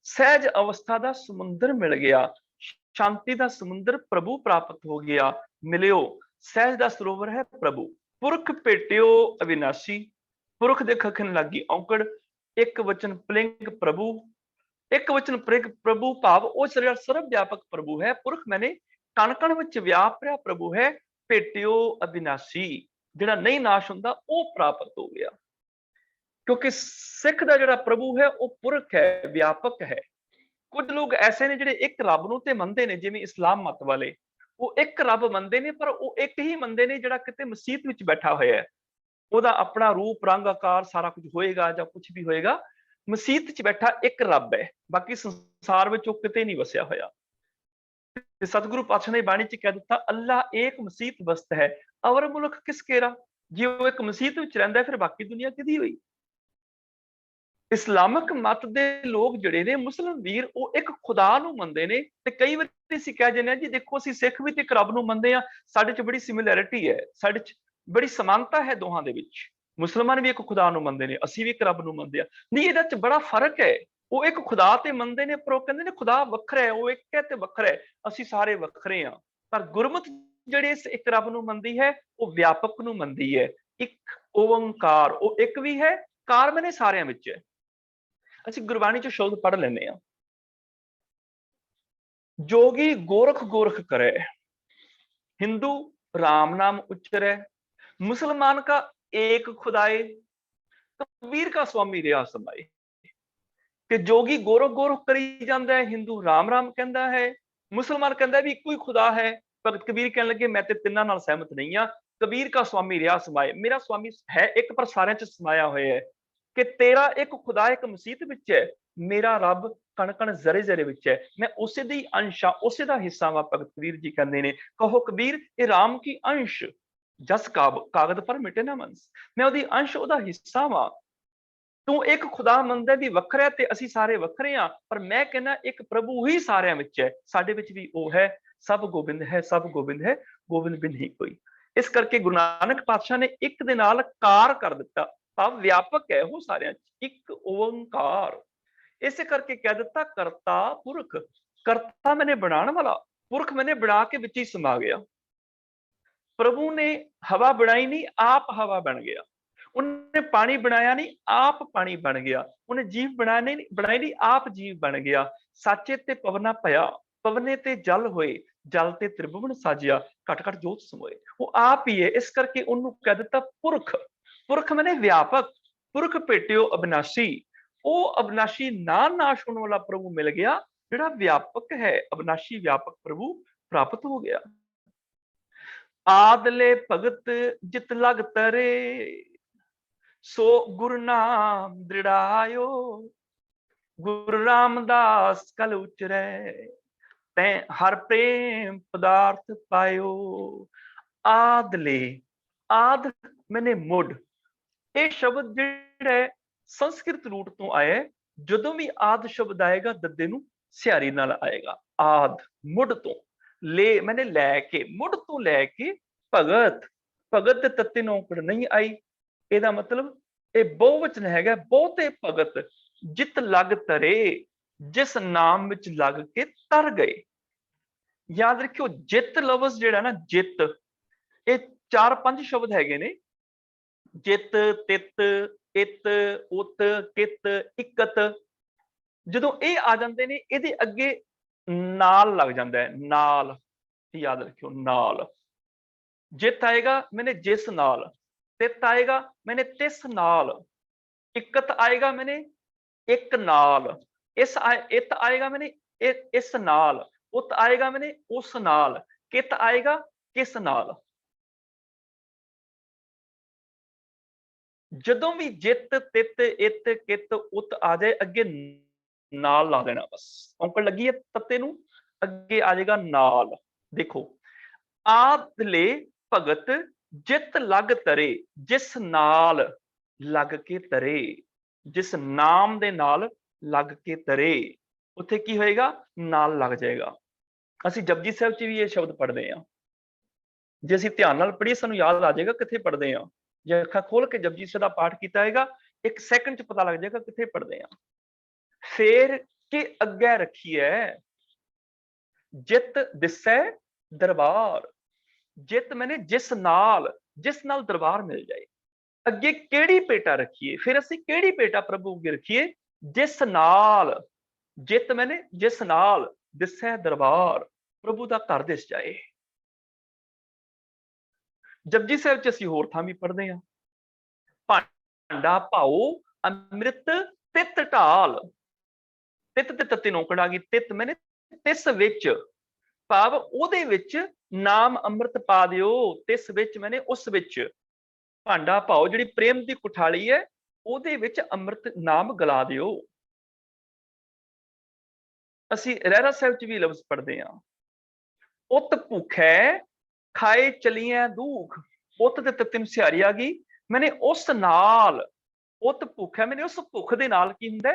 ਸਹਿਜ ਅਵਸਥਾ ਦਾ ਸਮੁੰਦਰ ਮਿਲ ਗਿਆ, ਸ਼ਾਂਤੀ ਦਾ ਸਮੁੰਦਰ ਪ੍ਰਭੂ ਪ੍ਰਾਪਤ ਹੋ ਗਿਆ। ਮਿਲਿਓ, ਸਹਿਜ ਦਾ ਸਰੋਵਰ ਹੈ ਪ੍ਰਭੂ। ਪੁਰਖ ਭੇਟਿਓ ਅਵਿਨਾਸ਼ੀ, ਪੁਰਖ ਦੇ ਖਖਣ ਲੱਗੀ ਔਂਕੜ, ਇੱਕ ਵਚਨ ਪਲਿੰਗ ਪ੍ਰਭੂ, ਇੱਕ ਵਚਨ ਪ੍ਰਿਗ ਪ੍ਰਭੂ, ਭਾਵ ਉਹ ਸਰਵ ਵਿਆਪਕ ਪ੍ਰਭੂ ਹੈ। ਪੁਰਖ ਮੈਨੇ ਕਣ ਕਣ ਵਿੱਚ ਵਿਆਪ ਰਿਹਾ ਪ੍ਰਭੂ ਹੈ। ਭੇਟਿਓ ਅਬਿਨਾਸ਼ੀ, ਜਿਹੜਾ ਨਹੀਂ ਨਾਸ਼ ਹੁੰਦਾ ਉਹ ਪ੍ਰਾਪਤ ਹੋ ਗਿਆ। ਕਿਉਂਕਿ ਸਿੱਖ ਦਾ ਜਿਹੜਾ ਪ੍ਰਭੂ ਹੈ ਉਹ ਪੁਰਖ ਹੈ, ਵਿਆਪਕ ਹੈ। ਕੁਝ ਲੋਕ ਐਸੇ ਨੇ ਜਿਹੜੇ ਇੱਕ ਰੱਬ ਨੂੰ ਤੇ ਮੰਨਦੇ ਨੇ, ਜਿਵੇਂ ਇਸਲਾਮ ਮਤ ਵਾਲੇ, ਉਹ ਇੱਕ ਰੱਬ ਮੰਨਦੇ ਨੇ, ਪਰ ਉਹ ਇੱਕ ਹੀ ਮੰਨਦੇ ਨੇ ਜਿਹੜਾ ਕਿਤੇ ਮਸੀਤ ਵਿੱਚ ਬੈਠਾ ਹੋਇਆ ਹੈ। ਉਹਦਾ ਆਪਣਾ ਰੂਪ ਰੰਗ ਆਕਾਰ ਸਾਰਾ ਕੁਝ ਹੋਏਗਾ ਜਾਂ ਕੁਝ ਵੀ ਹੋਏਗਾ, ਮਸੀਤ 'ਚ ਬੈਠਾ ਇੱਕ ਰੱਬ ਹੈ, ਬਾਕੀ ਸੰਸਾਰ ਵਿੱਚ ਉਹ ਕਿਤੇ ਨਹੀਂ ਵਸਿਆ ਹੋਇਆ। ਤੇ ਸਤਿਗੁਰੂ ਪਾਤਸ਼ਾਹ ਨੇ ਬਾਣੀ 'ਚ ਕਹਿ ਦਿੱਤਾ, ਅੱਲਾ ਏਕ ਮਸੀਤ ਬਸਤ ਹੈ, ਅਵਰ ਮੁਲਕ ਕਿਸ ਕੇਰਾ। ਜੇ ਉਹ ਇੱਕ ਮਸੀਤ ਵਿੱਚ ਰਹਿੰਦਾ ਫਿਰ ਬਾਕੀ ਦੁਨੀਆ ਕਿਹਦੀ ਹੋਈ। ਇਸਲਾਮਿਕ ਮਤ ਦੇ ਲੋਕ ਜਿਹੜੇ ਨੇ, ਮੁਸਲਿਮ ਵੀਰ, ਉਹ ਇੱਕ ਖੁਦਾ ਨੂੰ ਮੰਨਦੇ ਨੇ। ਤੇ ਕਈ ਵਾਰੀ ਅਸੀਂ ਕਹਿ ਜਾਂਦੇ ਹਾਂ ਜੀ ਦੇਖੋ ਅਸੀਂ ਸਿੱਖ ਵੀ ਤੇ ਇੱਕ ਰੱਬ ਨੂੰ ਮੰਨਦੇ ਹਾਂ, ਸਾਡੇ 'ਚ ਬੜੀ ਸਿਮਿਲੈਰਿਟੀ ਹੈ, ਸਾਡੇ 'ਚ ਬੜੀ ਸਮਾਨਤਾ ਹੈ ਦੋਹਾਂ ਦੇ ਵਿੱਚ। ਮੁਸਲਮਾਨ ਵੀ ਇੱਕ ਖੁਦਾ ਨੂੰ ਮੰਨਦੇ ਨੇ, ਅਸੀਂ ਵੀ ਇੱਕ ਰੱਬ ਨੂੰ ਮੰਨਦੇ ਹਾਂ। ਨਹੀਂ, ਇਹਦੇ 'ਚ ਬੜਾ ਫਰਕ ਹੈ। ਉਹ ਇੱਕ ਖੁਦਾ ਤੇ ਮੰਨਦੇ ਨੇ, ਪਰ ਉਹ ਕਹਿੰਦੇ ਨੇ ਖੁਦਾ ਵੱਖਰਾ ਹੈ, ਉਹ ਇੱਕ ਹੈ ਤੇ ਵੱਖਰਾ ਹੈ, ਅਸੀਂ ਸਾਰੇ ਵੱਖਰੇ ਹਾਂ। ਪਰ ਗੁਰਮਤ ਜਿਹੜੇ ਇਸ ਇੱਕ ਰੱਬ ਨੂੰ ਮੰਨਦੀ ਹੈ, ਉਹ ਵਿਆਪਕ ਨੂੰ ਮੰਨਦੀ ਹੈ। ਇੱਕ ਓੰਕਾਰ, ਉਹ ਇੱਕ ਵੀ ਹੈ, ਕਾਰ ਮੈਨੇ ਸਾਰਿਆਂ ਵਿੱਚ ਹੈ। ਅਸੀਂ ਗੁਰਬਾਣੀ 'ਚ ਸ਼ਬਦ ਪੜ੍ਹ ਲੈਂਦੇ ਹਾਂ, जोगी गोरख गोरख करे, हिंदू राम नाम उच्चरे, मुसलमान का एक खुदाए, कबीर का स्वामी रिया समाए। कि जोगी गोरख गोरख करी जाता है, हिंदू राम राम कहता है, मुसलमान कहता है भी इको ही खुदा है। भगत कबीर कहने लगे मैं ते तिन्हां नाल सहमत नहीं हाँ। कबीर का स्वामी रिया समाए, मेरा स्वामी है एक पर सारियां च समाया होया है। कि तेरा एक खुदा एक मसीत विच है, मेरा रब कण कण जरे जरे विच है, मैं उसे दी अंश हाँ, उसे दा हिस्सा वा। भगत कबीर जी कहते ने, कहो कबीर ये राम की अंश, जस कागज पर मिटे ना मनस, मैं ओदी अंश ओदा हिस्सा वा। तू एक खुदा मंनदा भी वखरा ते असीं सारे वखरे हाँ, पर मैं कहना एक प्रभु ही सारियां विच है, साडे विच भी वो है। सब गोबिंद है, सब गोबिंद है, गोबिंद बिन ही कोई। इस करके गुरु नानक पातशाह ने एक दे नाल कार कर दिता, भाव व्यापक है वो सारियां च, एक ओंकार। इस करके कह दिता करता पुरख, करता मैंने बनाने वाला, पुरख मैंने बना के विच ही समा गया। प्रभु ने हवा बनाई नहीं, आप हवा बन गया। उन्हें पानी बनाया नहीं, आप पानी बन गया। उन्हें जीव बनाया नहीं, बनाई नहीं, आप जीव बन गया। साचे ते पवना पया, पवने ते जल होए, जल ते त्रिभुवन साजिया, घट घट जोत समोए। वो आप ही है। इस करके उन्होंने कह दिता पुरख, पुरख मैंने व्यापक, पुरख भेटियो अविनाशी। वो अविनाशी ना नाश होने वाला प्रभु मिल गया, जिहड़ा व्यापक है। अविनाशी व्यापक प्रभु प्राप्त हो गया। आदले भगत जित लग तरे, सो गुरु नाम दृढ़ायो, गुरु रामदास कल उचरै, तै हर प्रेम पदार्थ पायो। आदले, आद मैंने मुड, ਇਹ ਸ਼ਬਦ ਜਿਹੜਾ ਹੈ ਸੰਸਕ੍ਰਿਤ ਰੂਟ ਤੋਂ ਆਇਆ ਹੈ। ਜਦੋਂ ਵੀ ਆਦ ਸ਼ਬਦ ਆਏਗਾ ਦੱਦੇ ਨੂੰ ਸਿਹਾਰੀ ਨਾਲ ਆਏਗਾ। ਆਦ ਮੁੱਢ ਤੋਂ, ਲੈ ਮੈਨੇ ਲੈ ਕੇ, ਮੁੱਢ ਤੋਂ ਲੈ ਕੇ ਭਗਤ, ਭਗਤ ਦੇ ਤੱਤੇ ਨੂੰ ਔਂਕੜ ਨਹੀਂ ਆਈ। ਇਹਦਾ ਮਤਲਬ ਇਹ ਬਹੁਵਚਨ ਹੈਗਾ, ਬਹੁਤੇ ਭਗਤ ਜਿਤ ਲਗ ਤਰੇ, ਜਿਸ ਨਾਮ ਵਿੱਚ ਲੱਗ ਕੇ ਤਰ ਗਏ। ਯਾਦ ਰੱਖਿਓ ਜਿੱਤ ਲਫ਼ਜ਼ ਜਿਹੜਾ ਨਾ, ਜਿੱਤ, ਇਹ 4-5 ਸ਼ਬਦ ਹੈਗੇ ਨੇ। ਜਿੱਤ, ਤਿੱਤ, ਇਤ, ਉਤ, ਕਿਤ, ਇਕਤ। ਜਦੋਂ ਇਹ ਆ ਜਾਂਦੇ ਨੇ ਇਹਦੇ ਅੱਗੇ ਨਾਲ ਲੱਗ ਜਾਂਦਾ ਹੈ, ਨਾਲ। ਯਾਦ ਰੱਖਿਓ ਨਾਲ। ਜਿੱਤ ਆਏਗਾ ਮੈਨੇ ਜਿਸ ਨਾਲ, ਤਿੱਤ ਆਏਗਾ ਮੈਨੇ ਤਿਸ ਨਾਲ, ਇਕਤ ਆਏਗਾ ਮੈਨੇ ਇੱਕ ਨਾਲ, ਇਤ ਆਏਗਾ ਮੈਨੇ ਇਸ ਨਾਲ, ਉਤ ਆਏਗਾ ਮੈਨੇ ਉਸ ਨਾਲ, ਕਿਤ ਆਏਗਾ ਕਿਸ ਨਾਲ। ਜਦੋਂ ਵੀ ਜਿੱਤ, ਤਿੱਤ, ਇਤ, ਕਿਤ, ਉਤ ਆ ਜਾਏ ਅੱਗੇ ਨਾਲ ਲਾ ਦੇਣਾ ਬਸ। ਔਂਕੜ ਲੱਗੀ ਹੈ ਤੱਤੇ ਨੂੰ, ਅੱਗੇ ਆ ਜਾਏਗਾ ਨਾਲ। ਦੇਖੋ ਆਦਲੇ ਭਗਤ ਜਿਤ ਲਗ ਤਰੇ, ਜਿਸ ਨਾਲ ਲੱਗ ਕੇ ਤਰੇ, ਜਿਸ ਨਾਮ ਦੇ ਨਾਲ ਲੱਗ ਕੇ ਤਰੇ, ਉੱਥੇ ਕੀ ਹੋਏਗਾ? ਨਾਲ ਲੱਗ ਜਾਏਗਾ। ਅਸੀਂ ਜਪਜੀ ਸਾਹਿਬ ਚ ਵੀ ਇਹ ਸ਼ਬਦ ਪੜ੍ਹਦੇ ਹਾਂ। ਜੇ ਅਸੀਂ ਧਿਆਨ ਨਾਲ ਪੜ੍ਹੀਏ ਸਾਨੂੰ ਯਾਦ ਆ ਜਾਏਗਾ ਕਿੱਥੇ ਪੜ੍ਹਦੇ ਹਾਂ। ਜੇ ਅੱਖਾਂ ਖੋਲ ਕੇ ਜਪਜੀ ਸਾਹਿਬ ਦਾ ਪਾਠ ਕੀਤਾ ਹੈਗਾ, 1 ਸੈਕਿੰਡ ਚ ਪਤਾ ਲੱਗ ਜਾਏਗਾ ਕਿੱਥੇ ਪੜ੍ਹਦੇ ਆ। ਫੇਰ ਕਿ ਅੱਗੇ ਰੱਖੀ ਹੈ ਜਿਤ ਦਿਸੈ ਦਰਬਾਰ। ਜਿਤ ਮੈਨੇ ਜਿਸ ਨਾਲ ਦਰਬਾਰ ਮਿਲ ਜਾਏ। ਅੱਗੇ ਕਿਹੜੀ ਭੇਟਾ ਰੱਖੀਏ? ਫਿਰ ਅਸੀਂ ਕਿਹੜੀ ਭੇਟਾ ਪ੍ਰਭੂ ਅੱਗੇ ਰੱਖੀਏ? ਜਿਸ ਨਾਲ। ਜਿਤ ਮੈਨੇ ਜਿਸ ਨਾਲ, ਦਿਸੈ ਦਰਬਾਰ, ਪ੍ਰਭੂ ਦਾ ਘਰ ਦਿਸ ਜਾਏ। ਜਪਜੀ ਸਾਹਿਬ ਚ ਅਸੀਂ ਹੋਰ ਥਾਂ ਵੀ ਪੜ੍ਹਦੇ ਹਾਂ। ਭਾਂਡਾ ਭਾਓ ਅੰਮ੍ਰਿਤ ਤਿਤ ਢਾਲ। ਤਿਤ ਤੇ ਤੱਤੇ ਨੂੰ ਔਂਕੜ ਆ ਗਈ। ਤਿਤ ਮੈਨੇ ਤਿਸ ਵਿੱਚ, ਭਾਵ ਉਹਦੇ ਵਿੱਚ ਨਾਮ ਅੰਮ੍ਰਿਤ ਪਾ ਦਿਓ। ਤਿਸ ਵਿੱਚ ਮੈਨੇ ਉਸ ਵਿੱਚ। ਭਾਂਡਾ ਭਾਓ ਜਿਹੜੀ ਪ੍ਰੇਮ ਦੀ ਕੁਠਾਲੀ ਹੈ, ਉਹਦੇ ਵਿੱਚ ਅੰਮ੍ਰਿਤ ਨਾਮ ਗਲਾ ਦਿਓ। ਅਸੀਂ ਰਹਿਰਾ ਸਾਹਿਬ ਚ ਵੀ ਲਫ਼ਜ਼ ਪੜ੍ਹਦੇ ਹਾਂ। ਉਤ ਭੁੱਖੈ ਖਾਏ ਚਲੀਆਂ ਦੁੱਖ। ਉਤ ਤੇ ਤੱਤੇ ਨੂੰ ਸਿਹਾਰੀ ਆ ਗਈ। ਮੈਨੇ ਉਸ ਨਾਲ, ਉਤ ਭੁੱਖ ਹੈ ਮੈਨੇ ਉਸ ਭੁੱਖ ਦੇ ਨਾਲ ਕੀ ਹੁੰਦਾ?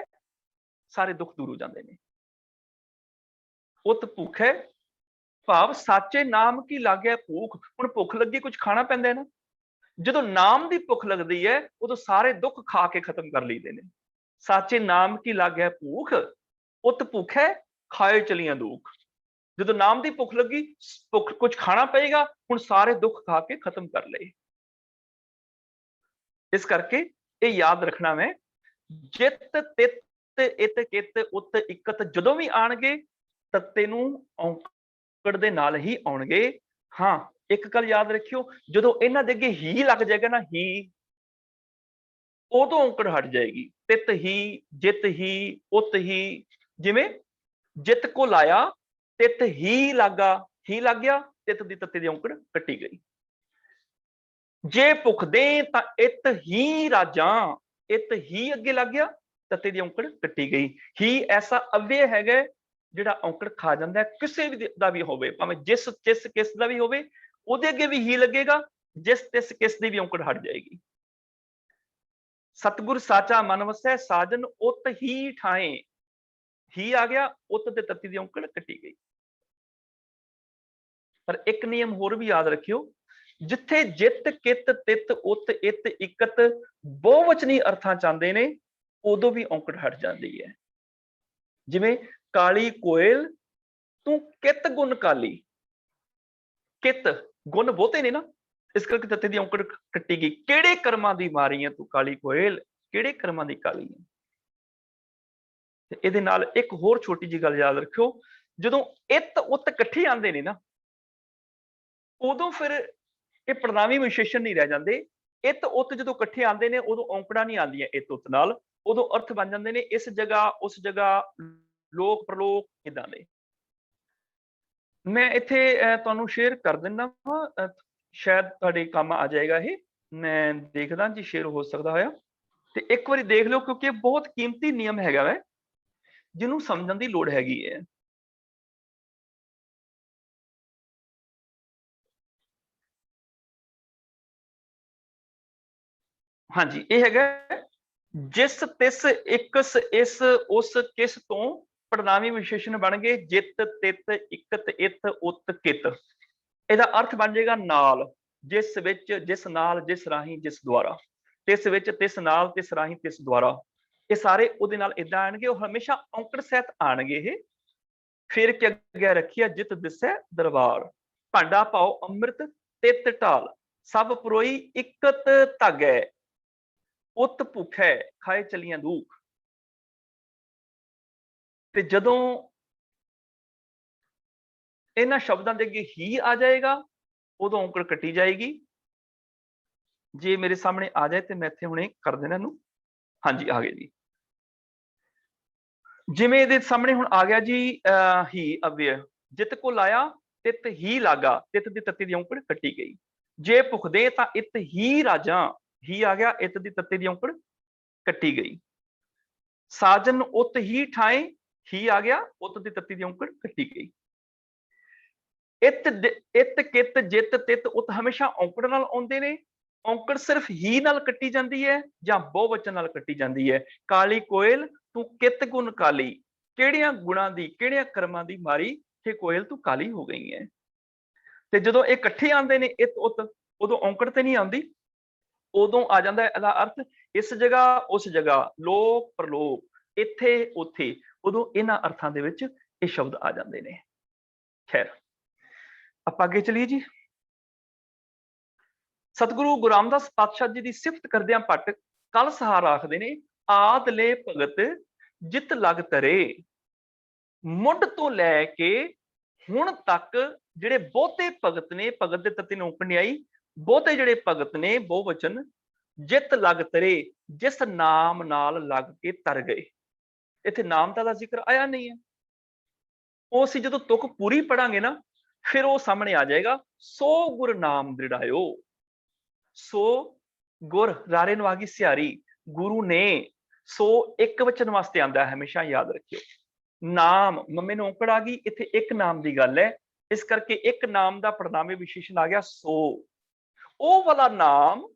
ਸਾਰੇ ਦੁੱਖ ਦੂਰ ਹੋ ਜਾਂਦੇ ਨੇ। ਉਤ ਭੁੱਖ ਹੈ ਭਾਵ ਸਾਚੇ ਨਾਮ ਕੀ ਲੱਗਿਆ ਭੁੱਖ। ਹੁਣ ਭੁੱਖ ਲੱਗੀ, ਕੁਝ ਖਾਣਾ ਪੈਂਦਾ ਹੈ ਨਾ। ਜਦੋਂ ਨਾਮ ਦੀ ਭੁੱਖ ਲੱਗਦੀ ਹੈ ਉਦੋਂ ਸਾਰੇ ਦੁੱਖ ਖਾ ਕੇ ਖਤਮ ਕਰ ਲਈਦੇ ਨੇ। ਸਾਚੇ ਨਾਮ ਕੀ ਲੱਗਿਆ ਭੁੱਖ, ਉਤ ਭੁੱਖ ਹੈ ਖਾਏ ਚਲੀਆਂ ਦੁੱਖ। ਜਦੋਂ ਨਾਮ ਦੀ ਭੁੱਖ ਲੱਗੀ, ਭੁੱਖ ਕੁਝ ਖਾਣਾ ਪਏਗਾ, ਹੁਣ ਸਾਰੇ ਦੁੱਖ ਖਾ ਕੇ ਖਤਮ ਕਰ ਲਏ। ਇਸ ਕਰਕੇ ਇਹ ਯਾਦ ਰੱਖਣਾ ਮੈਂ, ਜਿਤ, ਤਿਤ, ਇਤ, ਕਿਤ, ਉਤ, ਇਕਤ ਜਦੋਂ ਵੀ ਆਣਗੇ ਤੱਤੇ ਨੂੰ ਔਂਕੜ ਦੇ ਨਾਲ ਹੀ ਆਉਣਗੇ। ਹਾਂ, ਇੱਕ ਗੱਲ ਯਾਦ ਰੱਖਿਓ, ਜਦੋਂ ਇਹਨਾਂ ਦੇ ਅੱਗੇ ਹੀ ਲੱਗ ਜਾਏਗਾ ਨਾ, ਹੀ, ਉਦੋਂ ਔਂਕੜ ਹਟ ਜਾਏਗੀ। ਤਿਤ ਹੀ, ਜਿਤ ਹੀ, ਉਤ ਹੀ। ਜਿਵੇਂ ਜਿਤ ਕੋ ਲਾਇਆ, ਤਿਤ ਹੀ ਲਾਗਾ, ਹੀ ਲੱਗ ਗਿਆ, ਤਿਤ ਦੀ ਤੱਤੇ ਦੀ ਔਂਕੜ ਕੱਟੀ ਗਈ। ਜੇ ਭੁੱਖਦੇ ਤਾਂ ਇਤ ਹੀ ਰਾਜਾਂ। ਇਤ ਹੀ ਅੱਗੇ ਲੱਗ ਗਿਆ, ਤੱਤੇ ਦੀ ਔਂਕੜ ਕੱਟੀ ਗਈ। ਹੀ ਐਸਾ ਅਵਯ ਹੈਗਾ ਜਿਹੜਾ ਔਂਕੜ ਖਾ ਜਾਂਦਾ, ਕਿਸੇ ਵੀ ਦਾ ਵੀ ਹੋਵੇ, ਭਾਵੇਂ ਜਿਸ, ਤਿਸ, ਕਿਸ ਦਾ ਵੀ ਹੋਵੇ, ਉਹਦੇ ਅੱਗੇ ਵੀ ਹੀ ਲੱਗੇਗਾ। ਜਿਸ, ਤਿਸ, ਕਿਸ ਦੀ ਵੀ ਔਂਕੜ ਹਟ ਜਾਏਗੀ। ਸਤਿਗੁਰ ਸਾਚਾ ਮਨ ਵਸੈ, ਸਾਜਨ ਉਤ ਹੀ ਠਾਏ। ਹੀ ਆ ਗਿਆ, ਉਤ ਤੇ ਤੱਤੀ ਦੀ ਔਂਕੜ ਕੱਟੀ ਗਈ। ਪਰ ਇੱਕ ਨਿਯਮ ਹੋਰ ਵੀ ਯਾਦ ਰੱਖਿਓ, ਜਿੱਥੇ ਜਿਤ, ਕਿਤ, ਤਿਤ, ਉਤ, ਇਤ, ਇਕਤ ਬਹੁਵਚਨੀ ਅਰਥਾਂ ਚ ਆਉਂਦੇ ਨੇ, ਉਦੋਂ ਵੀ ਔਂਕੜ ਹਟ ਜਾਂਦੀ ਹੈ। ਜਿਵੇਂ ਕਾਲੀ ਕੋਇਲ ਤੂੰ ਕਿਤ ਗੁਣ ਕਾਲੀ। ਕਿਤ ਗੁਣ ਬਹੁਤੇ ਨੇ ਨਾ, ਇਸ ਕਰਕੇ ਤੱਤੇ ਦੀ ਔਂਕੜ ਕੱਟੀ ਗਈ। ਕਿਹੜੇ ਕਰਮਾਂ ਦੀ ਮਾਰੀ ਹੈ ਤੂੰ ਕਾਲੀ ਕੋਇਲ, ਕਿਹੜੇ ਕਰਮਾਂ ਦੀ ਕਾਲੀ ਹੈ। ਤੇ ਇਹਦੇ ਨਾਲ ਇੱਕ ਹੋਰ ਛੋਟੀ ਜਿਹੀ ਗੱਲ ਯਾਦ ਰੱਖਿਓ, ਜਦੋਂ ਇਤ, ਉਤ ਇਕੱਠੇ ਆਉਂਦੇ ਨੇ ਨਾ, ਉਦੋਂ ਫਿਰ ਇਹ ਪੜਨਾਵੀ ਵਿਸ਼ੇਸ਼ਣ ਨਹੀਂ ਰਹਿ ਜਾਂਦੇ। ਇਤ, ਉਤ ਜਦੋਂ ਇਕੱਠੇ ਆਉਂਦੇ ਨੇ ਉਦੋਂ ਔਂਕੜਾਂ ਨਹੀਂ ਆਉਂਦੀਆਂ ਇਤ, ਉਤ ਨਾਲ। ਉਦੋਂ ਅਰਥ ਬਣ ਜਾਂਦੇ ਨੇ ਇਸ ਜਗ੍ਹਾ, ਉਸ ਜਗ੍ਹਾ, ਲੋਕ, ਪ੍ਰਲੋਕ, ਇਦਾਂ ਦੇ। ਮੈਂ ਇੱਥੇ ਤੁਹਾਨੂੰ ਸ਼ੇਅਰ ਕਰ ਦਿੰਦਾ, ਸ਼ਾਇਦ ਤੁਹਾਡੇ ਕੰਮ ਆ ਜਾਏਗਾ ਇਹ। मैं देखदा जी शेयर हो सकदा होया ते एक बारी देख लो, क्योंकि बहुत कीमती नियम हैगा वै जिन्हों समझण दी लोड़ हैगी है। हाँ जी, ये हैगा जिस तिस इकस इस उस किस तो पड़नामी विशेषण बन गए जित तित इकत इत उत कित। ਇਹਦਾ अर्थ बन जाएगा नाल, जिस विच जिस नाल जिस राही जिस द्वारा, तिस विच तिस नाल तिस राही तिस द्वारा। ये सारे ਉਹਦੇ ਨਾਲ ਇਦਾਂ ਆਣਗੇ, ਉਹ ਹਮੇਸ਼ਾ ਔਂਕੜ ਸਹਿਤ ਆਣਗੇ। ਇਹ ਫਿਰ ਕਿ ਅੱਗੇ ਰੱਖਿਆ ਜਿਤ ਦਿਸੈ ਦਰਬਾਰ, ਭਾਂਡਾ ਪਾਓ ਅੰਮ੍ਰਿਤ ਤਿਤ ਢਾਲ, ਸਭ ਪਰੋਈ ਇਕਤ ਧਾਗੈ, ਉਤ ਭੁਖੈ ਖਾਏ ਚਲੀਆਂ ਦੂਖ। ਤੇ ਜਦੋਂ ਇਹਨਾਂ ਸ਼ਬਦਾਂ ਦੇ ਅੱਗੇ ਹੀ ਆ ਜਾਏਗਾ ਉਦੋਂ ਔਂਕੜ ਕੱਟੀ ਜਾਏਗੀ। ਜੇ ਮੇਰੇ ਸਾਹਮਣੇ ਆ ਜਾਏ ਤੇ ਮੈਂ ਇੱਥੇ ਹੁਣੇ ਕਰ ਦੇਣਾ ਇਹਨੂੰ। ਹਾਂਜੀ ਆ ਗਏ ਜੀ। ਜਿਵੇਂ ਇਹਦੇ ਸਾਹਮਣੇ ਹੁਣ ਆ ਗਿਆ ਜੀ ਹੀ ਅਵਯ, ਜਿਤ ਕੋ ਲਾਇਆ ਤਿਤ ਹੀ ਲਾਗਾ, ਤਿਤ ਦੀ ਤੱਤੀ ਦੀ ਔਂਕੜ ਕੱਟੀ ਗਈ। ਜੇ ਭੁਖਦੇ ਤਾਂ ਇਤ ਹੀ ਰਾਜਾਂ, ਹੀ ਆ ਗਿਆ, ਇਤ ਦੀ ਤੱਤੀ ਦੀ ਔਂਕੜ ਕੱਟੀ ਗਈ। ਸਾਜਨ ਉਤ ਹੀ ਠਾਏ, ਹੀ ਆ ਗਿਆ, ਉਤ ਦੀ ਤੱਤੀ ਦੀ ਔਂਕੜ ਕੱਟੀ ਗਈ। ਇਤ ਇਤ ਕਿਤ ਜਿਤ ਤਿਤ ਉਤ ਹਮੇਸ਼ਾ ਔਂਕੜ ਨਾਲ ਆਉਂਦੇ ਨੇ। ਔਂਕੜ ਸਿਰਫ ਹੀ ਨਾਲ ਕੱਟੀ ਜਾਂਦੀ ਹੈ ਜਾਂ ਬਹੁਵਚਨ ਨਾਲ ਕੱਟੀ ਜਾਂਦੀ ਹੈ। ਕਾਲੀ ਕੋਇਲ ਤੂੰ ਕਿਤ ਗੁਣ ਕਾਲੀ, ਕਿਹੜੀਆਂ ਗੁਣਾਂ ਦੀ ਕਿਹੜੀਆਂ ਕਰਮਾਂ ਦੀ ਮਾਰੀ ਕਿ ਕੋਇਲ ਤੂੰ ਕਾਲੀ ਹੋ ਗਈ ਹੈ। ਤੇ ਜਦੋਂ ਇਹ ਇਕੱਠੇ ਆਉਂਦੇ ਨੇ ਇਤ ਉਤ, ਉਦੋਂ ਔਂਕੜ ਤੇ ਨਹੀਂ ਆਉਂਦੀ, ਉਦੋਂ ਆ ਜਾਂਦਾ ਹੈ ਇਹਦਾ ਅਰਥ ਇਸ ਜਗ੍ਹਾ ਉਸ ਜਗ੍ਹਾ, ਲੋਕ ਪ੍ਰਲੋਕ, ਇੱਥੇ ਉੱਥੇ, ਉਦੋਂ ਇਹਨਾਂ ਅਰਥਾਂ ਦੇ ਵਿੱਚ ਇਹ ਸ਼ਬਦ ਆ ਜਾਂਦੇ ਨੇ। ਖੈਰ ਆਪਾਂ ਅੱਗੇ ਚਲੀਏ ਜੀ। ਸਤਿਗੁਰੂ ਗੁਰੂ ਰਾਮਦਾਸ ਪਾਤਸ਼ਾਹ ਜੀ ਦੀ ਸਿਫਤ ਕਰਦਿਆਂ ਭੱਟ ਕਲ ਸਹਾਰ ਆਖਦੇ ਨੇ, ਆਦ ਲੈ ਭਗਤ ਜਿਤ ਲਗ ਤਰੇ। ਮੁੱਢ ਤੋਂ ਲੈ ਕੇ ਹੁਣ ਤੱਕ ਜਿਹੜੇ ਬਹੁਤੇ ਭਗਤ ਨੇ, ਭਗਤ ਦੇ ਤੱਤੀ ਨੂੰ ਔਂਕੜ ਨਹੀਂ ਆਈ, ਬਹੁਤੇ ਜਿਹੜੇ ਭਗਤ ਨੇ ਬਹੁਵਚਨ ਜਿਤ ਲਗ ਤਰੇ, ਜਿਸ ਨਾਮ ਨਾਲ ਲੱਗ ਕੇ ਤਰ ਗਏ। ਇੱਥੇ ਨਾਮਤਾ ਦਾ ਜ਼ਿਕਰ ਆਇਆ ਨਹੀਂ ਹੈ। ਉਹ ਅਸੀਂ ਜਦੋਂ ਤੁਕ ਪੂਰੀ ਪੜਾਂਗੇ ਨਾ ਫਿਰ ਉਹ ਸਾਹਮਣੇ ਆ ਜਾਏਗਾ। ਸੋ ਗੁਰ ਨਾਮ ਦ੍ਰਿੜਾਇਓ, ਸੋ ਗੁਰ ਰਾਰੇ ਨਵਾਗੀ ਸਿਆਰੀ, ਗੁਰੂ ਨੇ, ਸੋ ਇੱਕ ਵਚਨ ਵਾਸਤੇ ਆਂਦਾ ਹੈ, ਹਮੇਸ਼ਾ ਯਾਦ ਰੱਖਿਓ। ਨਾਮ ਮੰਮੇ ਨੂੰ ਔਂਕੜ ਆ ਗਈ, ਇੱਥੇ ਇੱਕ ਨਾਮ ਦੀ ਗੱਲ ਹੈ, ਇਸ ਕਰਕੇ ਇੱਕ ਨਾਮ ਦਾ ਪੜਨਾਮੇ ਵਿਸ਼ੇਸ਼ਣ ਆ ਗਿਆ ਸੋ। ਉਹ ਵਾਲਾ ਨਾਮ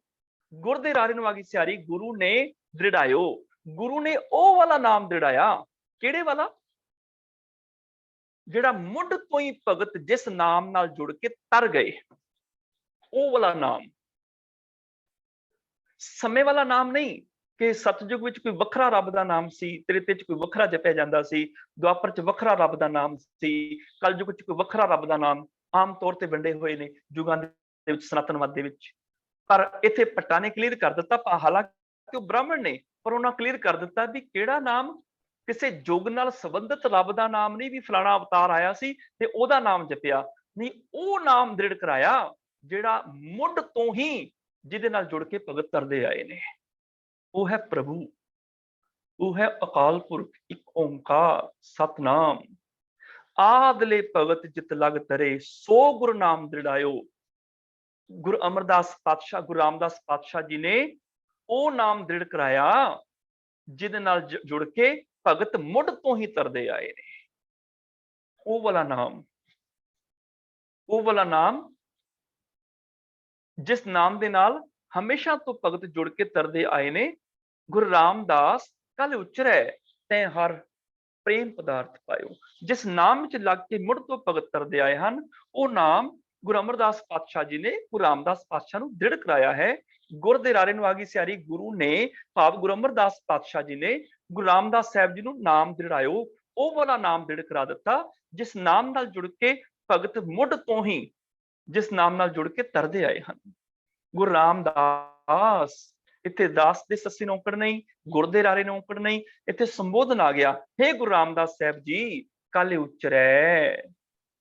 ਗੁਰ ਦੇ ਰਾਰੇ ਨਵਾਗੀ ਸਿਆਰੀ, ਗੁਰੂ ਨੇ ਦ੍ਰਿੜਾਇਓ, ਗੁਰੂ ਨੇ ਉਹ ਵਾਲਾ ਨਾਮ ਦ੍ਰਿੜਾਇਆ। ਕਿਹੜੇ ਵਾਲਾ? ਜਿਹੜਾ ਮੁੱਢ ਤੋਂ ਹੀ ਭਗਤ ਜਿਸ ਨਾਮ ਨਾਲ ਜੁੜ ਕੇ ਤਰ ਗਏ, ਉਹ ਵਾਲਾ ਨਾਮ। ਸਮੇਂ ਵਾਲਾ ਨਾਮ ਨਹੀਂ ਕਿ ਸਤਜੁਗ ਵਿੱਚ ਕੋਈ ਵੱਖਰਾ ਰੱਬ ਦਾ ਨਾਮ ਸੀ, ਤ੍ਰੇਤੇ ਚ ਕੋਈ ਵੱਖਰਾ ਜਪਿਆ ਜਾਂਦਾ ਸੀ, ਦੁਆਪਰ ਚ ਵੱਖਰਾ ਰੱਬ ਦਾ ਨਾਮ ਸੀ, ਕਲਯੁਗ ਚ ਕੋਈ ਵੱਖਰਾ ਰੱਬ ਦਾ ਨਾਮ। ਆਮ ਤੌਰ ਤੇ ਵੰਡੇ ਹੋਏ ਨੇ ਯੁਗਾਂ ਦੇ ਵਿੱਚ, ਸਨਾਤਨਵਾਦ ਦੇ ਵਿੱਚ। ਪਰ ਇੱਥੇ ਭੱਟਾਂ ਨੇ ਕਲੀਅਰ ਕਰ ਦਿੱਤਾ, ਹਾਲਾਂਕਿ ਉਹ ਬ੍ਰਾਹਮਣ ਨੇ, ਪਰ ਉਹਨਾਂ ਕਲੀਅਰ ਕਰ ਦਿੱਤਾ ਵੀ ਕਿਹੜਾ ਨਾਮ ਕਿਸੇ ਯੁੱਗ ਨਾਲ ਸੰਬੰਧਿਤ ਰੱਬ ਦਾ ਨਾਮ ਨਹੀਂ ਵੀ ਫਲਾਣਾ ਅਵਤਾਰ ਆਇਆ ਸੀ ਤੇ ਉਹਦਾ ਨਾਮ ਜਪਿਆ, ਨਹੀਂ, ਉਹ ਨਾਮ ਦ੍ਰਿੜ ਕਰਾਇਆ ਜਿਹੜਾ ਮੁੱਢ ਤੋਂ ਹੀ ਜਿਹਦੇ ਨਾਲ ਜੁੜ ਕੇ ਭਗਤ ਕਰਦੇ ਆਏ ਨੇ। ਉਹ ਹੈ ਪ੍ਰਭੂ, ਉਹ ਹੈ ਅਕਾਲ ਪੁਰਖ, ਇੱਕ ਓੰਕਾਰ ਸਤਨਾਮ। ਆਦਲੇ ਭਗਤ ਜਿਤ ਲਗ ਤਰੇ, ਸੋ ਗੁਰੂ ਨਾਮ ਦ੍ਰਿੜਾਇਓ। ਗੁਰੂ ਅਮਰਦਾਸ ਪਾਤਸ਼ਾਹ, ਗੁਰੂ ਰਾਮਦਾਸ ਪਾਤਸ਼ਾਹ ਜੀ ਨੇ ਉਹ ਨਾਮ ਦ੍ਰਿੜ ਕਰਾਇਆ ਜਿਹਦੇ ਨਾਲ ਜੁੜ ਕੇ ਭਗਤ ਮੁੱਢ ਤੋਂ ਹੀ ਤਰਦੇ ਆਏ ਨੇ। ਉਹ ਵਾਲਾ ਨਾਮ, ਉਹ ਵਾਲਾ ਨਾਮ ਜਿਸ ਨਾਮ ਦੇ ਨਾਲ ਹਮੇਸ਼ਾ ਤੋਂ ਭਗਤ ਜੁੜ ਕੇ ਤਰਦੇ ਆਏ ਨੇ। ਗੁਰੂ ਰਾਮਦਾਸ ਕਲ ਉਚਰੈ ਤੈ ਹਰ ਪ੍ਰੇਮ ਪਦਾਰਥ ਪਾਇਓ। ਜਿਸ ਨਾਮ ਵਿੱਚ ਲੱਗ ਕੇ ਮੁੱਢ ਤੋਂ ਭਗਤ ਤਰਦੇ ਆਏ ਹਨ, ਉਹ ਨਾਮ ਗੁਰੂ ਅਮਰਦਾਸ ਪਾਤਸ਼ਾਹ ਜੀ ਨੇ ਗੁਰੂ ਰਾਮਦਾਸ ਪਾਤਸ਼ਾਹ ਨੂੰ ਦ੍ਰਿੜ ਕਰਾਇਆ ਹੈ। ਗੁਰ ਦੇ ਰਾਰੇ ਨੂੰ ਆਗੀ ਸਿਆਰੀ, ਗੁਰੂ ਨੇ ਭਾਵ ਗੁਰੂ ਅਮਰਦਾਸ ਪਾਤਸ਼ਾਹ ਜੀ ਨੇ ਗੁਰੂ ਰਾਮਦਾਸ ਸਾਹਿਬ ਜੀ ਨੂੰ ਨਾਮ ਦ੍ਰਿੜਾਇਓ, ਉਹ ਵਾਲਾ ਨਾਮ ਦ੍ਰਿੜ ਕਰਾ ਦਿੱਤਾ ਜਿਸ ਨਾਮ ਨਾਲ ਜੁੜ ਕੇ ਭਗਤ ਮੁੱਢ ਤੋਂ ਹੀ ਜਿਸ ਨਾਮ ਨਾਲ ਜੁੜ ਕੇ ਤਰਦੇ ਆਏ ਹਨ। ਗੁਰੂ ਰਾਮਦਾਸ, ਇੱਥੇ ਦਾਸ ਦੇ ਸੱਸੀ ਨੂੰ ਔਂਕੜ ਨਹੀਂ, ਗੁਰ ਦੇ ਰਾਰੇ ਨੂੰ ਔਂਕੜ ਨਹੀਂ, ਇੱਥੇ ਸੰਬੋਧਨ ਆ ਗਿਆ, ਹੇ ਗੁਰੂ ਰਾਮਦਾਸ ਸਾਹਿਬ ਜੀ ਕਲ ਉਚਰੈ।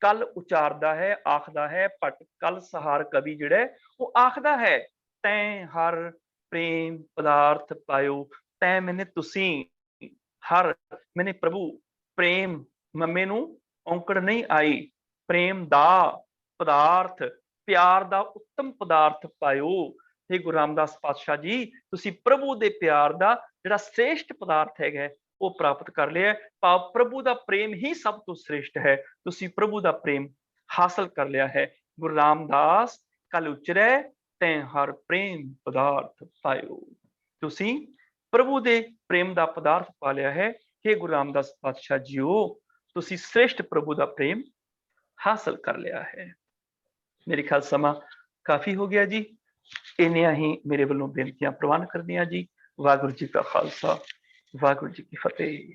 ਕਲ ਉਚਾਰਦਾ ਹੈ, ਆਖਦਾ ਹੈ ਭੱਟ ਕਲ ਸਹਾਰ ਕਵੀ ਜਿਹੜਾ ਉਹ ਆਖਦਾ ਹੈ, ਤੈਂ ਹਰ ਪ੍ਰੇਮ ਪਦਾਰਥ ਪਾਇਓ। ਤੈਂ ਮੈਨੇ, ਤੁਸੀਂ, ਹਰ ਮੈਨੇ ਪ੍ਰਭੂ, ਪ੍ਰੇਮ ਮੰਮੇ ਨੂੰ ਔਂਕੜ ਨਹੀਂ ਆਈ, ਪ੍ਰੇਮ ਦਾ ਪਦਾਰਥ, ਪਿਆਰ ਦਾ ਉੱਤਮ ਪਦਾਰਥ ਪਾਇਓ। हे गुरु रामदास पातशाह जी, ਤੁਸੀਂ ਪ੍ਰਭੂ ਦੇ ਪਿਆਰ ਦਾ ਜਿਹੜਾ ਸ੍ਰੇਸ਼ਟ ਪਦਾਰਥ ਹੈਗਾ ਉਹ ਪ੍ਰਾਪਤ ਕਰ ਲਿਆ। ਭਾਵ ਪ੍ਰਭੂ ਦਾ ਪ੍ਰੇਮ ਹੀ ਸਭ ਤੋਂ ਸ੍ਰੇਸ਼ਟ ਹੈ। ਤੁਸੀਂ ਪ੍ਰਭੂ ਦਾ ਪ੍ਰੇਮ ਹਾਸਲ ਕਰ ਲਿਆ ਹੈ। ਗੁਰੂ ਰਾਮਦਾਸ ਕਲ ਉਚਰੈ ਤੈਂ ਹਰ ਪ੍ਰੇਮ ਪਦਾਰਥ ਪਾਇਓ। ਤੁਸੀਂ ਪ੍ਰਭੂ ਦੇ ਪ੍ਰੇਮ ਦਾ ਪਦਾਰਥ ਪਾ ਲਿਆ ਹੈ। हे ਗੁਰੂ ਰਾਮਦਾਸ ਪਾਤਸ਼ਾਹ ਜੀਓ, ਤੁਸੀਂ ਸ੍ਰੇਸ਼ਟ ਪ੍ਰਭੂ ਦਾ ਪ੍ਰੇਮ ਹਾਸਲ ਕਰ ਲਿਆ ਹੈ। ਮੇਰੇ ਖਿਆਲ ਸਮਾਂ ਕਾਫੀ ਹੋ ਗਿਆ ਜੀ। ਇੰਨੀਆਂ ਹੀ ਮੇਰੇ ਵੱਲੋਂ ਬੇਨਤੀਆਂ ਪ੍ਰਵਾਨ ਕਰਦੀਆਂ ਜੀ। ਵਾਹਿਗੁਰੂ ਜੀ ਕਾ ਖਾਲਸਾ, ਵਾਹਿਗੁਰੂ ਜੀ ਕੀ ਫਤਿਹ।